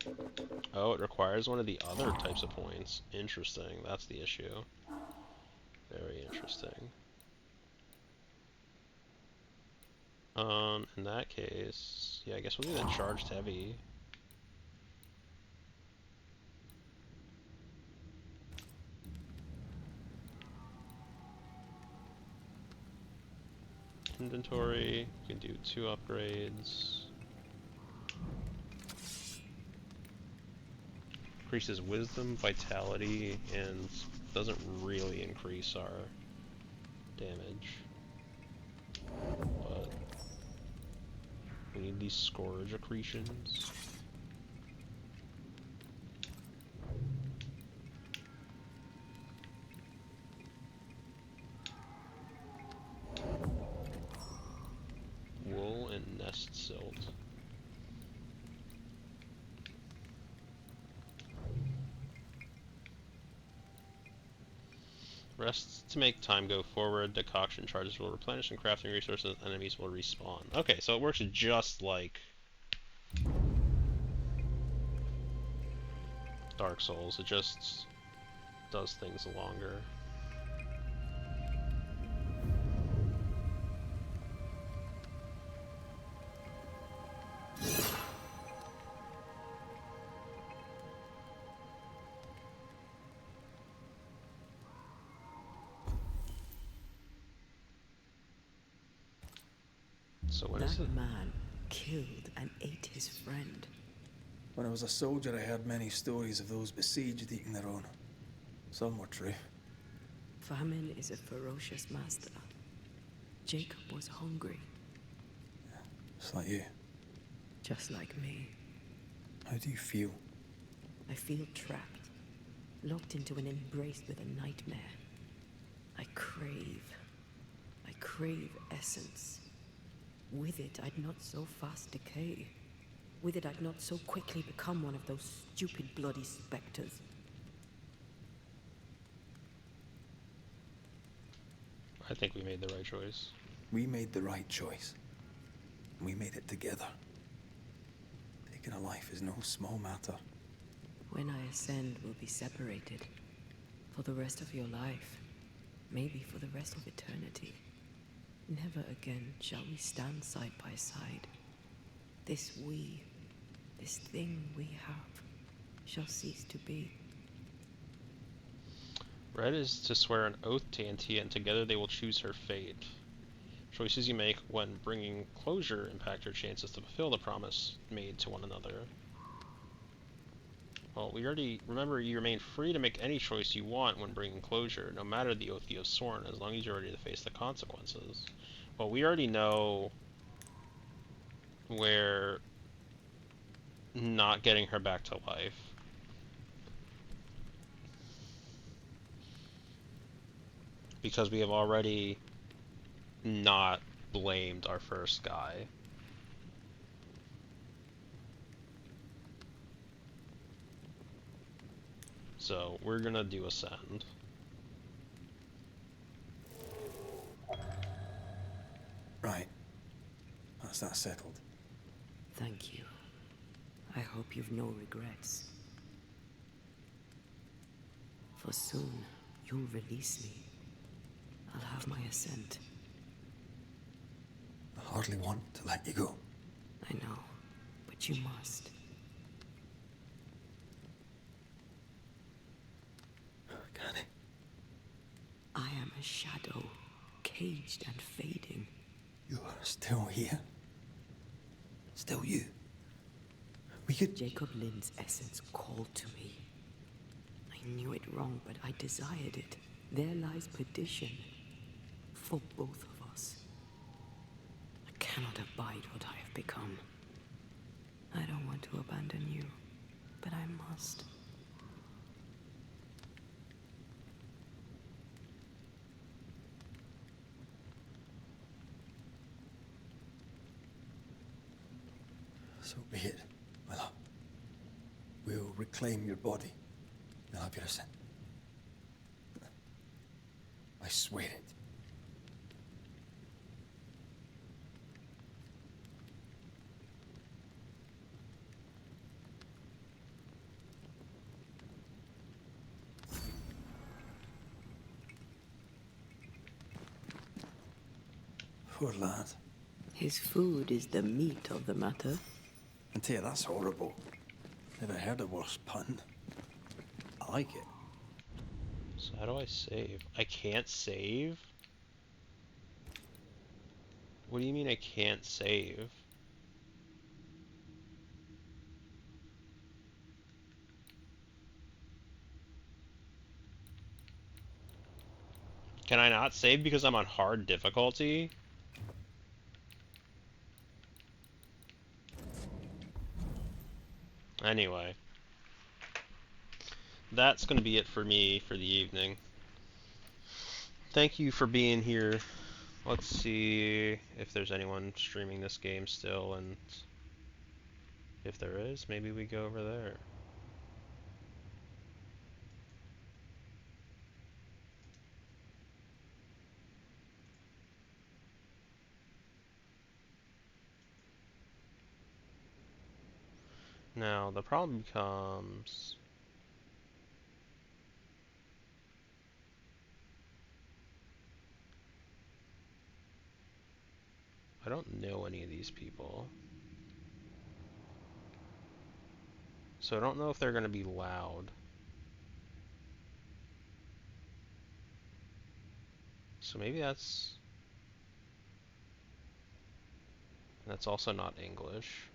Oh, it requires one of the other types of points. Interesting, that's the issue. Very interesting. In that case, yeah, I guess we'll do the charged heavy. Inventory, we can do 2 upgrades. Increases wisdom, vitality, and doesn't really increase our damage. But we need these scourge accretions. Wool and nest silt. Rests to make time go forward. Decoction charges will replenish and crafting resources. Enemies will respawn. Okay, so it works just like Dark Souls. It just does things longer. So when is That it? Man killed and ate his friend. When I was a soldier, I heard many stories of those besieged eating their own. Some were true. Famine is a ferocious master. Jacob was hungry. Just like you. Just like me. How do you feel? I feel trapped, locked into an embrace with a nightmare. I crave essence. With it, I'd not so fast decay. With it, I'd not so quickly become one of those stupid bloody specters. I think we made the right choice. We made the right choice. We made it together. Taking a life is no small matter. When I ascend, we'll be separated. For the rest of your life. Maybe for the rest of eternity. Never again shall we stand side by side. This thing we have, shall cease to be. Red is to swear an oath to Antia, and together they will choose her fate. Choices you make when bringing closure impact your chances to fulfill the promise made to one another. Well, remember, you remain free to make any choice you want when bringing closure, no matter the oath you have sworn, as long as you're ready to face the consequences. Well, we already know where not getting her back to life. Because we have already not blamed our first guy. So we're gonna do ascend. Right. That's that settled. Thank you. I hope you've no regrets. For soon, you'll release me. I'll have my ascent. I hardly want to let you go. I know, but you must. Can it? I am a shadow, caged and fading. You are still here? Still you? We could... Jacob Lynn's essence called to me. I knew it wrong, but I desired it. There lies perdition. For both of us. I cannot abide what I have become. I don't want to abandon you, but I must. So be it, my love. We'll reclaim your body and have your ascent. I swear it. Poor lad. His food is the meat of the matter. And tell you, that's horrible. Never heard a worse pun. I like it. So how do I save? I can't save? What do you mean I can't save? Can I not save because I'm on hard difficulty? Anyway. That's going to be it for me for the evening. Thank you for being here. Let's see if there's anyone streaming this game still, and if there is, maybe we go over there. Now, the problem becomes... I don't know any of these people. So I don't know if they're going to be loud. So maybe that's also not English.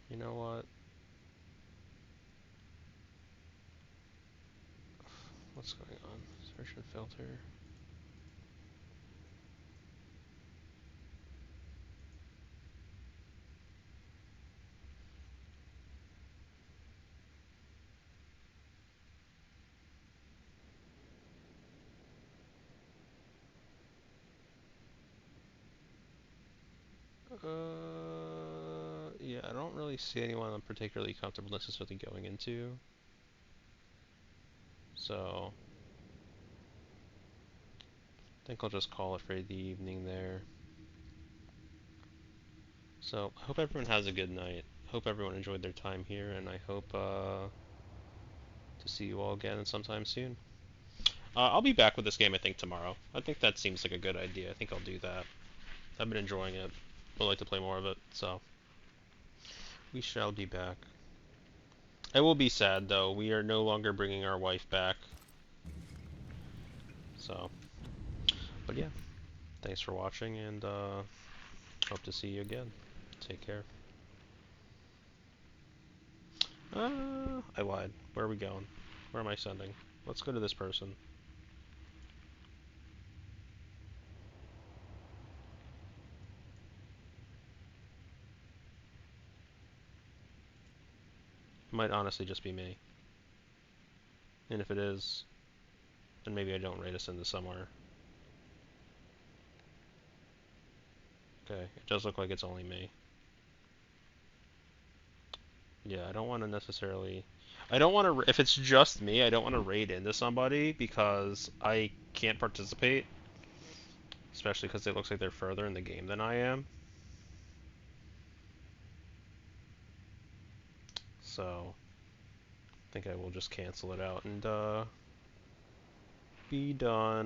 You know what? What's going on? Search and filter. Yeah, I don't really see anyone I'm particularly comfortable necessarily going into. So, I think I'll just call it for the evening there. So, I hope everyone has a good night. Hope everyone enjoyed their time here, and I hope to see you all again sometime soon. I'll be back with this game, I think, tomorrow. I think that seems like a good idea. I think I'll do that. I've been enjoying it. Would like to play more of it, so we shall be back. I will be sad, though. We are no longer bringing our wife back. So, but yeah. Thanks for watching, and hope to see you again. Take care. I lied. Where are we going? Where am I sending? Let's go to this person. It might honestly just be me. And if it is, And maybe I don't raid us into somewhere. Okay, it does look like it's only me. Yeah, I don't want to necessarily... I don't want to... If it's just me, I don't want to raid into somebody because I can't participate. Especially because it looks like they're further in the game than I am. So, I think I will just cancel it out and be done.